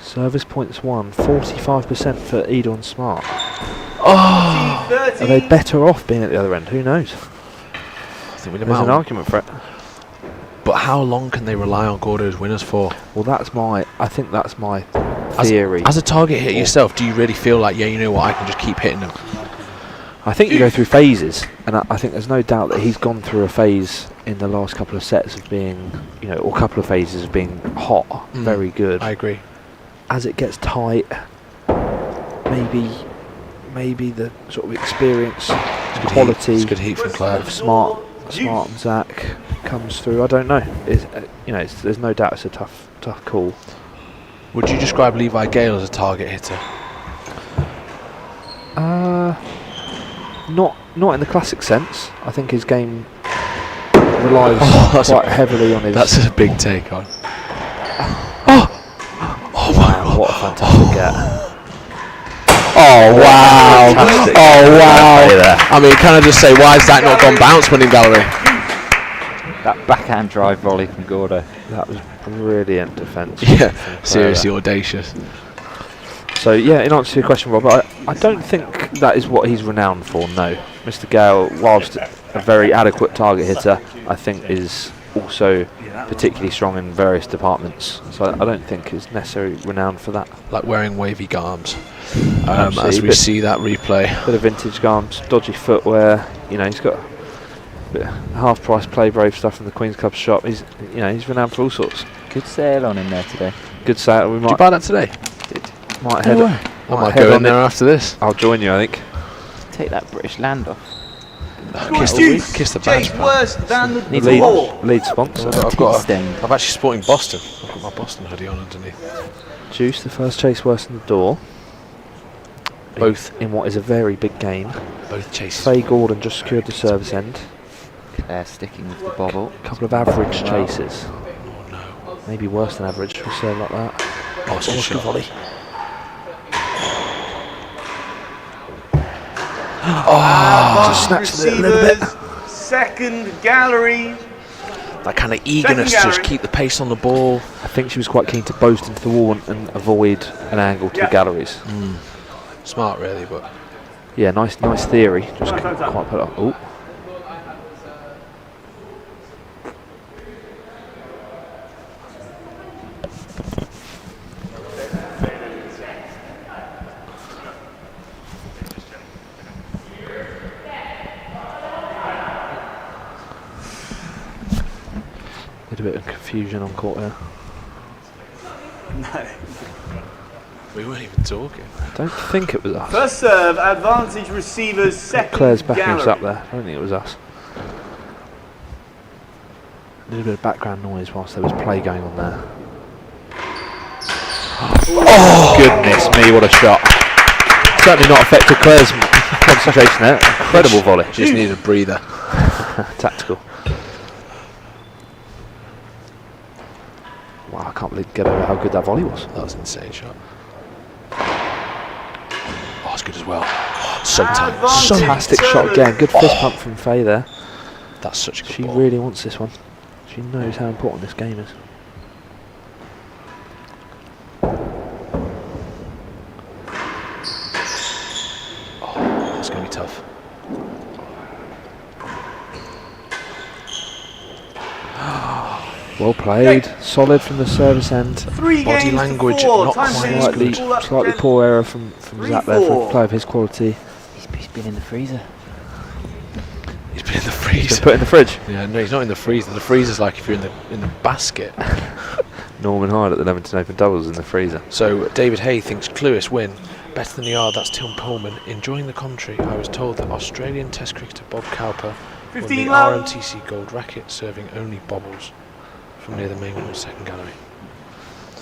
Service points won. 45% for Eadle and Smart.
30.
Are they better off being at the other end? Who knows?
I think we
There's an argument for it.
But how long can they rely on Gordo as winners for?
Well, I think that's my theory.
As a target hit yourself, do you really feel like, yeah, you know what, I can just keep hitting them?
I think you go through phases, and I think there's no doubt that he's gone through a phase in the last couple of sets of being, or couple of phases of being hot, very good.
I agree.
As it gets tight, maybe the sort of experience, quality
It's good heat from Claire.
of Smart and Zach comes through. I don't know. There's no doubt it's a tough call.
Would you describe Levi Gale as a target hitter?
Not in the classic sense. I think his game relies quite heavily on his.
That's a big take on.
Wow, what a fantastic get.
Oh wow!
Fantastic.
Oh wow!
I mean, can I just say, why has that not gone bounce winning gallery?
That backhand drive volley from Gordo.
That was brilliant defence.
Yeah, seriously audacious.
So yeah, in answer to your question, Rob, I don't think that is what he's renowned for. No, Mr. Gale, whilst a very adequate target hitter, I think is also particularly strong in various departments. So I don't think he's necessarily renowned for that.
Like wearing wavy garms.
Absolutely,
As we see that replay.
Bit of vintage garms, dodgy footwear. You know, he's got a bit of half-price Play Brave stuff from the Queen's Club shop. He's renowned for all sorts.
Good sale on him there today.
Good sale. We
Did you
might
buy that today?
head.
I might go in there after this.
I'll join you, I think.
Take that British land off.
Kiss the badge.
Chase worse than the
Needs
Lead,
door.
lead sponsor.
I'm actually sporting Boston. I've got my Boston hoodie on underneath.
Juice, the first chase worse than the door.
Both
In what is a very big game.
chases.
Fahey Gordon just secured the service end.
Claire sticking with the bobble.
A couple of average chases.
Oh no.
Maybe worse than average for a serve like that.
Oh, it's a good shot.
Volley.
Advanced
snatched it a little bit.
receivers, second gallery.
That kind of eagerness to just keep the pace on the ball.
I think she was quite keen to boast into the wall and avoid an angle to the galleries.
Smart, really, but
Yeah, nice theory. Just couldn't quite put it up. Oh. A bit of confusion on court here.
No.
we weren't even talking.
Don't think it was us.
First serve, advantage receivers, second
Claire's backing
gallery.
us up there. I don't think it was us. A little bit of background noise whilst there was play going on there. Oh, goodness me, what a shot. Certainly not affected Claire's concentration there. Incredible volley.
Just needed a breather.
Tactical. Wow, I can't believe get over how good that volley was.
That was an insane shot. Oh, it's good as well. Oh, so tight. So
Fantastic shot again. Good fist pump from Fahey there.
That's such a good
She
ball.
really wants this one. She knows how important this game is.
Oh, it's going to be tough.
Well played. Solid from the service end.
3
Body
games
language,
to 4.
not
Time
quite
to
as good.
pull up
Slightly
again.
poor error from Zach there for a player of his quality.
He's been in the freezer.
He's been in the
He's
freezer.
been put in the fridge.
Yeah, no, he's not in the freezer. The freezer's like if you're in the basket.
Norman Hyde at the Leamington Open doubles in the freezer.
So David Hay thinks Cluis win. Better than the yard, that's Tim Pullman. Enjoying the commentary, I was told that Australian Test cricketer Bob Cowper won
15
the
love.
RMTC gold racket, serving only bobbles from near the main wall second gallery.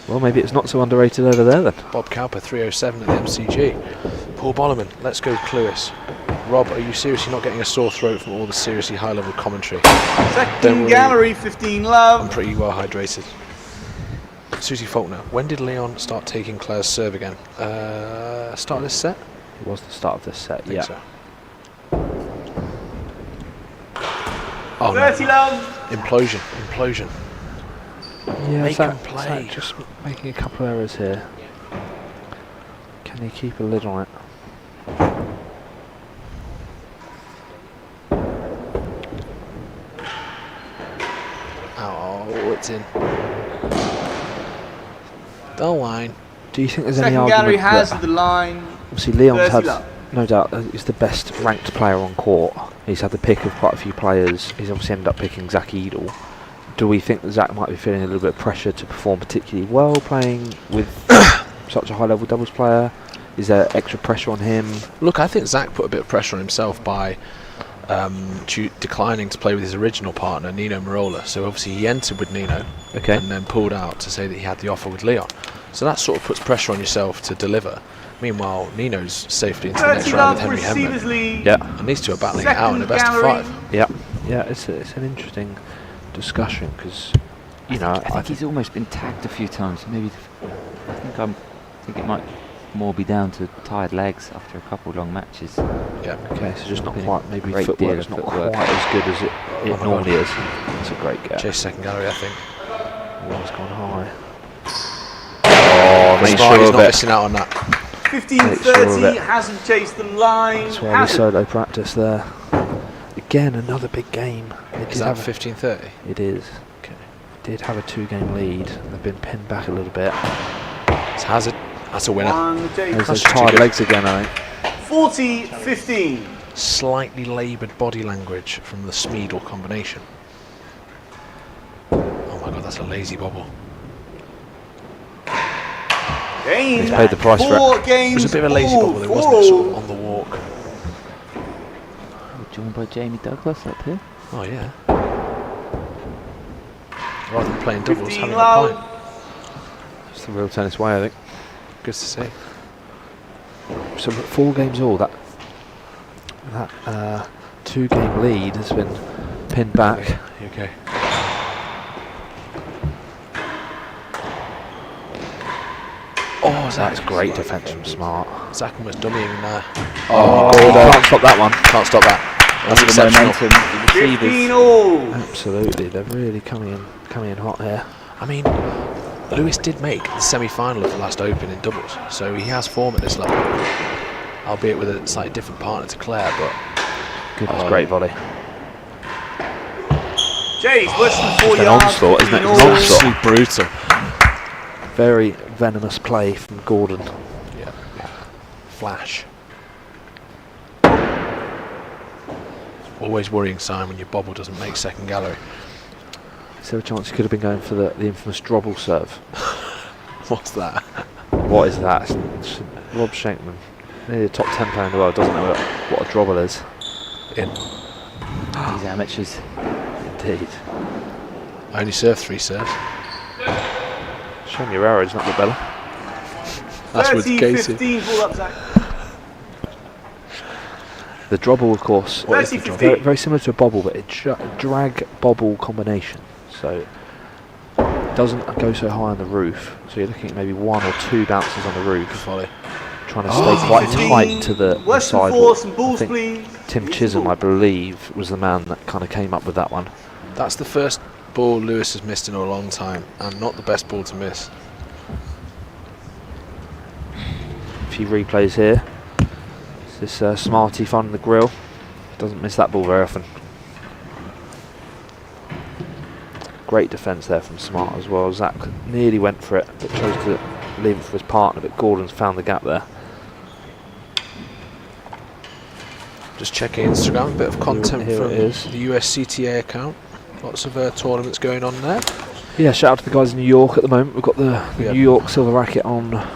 Well, maybe it's not so underrated over there then.
Bob Cowper, 307 at the MCG. Paul Bollerman, let's go Cluis. Rob, are you seriously not getting a sore throat from all the seriously high-level commentary? Don't
Second
worry.
gallery, 15
I'm
love.
pretty well hydrated. Susie Faulkner, when did Leon start taking Claire's serve again? Start of this set?
It was the start of this set,
I think
yeah.
so. Oh
30
no.
love.
Implosion.
Yeah,
Make
Zach,
'em play.
Zach just making a couple of errors here. Can he keep a lid on it?
Oh, it's in. Don't whine.
Do you think there's any
Second
argument
gallery has
that
the line.
obviously Leon's
30
had,
love.
no doubt, he's the best ranked player on court. He's had the pick of quite a few players. He's obviously ended up picking Zach Eadle. Do we think that Zach might be feeling a little bit of pressure to perform particularly well playing with such a high-level doubles player? Is there extra pressure on him?
Look, I think Zach put a bit of pressure on himself by declining to play with his original partner, Nino Marola. So obviously he entered with Nino
Okay.
and then pulled out to say that he had the offer with Leon. So that sort of puts pressure on yourself to deliver. Meanwhile, Nino's safely into the next
30
round with
love,
Henry
receivers
Hemman.
lead.
Yeah.
And these two are battling it out in a
Second
best of
gallery.
5.
Yeah. Yeah, it's an interesting discussion because, you know,
I think he's almost been tagged a few times. Maybe I think it might more be down to tired legs after a couple of long matches.
Yeah.
okay, so just not
Been a
quite, maybe
great
footwork's
deal
not
of footwork.
quite as good as it
Oh my
normally
God.
is. It's a great get.
Chase second gallery, I think.
One's gone high. Oh, make
Smart,
sure
he's
of
not
it.
missing out on that.
15-30, hasn't chased the line.
That's why we
Hasn't.
solo practice there. Again, another big game. They
Is
did
that
have a-
15-30?
It is.
Okay.
Did have a 2-game lead. They've been pinned back a little bit.
It's Hazard. That's a winner.
One, James.
There's those
pretty
tired
good.
legs again, I think.
40-15.
Slightly laboured body language from the Smeedle combination. Oh my God, that's a lazy bobble.
Game.
He's paid the price for it.
4
It
games.
was a bit of a lazy
all
bobble, there
for
wasn't it? Sort of
all.
on the walk.
We're joined by Jamie Douglas up here.
Oh yeah. Rather than playing doubles,
15
having a
low.
pint.
It's the real tennis way, I think.
Good to see.
So 4 games all. That 2-game lead has been pinned back.
Okay. Oh,
That's great defence from Smart.
Zach almost dummying there.
Oh, can't stop that one.
Can't stop that. That's
The
exceptional.
momentum, the
15
receivers.
all.
Absolutely, they're really coming in hot here.
I mean, Lewis did make the semi-final of the last Open in doubles, so he has form at this level, albeit with a slightly different partner to Claire. But
Goodness, great volley.
James, less than 4
It's an
yards.
onslaught, isn't it?
15
It's an
all.
onslaught.
absolutely brutal.
Very venomous play from Gordon.
Yeah. Flash. Always worrying sign when your bobble doesn't make second gallery.
Is there a chance he could have been going for the infamous drobble serve?
What's that?
What is that? It's Rob Shankman, nearly a top 10 player in the world, doesn't know what a drobble is.
In.
These amateurs.
Indeed.
I only served 3 serves.
Show me your average, not the Bella.
That's with Casey.
30-15, pull up, Zach.
The drobble, of course,
What is the
30-15.
very, very similar to a bobble, but it's a drag bobble combination. So it doesn't go so high on the roof. So you're looking at maybe 1 or 2 bounces on the roof,
Volley.
trying to stay quite
15.
tight to the
Western
sidewall.
Force and
I
balls,
think
please.
Tim Chisholm, I believe, was the man that kind of came up with that one.
That's the first ball Lewis has missed in a long time, and not the best ball to miss.
A few replays here. It's this Smarty finding the grill. Doesn't miss that ball very often. Great defence there from Smart as well. Zach nearly went for it, but chose to leave it for his partner, but Gordon's found the gap there.
Just checking Instagram, a bit of content
Here it
from
is.
the USCTA account. Lots of tournaments going on there.
Yeah, shout out to the guys in New York at the moment. We've got the
Yep.
New York Silver Racket on.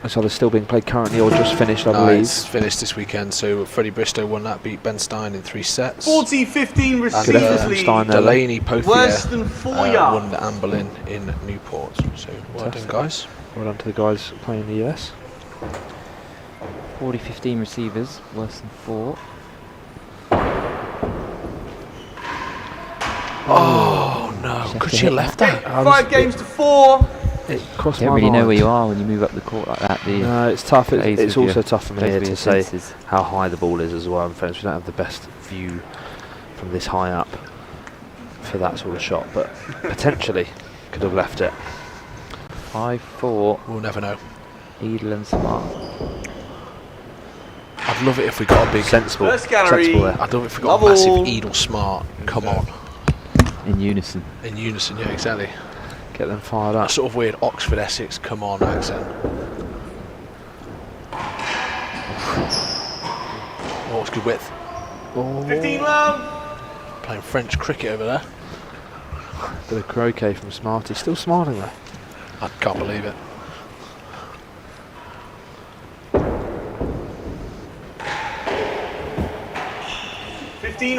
It's either still being played currently or just finished, I believe.
It's finished this weekend, so Freddie Bristow won that, beat Ben Stein in 3 sets.
40-15,
Good effort
receivers
from
lead.
Stein there.
Delaney Pothier
Worse than 4
won
yards.
the Anne Boleyn in Newport. So well done,
Fantastic.
guys.
Well done to the guys playing in the US.
40-15 receivers, worse than 4.
Oh no,
Check
could
the
she have
hit.
left that?
5 games to 4.
It crossed
Don't
my
really know
mind.
where you are when you move up the court like that, do you?
No, it's tough.
Plays
It's
with
also
your-
tough for me
plays
here
with
to
your
say
senses.
how high the ball is as well. In fairness, we don't have the best view from this high up for that sort of shot, but potentially could have left it.
5-4,
We'll never know.
Eadle and Smart.
I'd love it if we got a big.
Sensible,
First gallery.
sensible there.
I'd love it if we got a
Double.
massive Eadle Smart. Come on,
In unison.
in unison. Yeah, exactly.
Get them fired
That
up.
sort of weird Oxford Essex. Come on accent. Oh, it's good width.
15 low.
Playing French cricket over there.
Bit of croquet from Smarty. Still smiling though.
I can't believe it.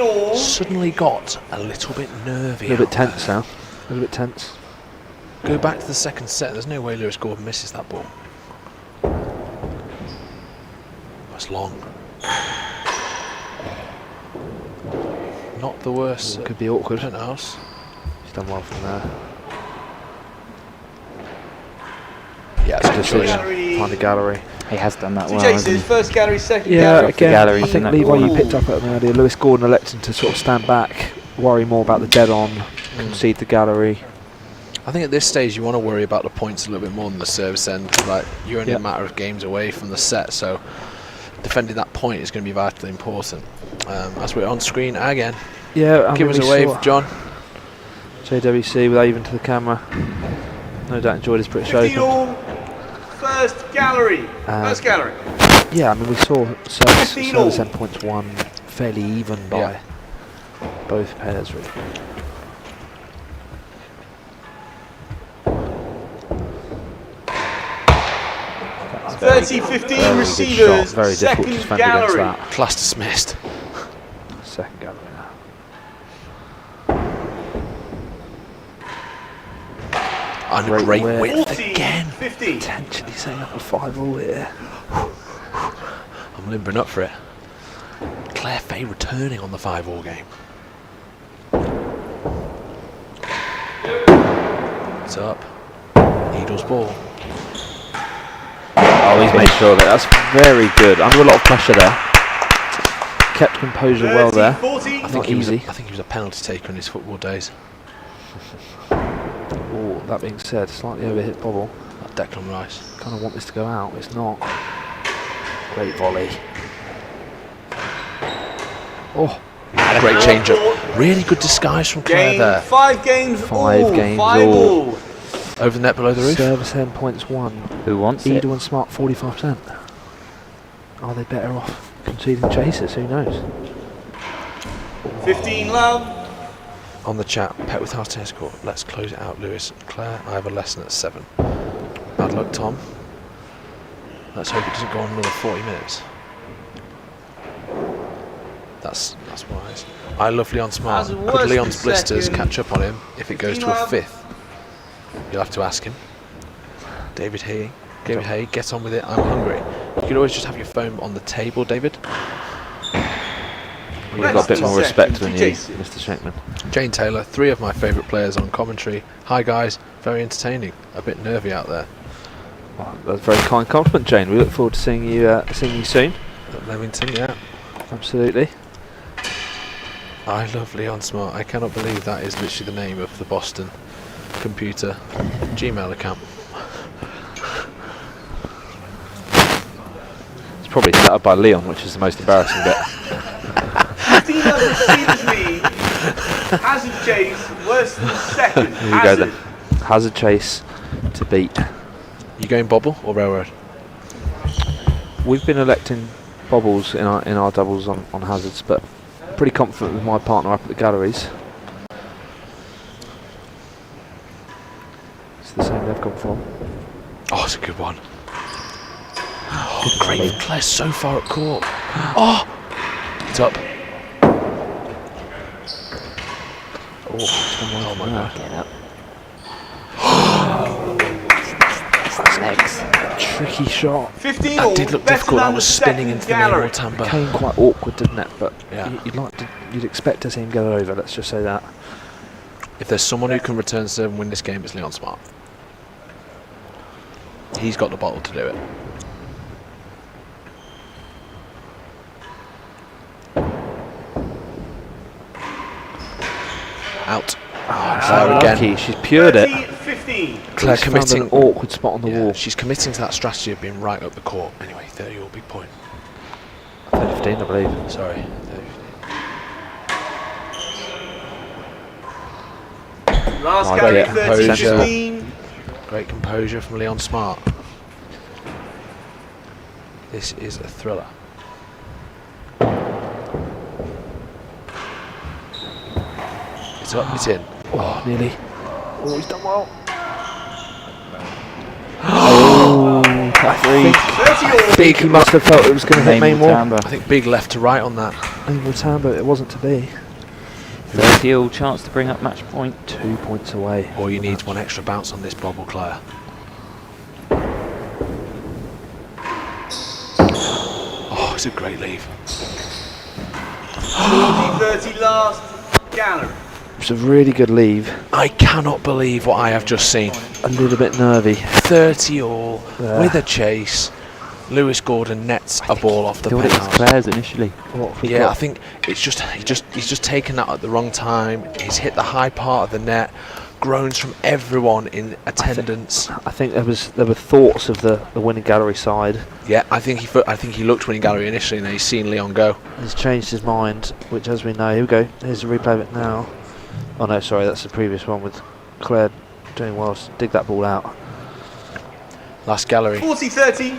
All.
Suddenly got a little bit nervy.
A little bit
out
tense
there.
now. A little bit tense.
Go back to the second set. There's no way Lewis Gordon misses that ball. That's long. Not the worst.
Could be awkward.
Penthouse.
He's done well from there.
Yeah, it's a
Good
good choice.
decision. Find a gallery.
He has done that
Two
well,
chases,
hasn't he?
first gallery, second
Yeah,
gallery.
again,
gallery,
I think
isn't it?
Levi, you
Ooh.
picked up at an earlier. Lewis Gordon electing to sort of stand back, worry more about the dead on, concede the gallery.
I think at this stage you want to worry about the points a little bit more than the service end. Like, you're only a matter of games away from the set, so defending that point is going to be vitally important. As we're on screen again,
Yeah,
give us a wave, John.
JWC with Avon to the camera. No doubt enjoyed his British
15
Open.
all, first gallery. First gallery.
Yeah, I mean, we saw service
15 all.
endpoints won fairly even by both pairs, really.
Very 30-15
good
receivers.
shot, very difficult to
Second
defend
gallery.
against that.
Class dismissed.
Second gallery now.
And a
Great
great
width.
width
14,
again.
15.
Potentially setting up a 5-all here.
I'm limbering up for it. Claire Fahey returning on the 5-all game. It's up. Eadle's ball.
Oh, he's made sure of it. That's very good. Under a lot of pressure there. Kept composure well there.
40.
I think
Not
he was
easy.
I think he was a penalty taker in his football days.
Oh, that being said, slightly overhit bobble.
That Declan Rice.
Kind of want this to go out. It's not. Great volley. Oh,
Great change up. Really good disguise from Claire
Game,
there.
5 games
Five
all.
games
5
all.
all.
Over the net below the roof.
service endpoints won.
Who wants it?
Eadle and Smart 45%. Are they better off conceding chases? Who knows?
15 love.
On the chat, Petworth House Tennis Court. Let's close it out, Lewis. Claire, I have a lesson at 7. Bad luck, Tom. Let's hope it doesn't go on another 40 minutes. That's wise. I love Leon Smart.
As
Could
worst
Leon's
in
blisters
second.
catch up on him if it goes to a
15
5th? You'll have to ask him. David Hay, get on with it. I'm hungry. You can always just have your phone on the table, David.
You've got a bit more respect than you,
Chases.
Mr. Shankman.
Jane Taylor, 3 of my favourite players on commentary. Hi guys, very entertaining. A bit nervy out there.
Well, that's a very kind compliment, Jane. We look forward to seeing you soon.
At Leamington, yeah.
Absolutely.
I love Leon Smart. I cannot believe that is literally the name of the Boston computer Gmail account.
It's probably set up by Leon, which is the most embarrassing bit.
15 love receivers lead. Hazard chase, worse than second.
Here you go then. Hazard chase to beat.
You going bobble or railroad?
We've been electing bobbles in our doubles on hazards, but pretty confident with my partner up at the galleries. It's the same they've gone for.
Oh, it's a good one. Oh, great. Claire's so far at court. Oh! It's up. Oh my god.
Get up.
Tricky shot.
15
That
all.
did look
better
difficult.
than
That was
the
spinning
second
into the
gallery.
middle timber.
Came quite awkward, didn't it? But
Yeah.
you'd expect to see him get it over. Let's just say that.
If there's someone who can return serve and win this game, it's Leon Smart. He's got the bottle to do it. Out.
So
again.
lucky. She's pured it.
15.
Claire
She's found
committing.
an awkward spot on the
Yeah,
wall.
she's committing to that strategy of being right up the court. Anyway, 30 all, big point.
15, I believe.
Sorry. 30.
Last
Right,
gallery,
yeah.
13
Composure.
15.
Great composure from Leon Smart. This is a thriller. It's up, it's in.
Oh, nearly. Oh, he's done well. Oh, I think he must have felt it was going to hit main wall.
I think big left to right on that.
Main wall time, but it wasn't to be.
30-all chance to bring up match point.
2 points away.
All you need is one extra bounce on this bobble, Claire. Oh, it's a great leave.
40, 30 last gallery.
It's a really good leave.
I cannot believe what I have just seen.
A little bit nervy.
30 all
Yeah.
with a chase. Lewis Gordon nets a ball off the
Thought it was
penthouse.
Claire's initially.
What have we
Yeah,
got?
I think it's just he's just taken that at the wrong time. He's hit the high part of the net. Groans from everyone in attendance.
I think there were thoughts of the winning gallery side.
Yeah, I think he looked winning gallery initially, and then he's seen Leon go.
He's changed his mind, which, as we know, here we go. Here's a replay of it now. Oh no, sorry, that's the previous one with Claire doing well. Dig that ball out.
Last gallery.
40-30.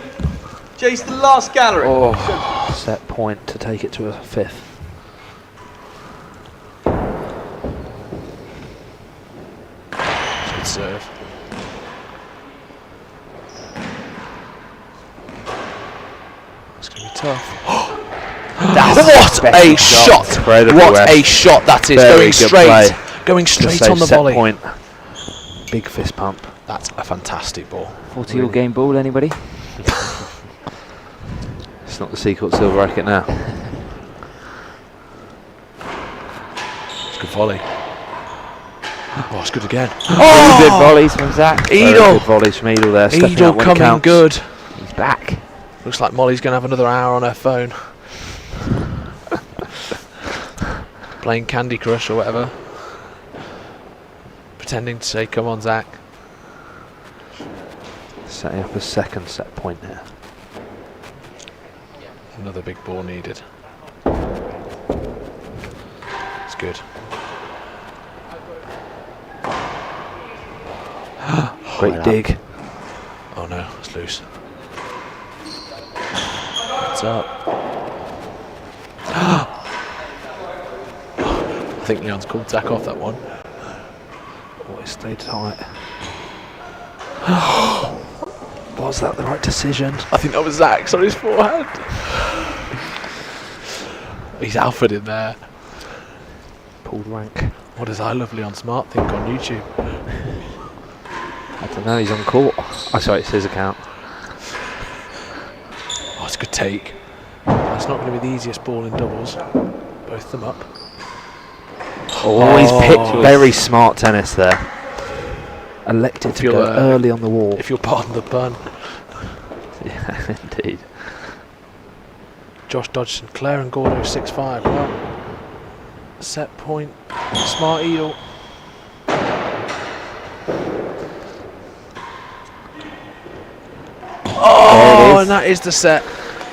Jace, the last gallery.
Oh, set point to take it to a 5th.
Good serve. It's going to be tough. What a shot!
Incredible,
What
Wes.
a shot that is!
Very
Going
good
straight,
play.
going
To
straight
save
on the
set
volley.
point. Big fist pump.
That's a fantastic ball.
40 all game ball, anybody?
It's not the Seacourt silver racket now.
It's a good volley. Oh, it's good again.
Really good volleys from Zach.
Very
Eadle.
good volleys from Eadle there. Stepping up
Eadle
when it
coming
counts.
good.
He's back.
Looks like Molly's going to have another hour on her phone. Playing Candy Crush or whatever. Pretending to say, come on, Zach.
Setting up a second set point here.
Another big ball needed. It's good.
Great
well
dig.
Oh no, it's loose. What's up? I think Leon's called Zach off that one.
Oh, it stayed tight. Was that the right decision?
I think that was Zach's on his forehand. He's alphaed in there.
Pulled rank.
What does I Love Leon Smart think on YouTube?
I don't know, he's on court. Oh, sorry, it's his account.
Oh, it's a good take. It's not going to be the easiest ball in doubles. Both them up.
Oh, he's picked very smart tennis there. Elected to
you'll,
go early on the wall.
If you'll pardon the pun.
Yeah, indeed.
Josh Dodgson, Claire and Gordo 6-5. Well, set point. Smart Eadle. Oh, and that is the set.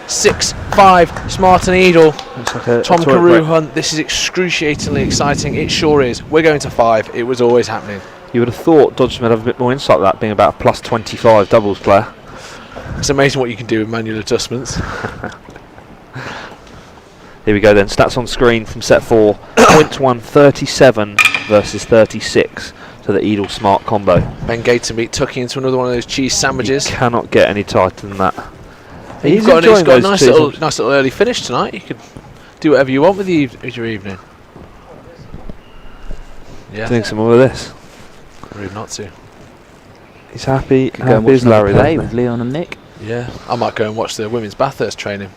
6-5. Smart and Eadle.
Looks like a
Tom
toilet
Carew
break.
Hunt. This is excruciatingly exciting. It sure is. We're going to 5. It was always happening.
You would have thought Dodgson would have a bit more insight with that being about a plus 25 doubles player.
It's amazing what you can do with manual adjustments.
Here we go then. Stats on screen from set 4. Points won 37 versus 36 to the Eadle Smart combo.
Ben Gatenbeat tucking into another one of those cheese sandwiches.
You cannot get any tighter than that.
He's got a nice little early finish tonight. You could do whatever you want with your evening. Yeah,
Doing some more of this.
rude not to.
He's happy.
Could go and
Happy
watch
as
another
Larry
play
there.
with Leon and Nick.
Yeah, I might go and watch the women's Bathurst training.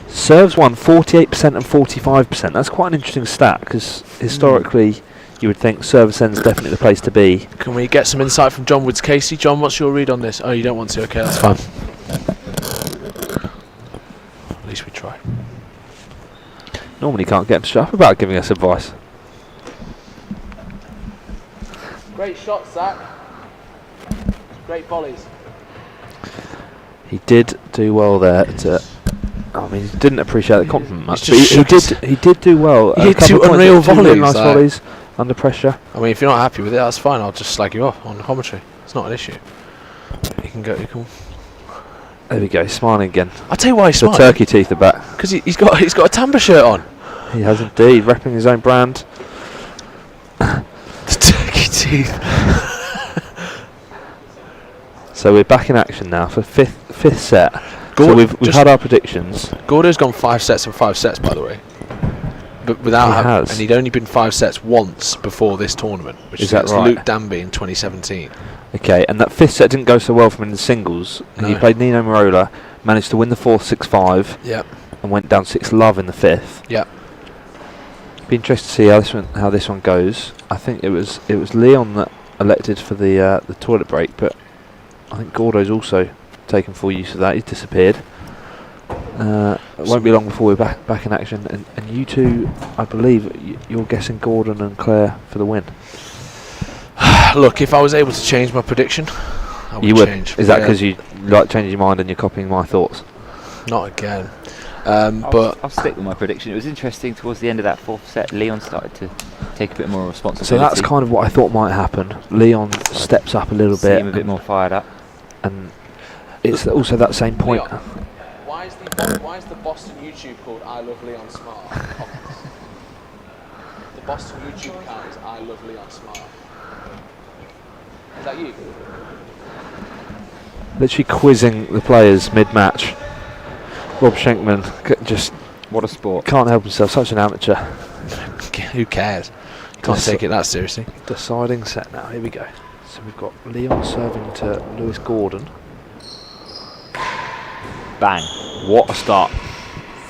Serves won 48% and 45%. That's quite an interesting stat because historically you would think service end's definitely the place to be.
Can we get some insight from John Woods Casey? John, what's your read on this? Oh, you don't want to? Okay, that's fine. At least we try.
Normally can't get him to shut up about giving us advice.
Great shot, Zach. Great volleys.
He did do well there. I mean, he didn't appreciate the compliment much, but
just
he did do well.
He hit
A couple
two
of points,
unreal
two really
volleys,
nice
like-
volleys under pressure.
I mean, if you're not happy with it, that's fine. I'll just slag you off on the commentary. It's not an issue. You can go. You can.
There we go, smiling again.
I'll tell you why he's
The
smiling.
turkey teeth are back.
Because he's got a Tampa shirt on.
He has indeed, repping his own brand.
The turkey teeth.
So we're back in action now for fifth set. So
Gord-
we've
just-
had our predictions.
Gordo's gone 5 sets and 5 sets, by the way. But without
He
having,
has.
and he'd only been 5 sets once before this tournament, which
Is
is
that
against
right?
Luke Danby in 2017.
Okay, and that fifth set didn't go so well for him in the singles. And he
No.
played Nino Marola, managed to win the fourth 6-5,
Yep.
and went down 6-love in the fifth.
Yep.
Be interested to see how this one goes. I think it was Leon that elected for the toilet break, but I think Gordo's also taken full use of that. He's disappeared. It won't be long before we're back in action. And you two, I believe, you're guessing Gordon and Claire for the win.
Look, if I was able to change my prediction, I would
You would.
change.
Is that because you like changing your mind and you're copying my thoughts?
Not again.
But I'll stick with my prediction. It was interesting towards the end of that fourth set. Leon started to take a bit more responsibility.
So that's kind of what I thought might happen. Leon steps up a little bit.
Seem a bit more fired up.
And it's also that same point.
Leon, why is the Boston YouTube called I Love Leon Smart? Comments. The Boston YouTube account is I Love Leon Smart. Is that you?
Literally quizzing the players mid-match. Rob Schenkman just
What a sport.
can't help himself, such an amateur.
Who cares? You can't take it that seriously.
Deciding set now, here we go. So we've got Leon serving to Lewis Gordon.
Bang.
What a start.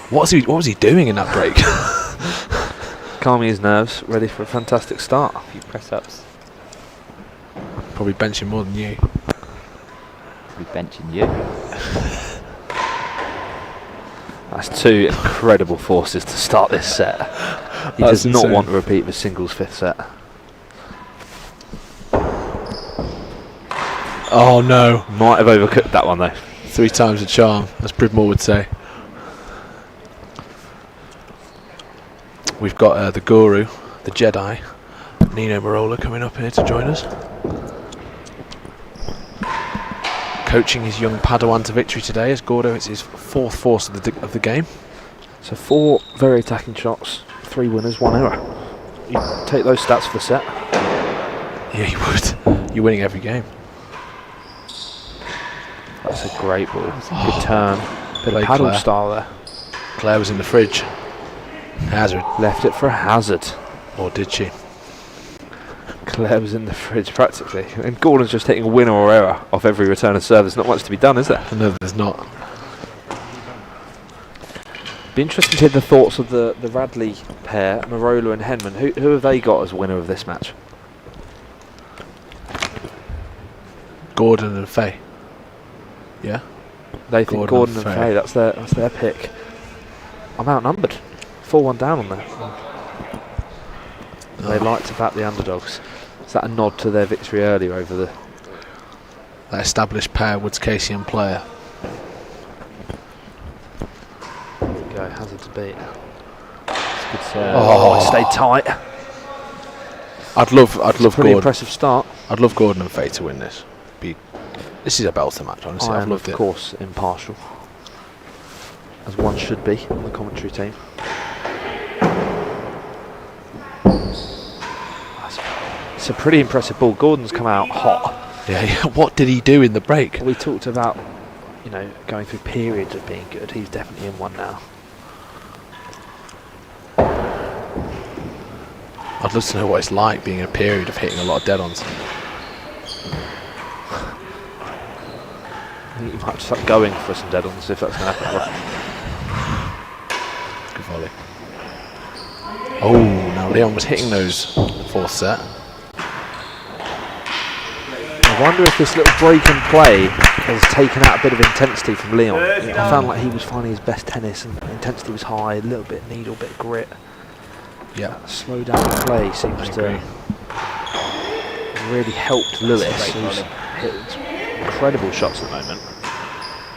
What was he doing in that break?
Calming his nerves, ready for a fantastic start.
A few press-ups.
Probably benching more than you.
We're benching you.
That's two incredible forces to start this set. He
That's
does not
insane.
want to repeat the singles fifth set.
Oh no.
Might have overcooked that one though.
3 times the charm, as Pridmore would say. We've got the Guru, the Jedi, Nino Marola coming up here to join us. Coaching his young Padawan to victory today as Gordo hits his 4th force of the game.
So 4 very attacking shots, 3 winners, 1 error. You take those stats for the set.
Yeah, you would. You're winning every game.
That's a great ball. Good turn. Bit
Play
of paddle
Claire.
style there.
Claire was in the fridge. Hazard.
Left it for a hazard.
Or did she?
Claire was in the fridge practically. And Gordon's just hitting a winner or error off every return of serve. There's not much to be done, is there?
No, there's not.
Be interesting to hear the thoughts of the Radley pair, Marola and Henman. Who have they got as winner of this match?
Gordon and Fahey. Yeah?
They think Gordon and Fahey. That's their pick. I'm outnumbered. 4-1 down on there. They like to back the underdogs. Is that a nod to their victory earlier over the...
That established pair, Woods, Casey and Player.
There we go, hazard to beat.
It's a good serve.
Oh, it stayed tight.
I'd love
Pretty
Gordon.
impressive start.
I'd love Gordon and Fahey to win this. This is a belter match, honestly.
I
I've
am,
loved
of
it.
course, impartial. As one should be on the commentary team. It's a pretty impressive ball. Gordon's come out hot.
Yeah, what did he do in the break?
We talked about, going through periods of being good. He's definitely in one now.
I'd love to know what it's like being in a period of hitting a lot of dead-ons.
I think you might start going for some dead-ons if that's going to happen.
Good volley. Oh, now Leon was hitting those in the 4th set.
I wonder if this little break and play has taken out a bit of intensity from Leon. I found like he was finding his best tennis and the intensity was high, a little bit needle, bit of grit.
Yeah.
Slow down the play seems to really helped Lewis, who's hit incredible shots at the moment.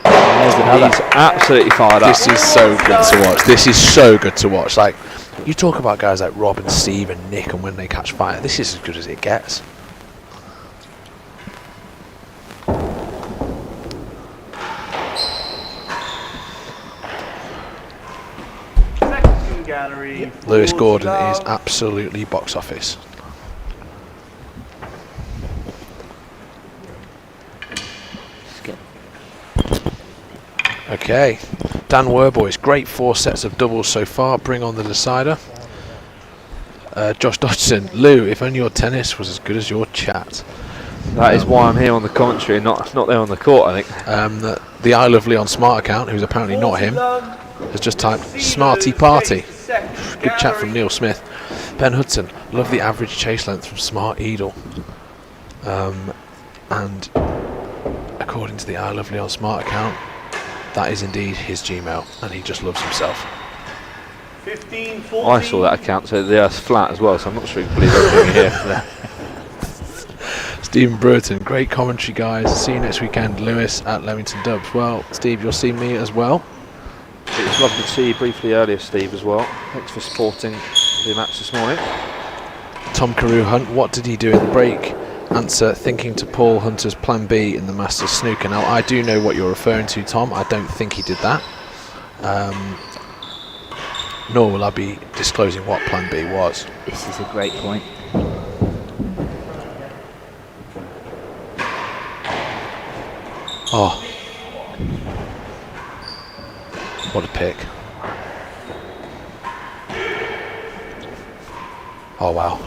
He's absolutely fired up.
This is so good to watch. This is so good to watch. Like, you talk about guys like Rob and Steve and Nick and when they catch fire. This is as good as it gets.
Second gallery.
Lewis
Forward
Gordon
love.
is absolutely box office. Okay, Dan Werboys, great 4 sets of doubles so far. Bring on the decider. Josh Dodgson, Lou, if only your tennis was as good as your chat.
That is why I'm here on the commentary, not there on the court, I think.
The I Love Leon Smart account, who's apparently not him, has just typed Smarty Party.
second
Good chat
gallery.
from Neil Smith. Ben Hudson, love the average chase length from Smart Eadle. And according to the I Love Leon Smart account, that is indeed his Gmail, and he just loves himself.
15,
I
14.
saw that account, so the Earth's flat as well, so I'm not sure you can believe everything here.
Stephen Brereton, great commentary, guys. See you next weekend. Lewis at Leamington Dubs. Well, Steve, you'll see me as well.
It was lovely to see you briefly earlier, Steve, as well. Thanks for supporting the match this morning.
Tom Carew Hunt, what did he do in the break? Answer, thinking to Paul Hunter's plan B in the Masters snooker. Now, I do know what you're referring to, Tom. I don't think he did that. Nor will I be disclosing what plan B was.
This is a great point.
Oh. What a pick. Oh, wow.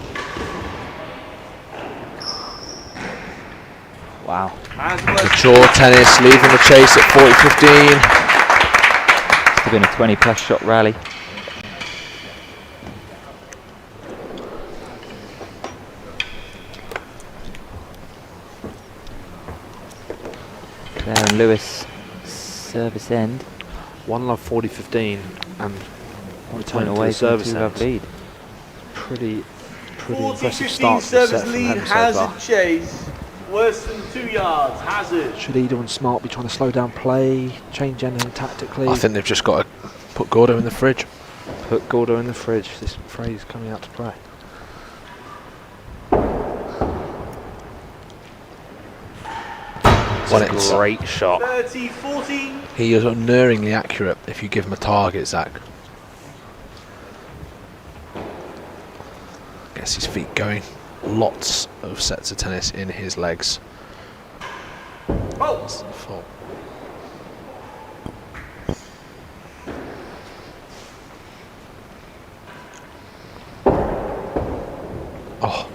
Wow.
Mature tennis, leaving the chase at 40-15.
Must have been a 20-plus shot rally. Claire and Lewis, service end.
One love 40-15 and
One
return
point
to
away
the
from
service
two-love
end.
lead.
Pretty
40,
impressive
15
start to the
service
set from
lead.
them so far.
Hazard chase. Worse than 2 yards. Hazard.
Should Eadle and Smart be trying to slow down play, change anything tactically?
I think they've just got to put Gordo in the fridge.
Put Gordo in the fridge. This phrase coming out to play.
Well,
It's
it's
a great shot.
30, 40.
He is unerringly accurate if you give him a target, Zach. Gets his feet going. Lots of sets of tennis in his legs.
Oh,
Full. Oh.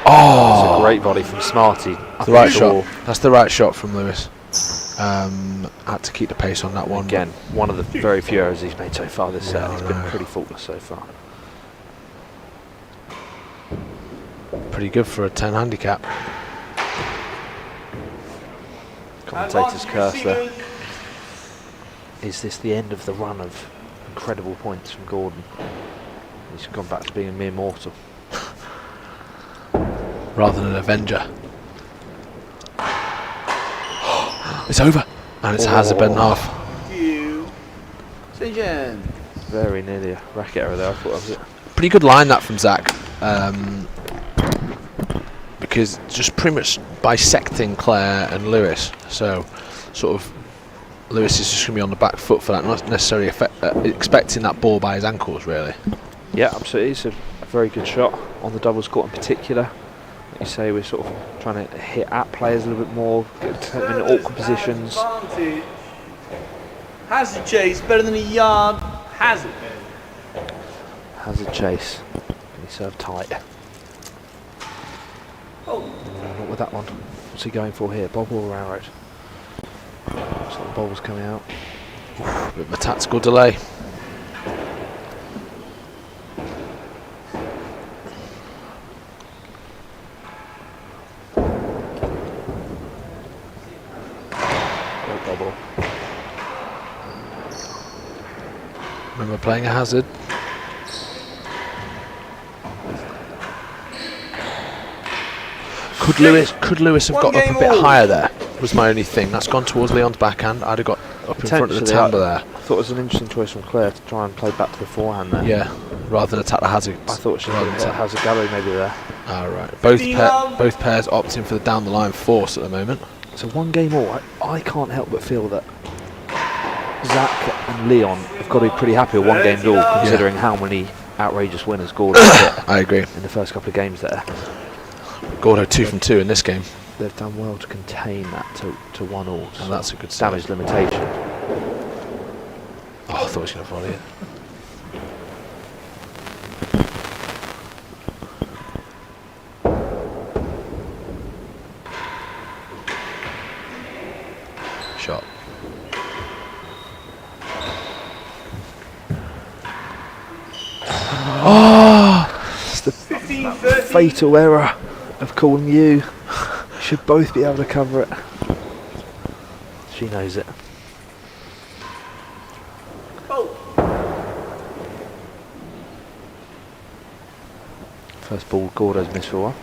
That's a great volley from Smarty.
The right shot. That's the right shot from Lewis. Had to keep the pace on that one.
Again, one of the very few errors he's made so far this set.
Yeah,
He's
I
been
know.
pretty faultless so far.
Pretty good for a 10 handicap.
Commentator's curse there.
receivers.
Is this the end of the run of incredible points from Gordon? He's gone back to being a mere mortal.
Rather than an Avenger. It's over. And it's Hazard Ben half.
You. Decision.
Very nearly a racket error there. I thought that was it.
Pretty good line that from Zach. Because just pretty much bisecting Claire and Lewis. So sort of Lewis is just going to be on the back foot for that, not necessarily expecting that ball by his ankles, really.
Yeah, absolutely. It's a very good shot on the doubles court in particular. Like you say, we're sort of trying to hit at players a little bit more, get them in awkward positions.
Advantage. Hazard chase better than a yard. Hazard.
Hazard chase. Can he serve tight?
Oh,
No, not with that one. What's he going for here? Bob or arrow? Looks like the ball was coming out.
Bit of a tactical delay.
No bobble.
Remember playing a Hazard. Could Lewis have
One
got up a
game
bit
all.
higher there? Was my only thing. That's gone towards Leon's backhand. I'd have got up in front of the
Potentially,
timbre there.
I thought it was an interesting choice from Claire to try and play back to the forehand there.
Yeah, rather than attack the Hazard.
I thought she had a Hazard gallery maybe there.
Right. Both
Leon.
both pairs opting for the down the line force at the moment.
So one game all. I can't help but feel that Zach and Leon have got to be pretty happy with one game all, considering how many outrageous winners Gordon hit
I agree.
in the first couple of games there.
Gordo 2 from 2 in this game.
They've done well to contain that to 1-all.
And that's a good start.
damage limitation.
Oh, I thought he was going to volley it. Shot.
It's the
15-30.
fatal error of calling you. Should both be able to cover it. She knows it.
Oh.
First ball, Gordo's missed for a while.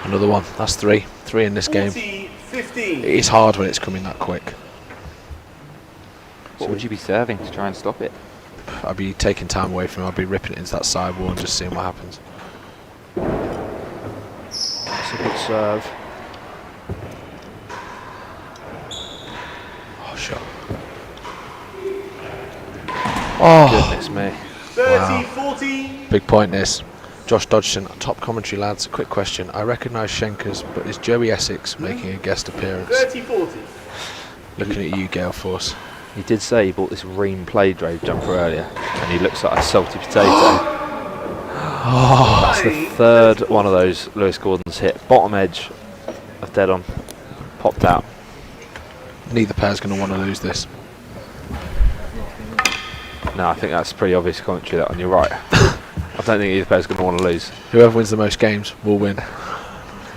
Another one. That's 3. 3 in this game.
40-15.
It's hard when it's coming that quick.
What would you be serving to try and stop it?
I'd be taking time away from him. I'd be ripping it into that sidewall and just seeing what happens.
That's a good serve.
Oh, shot.
Goodness me.
30-40.
Big point this. Josh Dodgson, top commentary lads. Quick question. I recognise Schenkers, but is Joey Essex making a guest appearance?
30-40.
Looking at you, Gale Force.
He did say he bought this Ream Play Drave jumper earlier, and he looks like a salty potato. That's the third one of those Lewis Gordon's hit. Bottom edge of dead on. Popped out.
Neither pair's going to want to lose this.
No, I think that's pretty obvious commentary that on your right. I don't think either pair's going to want to lose.
Whoever wins the most games will win.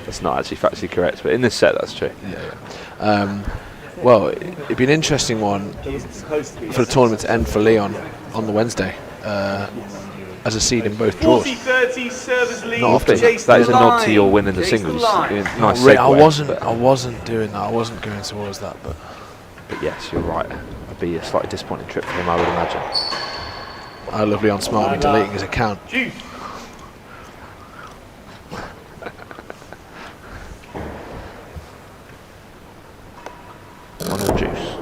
That's not actually factually correct, but in this set that's true.
Yeah. Well, it'd be an interesting one for the tournament to end for Leon on the Wednesday as a seed in both draws.
40-30 servers lead.
Not often.
Chase
That
the
is a nod to
line.
your win in the
Chase
singles.
line.
Nice
Really,
segue,
I wasn't doing that. I wasn't going towards that, but
but yes, you're right. It'd be a slightly disappointing trip for him, I would imagine.
I love Leon smartly deleting his account.
Juice.
One all juice.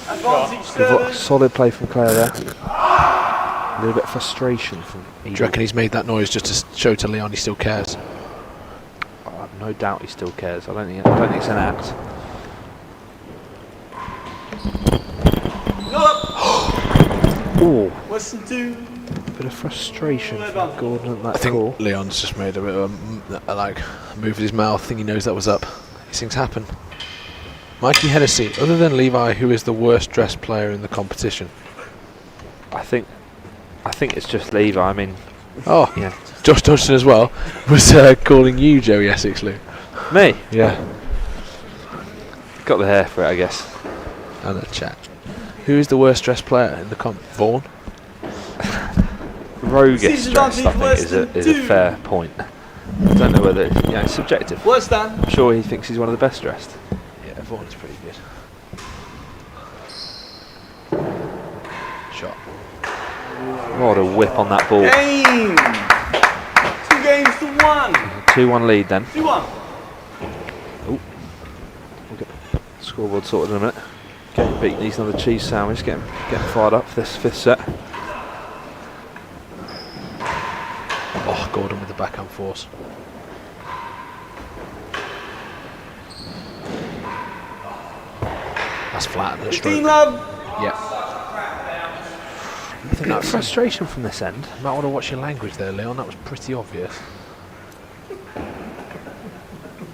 Advantage
Good luck.
servers.
Solid play from Claire there. A little bit of frustration from
Do you reckon he's made that noise just to show to Leon he still cares?
I have no doubt he still cares. I don't think it's an act.
Not up.
Oh,
Western 2.
bit of frustration from Gordon at that
I think
call.
Leon's just made a bit of a move with his mouth. I think he knows that was up. These things happen. Mikey Hennessy, other than Levi, who is the worst dressed player in the competition?
I think it's just Levi. I mean,
Oh,
yeah,
Josh Dodgson as well was calling you Joey Essex, Lou.
me.
Yeah.
Got the hair for it, I guess.
And the chat. Who is the worst dressed player in the comp? Vaughan?
Rowe gets
Season
stressed, I
advantage
think,
worse
is
than
a
two.
fair point. I don't know whether it's subjective.
Worse than.
I'm sure he thinks he's one of the best dressed.
Yeah, Vaughan's pretty good. Shot.
What a whip on that ball.
Game. 2 games to 1.
2-1 lead then.
2-1.
We'll get the scoreboard sorted in a minute. Getting beaten, he's another cheese sandwich, getting fired up for this 5th set.
Oh, Gordon with the backhand force. That's flat. That's
Team
stroke.
love.
Yeah.
I think that frustration from this end.
Might want to watch your language there, Leon. That was pretty obvious.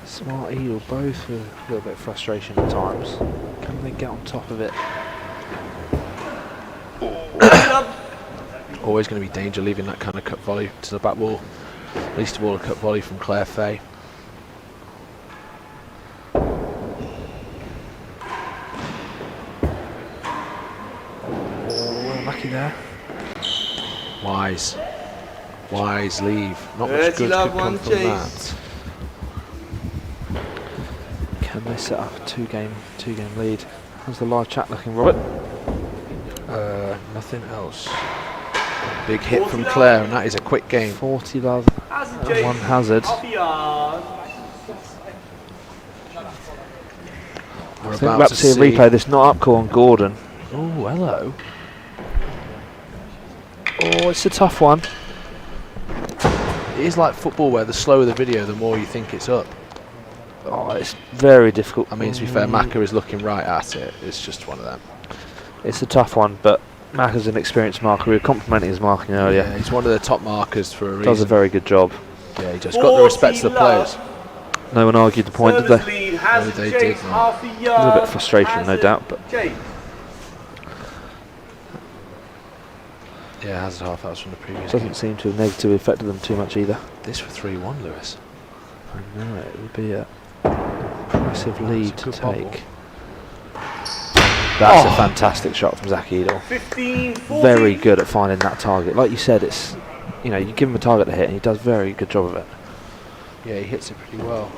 Smart Eadle both with a little bit of frustration at times. Can they get on top of it?
Always going to be danger leaving that kind of cut volley to the back wall. Least of all a cut volley from Claire Fahey.
Oh, lucky there.
Wise leave. Not much
Dirty
good
love,
could come
one
from
chase.
that. Can they set up a two-game lead? How's the live chat looking, Robert?
Nothing else. Big hit from Claire, and that is a quick game.
40 love
Hazard,
and
Jason.
1 hazard.
Off the yard.
We're
I think we're about to see a replay. This not up call on Gordon.
Oh, hello.
Oh, it's a tough one.
It is like football where the slower the video, the more you think it's up.
Oh, it's very difficult.
I mean, to be fair, Maka is looking right at it. It's just one of them.
It's a tough one, but Mac is an experienced marker. We were complimenting his marking earlier.
Yeah, he's one of the top markers for a reason.
Does a very good job.
Yeah, he just got the respect of the players.
No one argued the point, did
Service
they?
lead has
No, they
Chase
did not.
half a
A
yard.
little bit of frustration,
Has
no
it
doubt, but
Chase.
Yeah, Hazard half outs from the previous
doesn't
game.
seem to have negatively affected them too much either.
This for 3-1, Lewis.
I know it would be an impressive lead to
good bubble.
take. That's a fantastic shot from Zach Eadle.
15-14.
Very good at finding that target. Like you said, it's, you know, you give him a target to hit and he does a very good job of it.
Yeah, he hits it pretty well.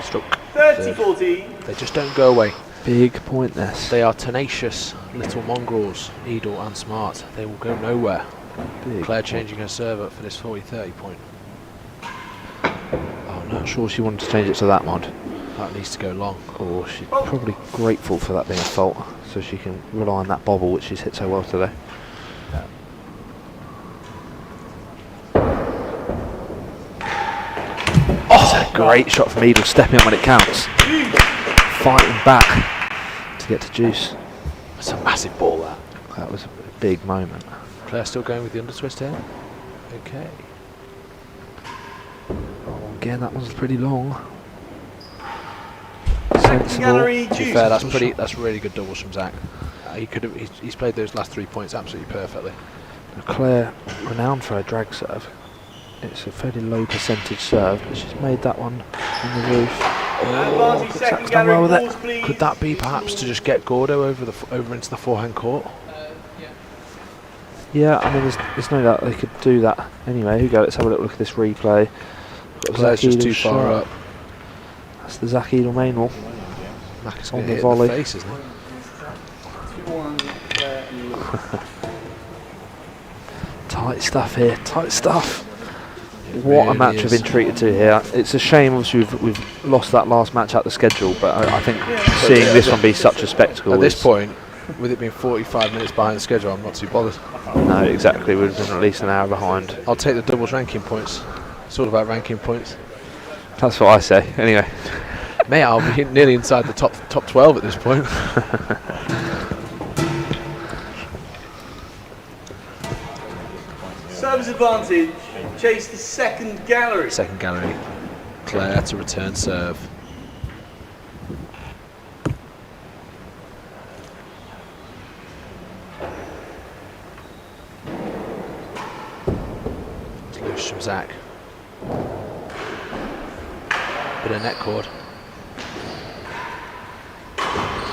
Stroke.
30-14.
They just don't go away.
Big point this.
They are tenacious little mongrels, Eadle and Smart. They will go nowhere.
Big.
Claire changing her serve up for this 40-30 point. Oh no,
Not sure she wanted to change it to that mod.
that needs to go long.
Or she's probably grateful for that being a fault, so she can rely on that bobble which she's hit so well today. Oh, great shot from Eadle, stepping up when it counts. Fighting back to get to juice.
That's a massive ball, that.
That was a big moment.
Claire still going with the under twist here. Okay.
Oh, again, that one's pretty long.
Second
Sensible.
gallery,
To be
juice.
fair, that's really good doubles from Zach. He's played those last 3 points absolutely perfectly.
Claire, renowned for her drag serve. It's a fairly low percentage serve, but she's made that one in the roof.
Advantage
Zach's
second
done well
gallery,
with it.
balls please.
Could that be perhaps to just get Gordo over into the forehand court?
Yeah, I mean, there's no doubt they could do that anyway. Here we go, let's have a little look at this replay. Got
Claire's
Zach
just
Eadle's
too far
shot.
up.
That's the Zach Eadle main wall.
Mac is
On
going
the
to hit
volley.
in the face, isn't it?
Tight stuff here, tight stuff.
It
What a
really
match
is.
we've been treated to here. It's a shame, obviously, we've lost that last match out the schedule, but I think seeing this one be such a spectacle.
At this
is-
point, with it being 45 minutes behind the schedule, I'm not too bothered.
No, exactly. We've been at least an hour behind.
I'll take the doubles ranking points. It's all about ranking points.
That's what I say. Anyway,
Mate, I'll be nearly inside the top 12 at this point.
Service advantage. Chase the second gallery.
Second gallery. Claire to return serve. It's loose from Zach. Bit of net cord.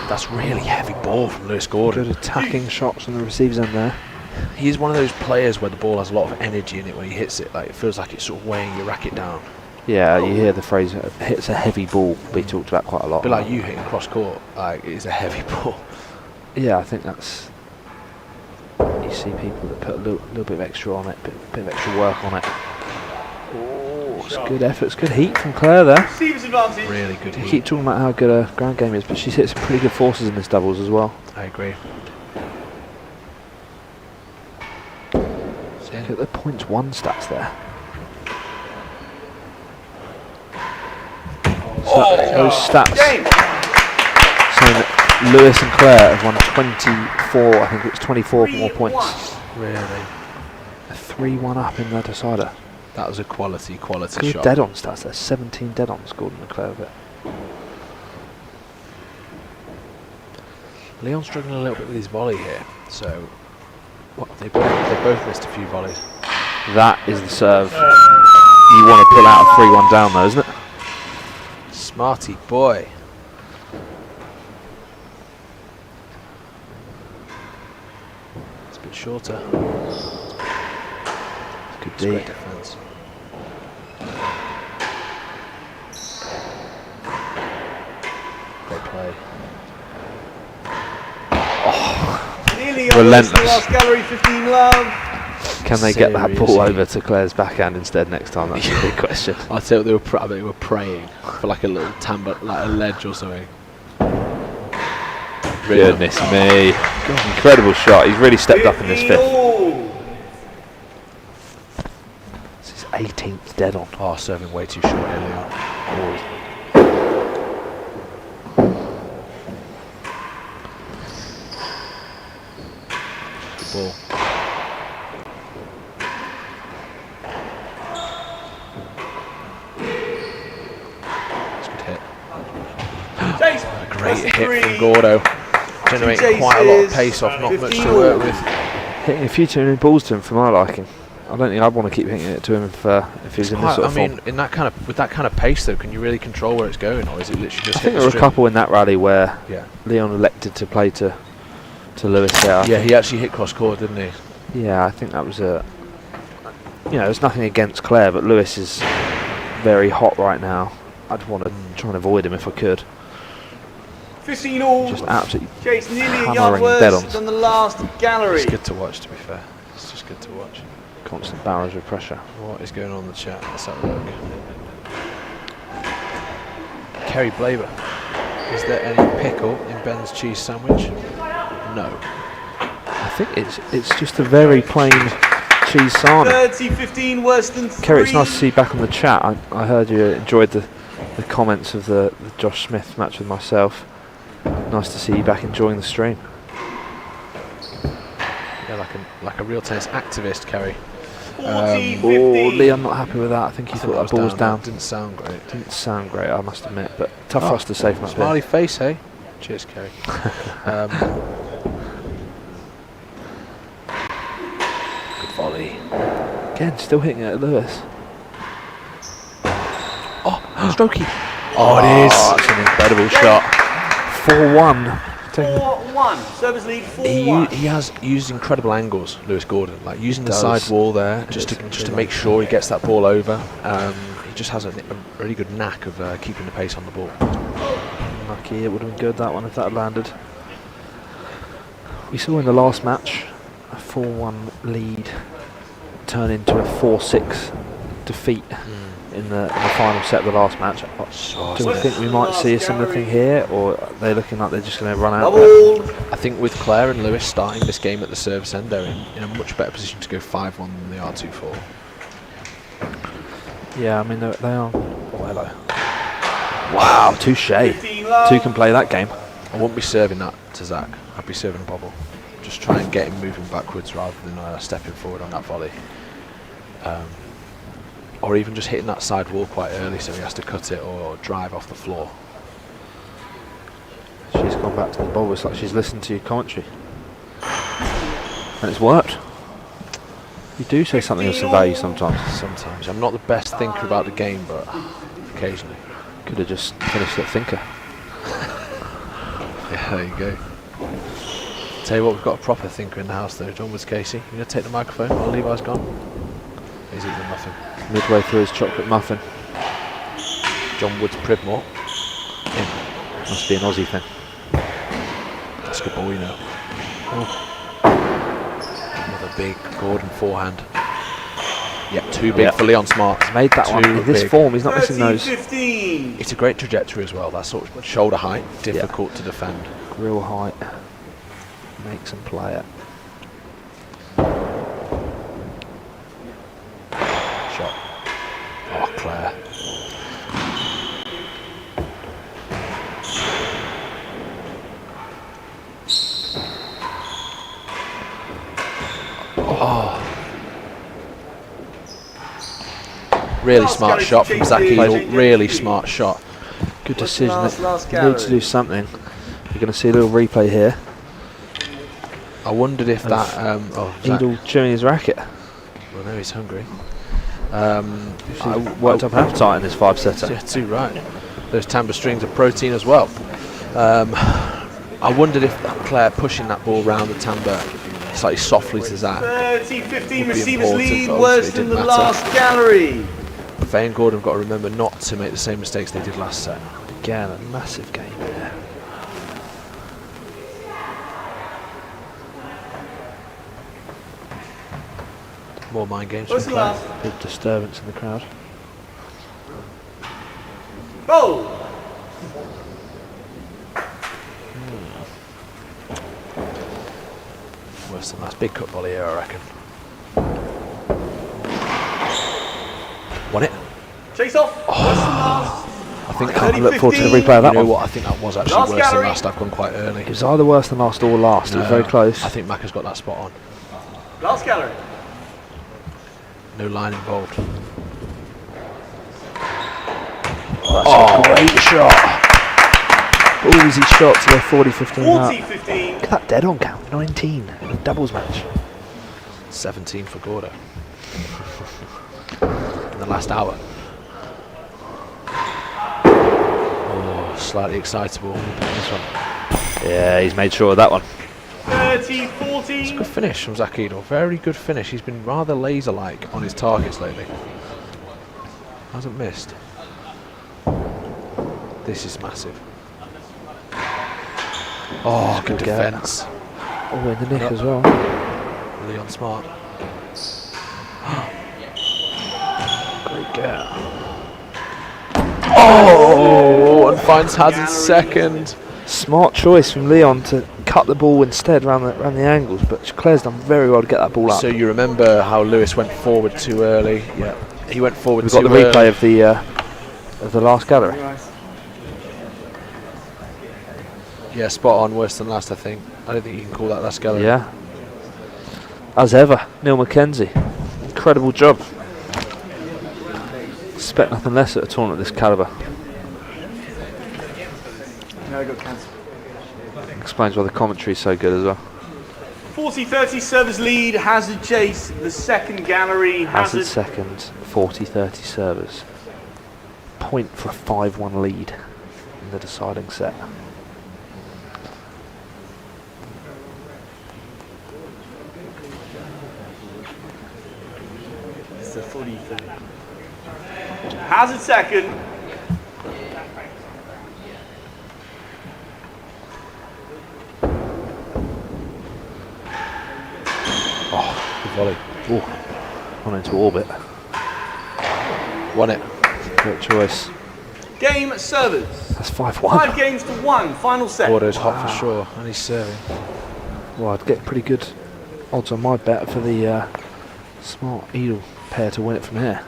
That's really heavy ball from Lewis Gordon.
good attacking shots on the receivers end there.
He's one of those players where the ball has a lot of energy in it when he hits it. Like, it feels like it's sort of weighing your racket down.
Yeah, you hear the phrase "hits a heavy ball" be talked about quite a lot.
A bit like you hitting cross court. Like, it is a heavy ball.
Yeah, I think that's. You see people that put a little bit of extra on it, bit of extra work on it. Oh, it's good effort, it's good heat from Claire there.
Receivers advantage.
Really good
We
heat.
keep talking about how good her ground game is, but she's hit some pretty good forces in this doubles as well.
I agree.
Look at the points one stats there. So those stats
Game.
saying that Lewis and Claire have won 24, I think it was 24 more points.
Really.
A 3-1 up in their decider.
That was a quality
Good
shot.
dead on stats there, 17 dead ons Gordon and Claire with it.
Leon's struggling a little bit with his volley here. So, they both missed a few volleys.
That is the serve you want to pull out a 3-1 down though, isn't it?
Smarty boy. It's a bit shorter.
Good
It's
D.
great defence. Great play.
Nearly
Relentless.
on the last gallery. 15 love.
Can they get that ball
Seriously.
over to Claire's backhand instead next time? That's a big question.
I'd say they were praying for like a little timber, like a ledge or something.
Goodness me. Incredible shot. He's really stepped up in this fifth.
Oh.
This is 18th dead on.
Oh, serving way too short early on. Good ball. That's a good hit.
Chase.
A great
Weston
hit
3.
from Gordo. Generating quite a lot of pace off, not much to work with.
Hitting a few too many balls to him for my liking. I don't think I'd want to keep hitting it to him if he's in this sort of form.
with that kind of pace though, can you really control where it's going, or is it literally just?
I think there were a couple in that rally where
Yeah.
Leon elected to play to Lewis there.
Yeah, he actually hit cross court, didn't he?
Yeah, I think that was a. There's nothing against Claire, but Lewis is very hot right now. I'd want to try and avoid him if I could.
15 all.
Just absolutely
Chase nearly a yard
hammering
worse
dead-ons.
than the last gallery.
It's good to watch, to be fair. It's just good to watch.
constant barrage of pressure.
What is going on in the chat? Let's have a look. Kerry Blaber. Is there any pickle in Ben's cheese sandwich? No.
I think it's just a very plain cheese sarnie.
30-15 worse than 3.
Kerry, it's nice to see you back on the chat. I heard you enjoyed the comments of the Josh Smith match with myself. Nice to see you back enjoying the stream.
Yeah, like a real tennis activist, Kerry.
40-15.
Leon not happy with that. I think he thought that ball was down.
Didn't sound great.
Didn't sound great, I must admit, but tough for us to say from up
Smiley
there.
face, hey? Cheers, Kerry. Good volley.
Again, still hitting it at Lewis.
Oh, strokey. Oh, it is.
That's an incredible shot. 4-1.
4-1. Service lead 4-1.
He has used incredible angles, Lewis Gordon, like using the
Does.
side wall there just to make sure he gets that ball over. He just has a really good knack of keeping the pace on the ball.
Lucky, it would have been good, that one, if that had landed. We saw in the last match a 4-1 lead turn into a 4-6 defeat in the final set of the last match. Do we think we might see a similar thing here, or are they looking like they're just going to run out there?
I think with Claire and Lewis starting this game at the service end, they're in a much better position to go 5-1 than they are 2-4.
Yeah, I mean, they are. Oh, hello. Wow, touche.
15 love.
Two can play that game.
I wouldn't be serving that to Zach. I'd be serving a bobble. Just try and get him moving backwards rather than stepping forward on that volley. Or even just hitting that side wall quite early so he has to cut it or drive off the floor.
She's gone back to the ball. It's like she's listened to your commentary. And it's worked. You do say something of some value sometimes.
Sometimes. I'm not the best thinker about the game, but occasionally.
Could have just finished at thinker.
Yeah, there you go. Tell you what, we've got a proper thinker in the house though. John Woods Casey. You going to take the microphone while Levi's gone? He's eating a muffin.
Midway through his chocolate muffin.
John Woods Pridmore.
Must be an Aussie thing.
That's a good ball, you know. Another big Gordon forehand. Yep, too big for Leon Smart.
Made that one. In this form, he's not missing those.
15.
It's a great trajectory as well. That sort of shoulder height, difficult to defend.
Real height. Makes him play it.
Shot. Oh, Claire. Oh. Really smart shot from Zach Eadle. Really smart shot.
Good decision.
last
You need
gallery?
to do something. You're going to see a little replay here.
I wondered if that. Zach.
Eadle chewing his racket.
Well, no, he's hungry.
I worked up an appetite in this 5-setter.
Yeah, too right. Those timbre strings of protein as well. I wondered if Claire pushing that ball round the timbre slightly softly to Zach.
30-15
be
receivers
important,
lead
but
worse
obviously it
than the
didn't matter.
last gallery.
Fahey and Gordon have got to remember not to make the same mistakes they did last set.
Again, a massive game there.
More mind games
What's
from
the
Claire.
last?
Big disturbance in the crowd.
Goal.
Worse than last. Big cut volley here, I reckon. Won it.
Chase off. Worse than last.
I think
I look forward to the replay of that
you know
one.
what? I think that was actually
Last
worse
gallery.
than last. I've gone quite early.
It was either worse than last or last. It was very close.
I think Mac has got that spot on.
Last gallery.
No line involved.
Oh, great shot. Easy shot to go 40-15 up.
40-15.
Look at that dead on count. 19 in a doubles match.
17 for Gordo. In the last hour. Oh, slightly excitable. This one.
Yeah, he's made sure of that one.
30-40.
Good finish from Zach Eadle. Very good finish. He's been rather laser-like on his targets lately. Hasn't missed. This is massive. Oh, good defence.
Oh, in the nick as well.
Leon Smart. Great get. Oh, and finds Hazard's second.
Smart choice from Leon to cut the ball instead round the angles, but Claire's done very well to get that ball up.
So you remember how Lewis went forward too early? Yeah, he went forward
We've
too
got
early.
the replay of the last gallery.
Yeah, spot on, worse than last, I think. I don't think you can call that last gallery.
Yeah. As ever, Neil McKenzie. Incredible job. Expect nothing less at a tournament of this calibre. Explains why the commentary is so good as well.
40-30 servers lead. Hazard chase the second gallery.
Hazard second, 40-30 servers. Point for a 5-1 lead in the deciding set.
It's a 40-30. Hazard second.
Good volley.
Ooh, on into orbit.
Won it.
Great choice.
Game servers.
That's 5-1.
5 games to 1. Final set.
Gordo's hot for sure, and he's serving.
Well, I'd get pretty good odds on my bet for the Smart Eadle pair to win it from here.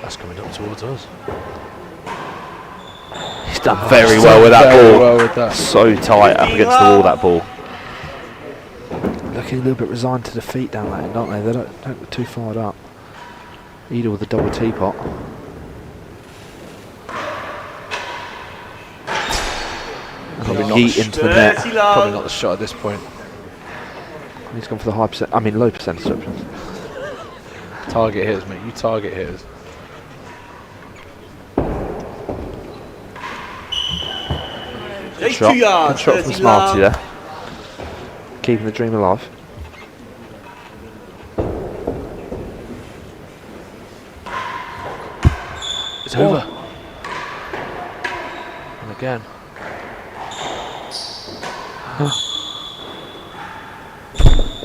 That's coming up towards us.
He's done very well with that
Very
ball.
well with that.
So tight up against the wall, that ball. Looking a little bit resigned to defeat down that end, aren't they? They don't look too fired up. Eadle with a double teapot.
Probably
And
not
yeet
the
into the net.
Dirty
Probably
love.
not the shot at this point.
He's gone for the low percentage option.
Target hitters, mate. You target hitters.
Chase
Shot.
2 yards.
Good shot from
30
Smarty
love.
there. Keeping the dream alive.
It's over. And again.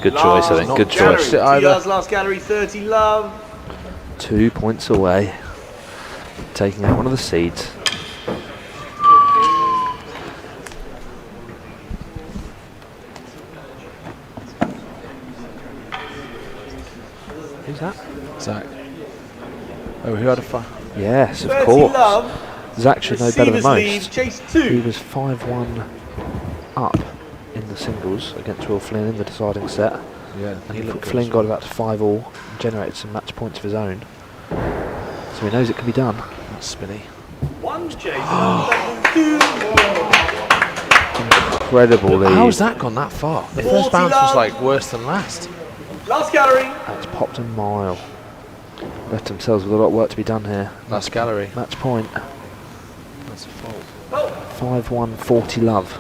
Good choice, I think.
Not
Good
Gallery,
choice.
2
either.
yards last gallery. 30 love.
2 points away. Taking out one of the seeds.
Who's that? Zach. Oh, who had a fun?
Yes, of
30
course.
love.
Zach should know better than
Receivers lead.
most.
Chase
He
2.
was 5-1 up in the singles against Will Flynn in the deciding set.
Yeah,
And Flynn got about to 5-all and generated some match points of his own. So he knows it can be done.
That's spinny.
1 chase. Second, 2
Incredible lead.
How's that gone that far? The first
40
bounce was
love.
like worse than last.
Last gallery.
That's popped a mile. Left themselves with a lot of work to be done here.
Last gallery.
Match point.
That's a fault.
Oh.
5-1, 40 love.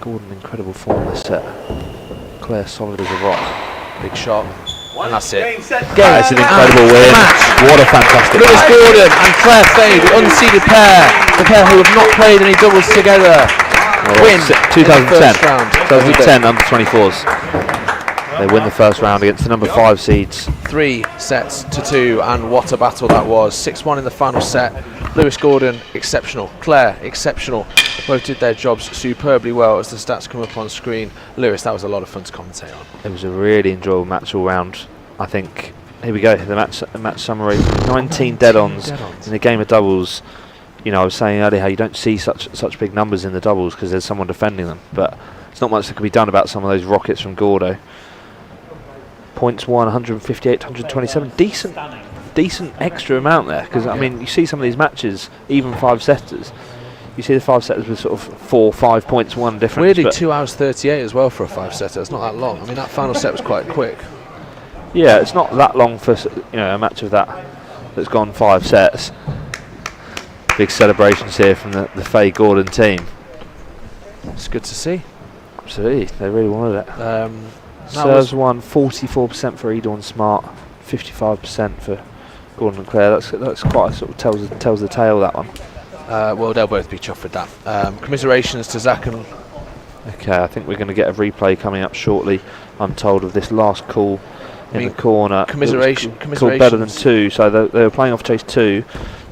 Gordon, incredible form this set. Claire solid as a rock.
Big shot. And that's it.
Game set.
That's an incredible win. What a fantastic
Lewis
match.
Gordon and Claire Fahey, the unseeded pair. The pair who have not played any doubles together. Win.
2010.
First round.
2010 under 24s. They win the first round against the number 5 seeds.
3 sets to 2, and what a battle that was. 6-1 in the final set. Lewis Gordon, exceptional. Claire, exceptional. Both did their jobs superbly well as the stats come up on screen. Lewis, that was a lot of fun to commentate on.
It was a really enjoyable match all round. I think. Here we go. The match summary: 19 dead-ons in a game of doubles. You know, I was saying earlier how you don't see such big numbers in the doubles because there's someone defending them, but there's not much that can be done about some of those rockets from Gordo. Points won 158, 127. Decent extra amount there because I mean you see some of these matches, even 5-setters. You see the 5-setters with sort of 4-5 points one difference.
Weirdly, 2 hours 38 as well for a 5-setter. It's not that long. I mean, that final set was quite quick.
Yeah, it's not that long for a match of that's gone 5 sets. Big celebrations here from the Fahey Gordon team.
It's good to see.
Absolutely, they really wanted it. Serves won 44% for Eadle and Smart, 55% for Gordon and Claire. That's quite a sort of tells the tale, that one.
Well, they'll both be chuffed with that. Commiserations to Zach and...
Okay, I think we're going to get a replay coming up shortly, I'm told, of this last call in the corner.
Commiserations.
Called better than 2, so they were playing off chase 2.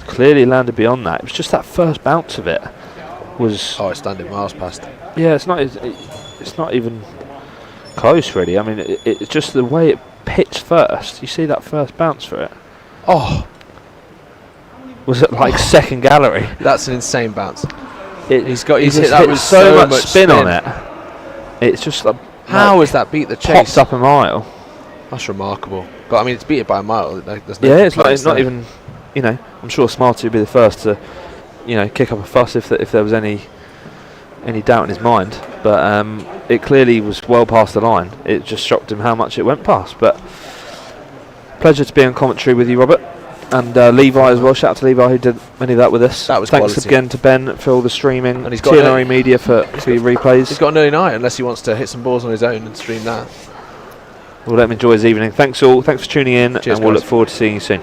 Clearly landed beyond that. It was just that first bounce of it was...
Oh, it's landed miles past.
Yeah, it's not even close, really. I mean, it's just the way it pitched first. You see that first bounce for it?
Oh!
Was it like second gallery?
That's an insane bounce.
He's
hit that with
so much spin on it. It's just like...
How has that beat the chase?
Popped up a mile.
That's remarkable. But I mean, it's beat it by a mile. There's no
it's not even... You know, I'm sure Smarty would be the first to, kick up a fuss if there was any doubt in his mind. But it clearly was well past the line. It just shocked him how much it went past. But pleasure to be on commentary with you, Robert, and Levi as well. Shout out to Levi who did many of that with us.
That was
Thanks
quality.
again to Ben for all the streaming.
And he's got
T&RA Media for your replays.
He's got an early night unless he wants to hit some balls on his own and stream that.
We'll let him enjoy his evening. Thanks all. Thanks for tuning in.
Cheers,
and we'll
guys.
look forward to seeing you soon.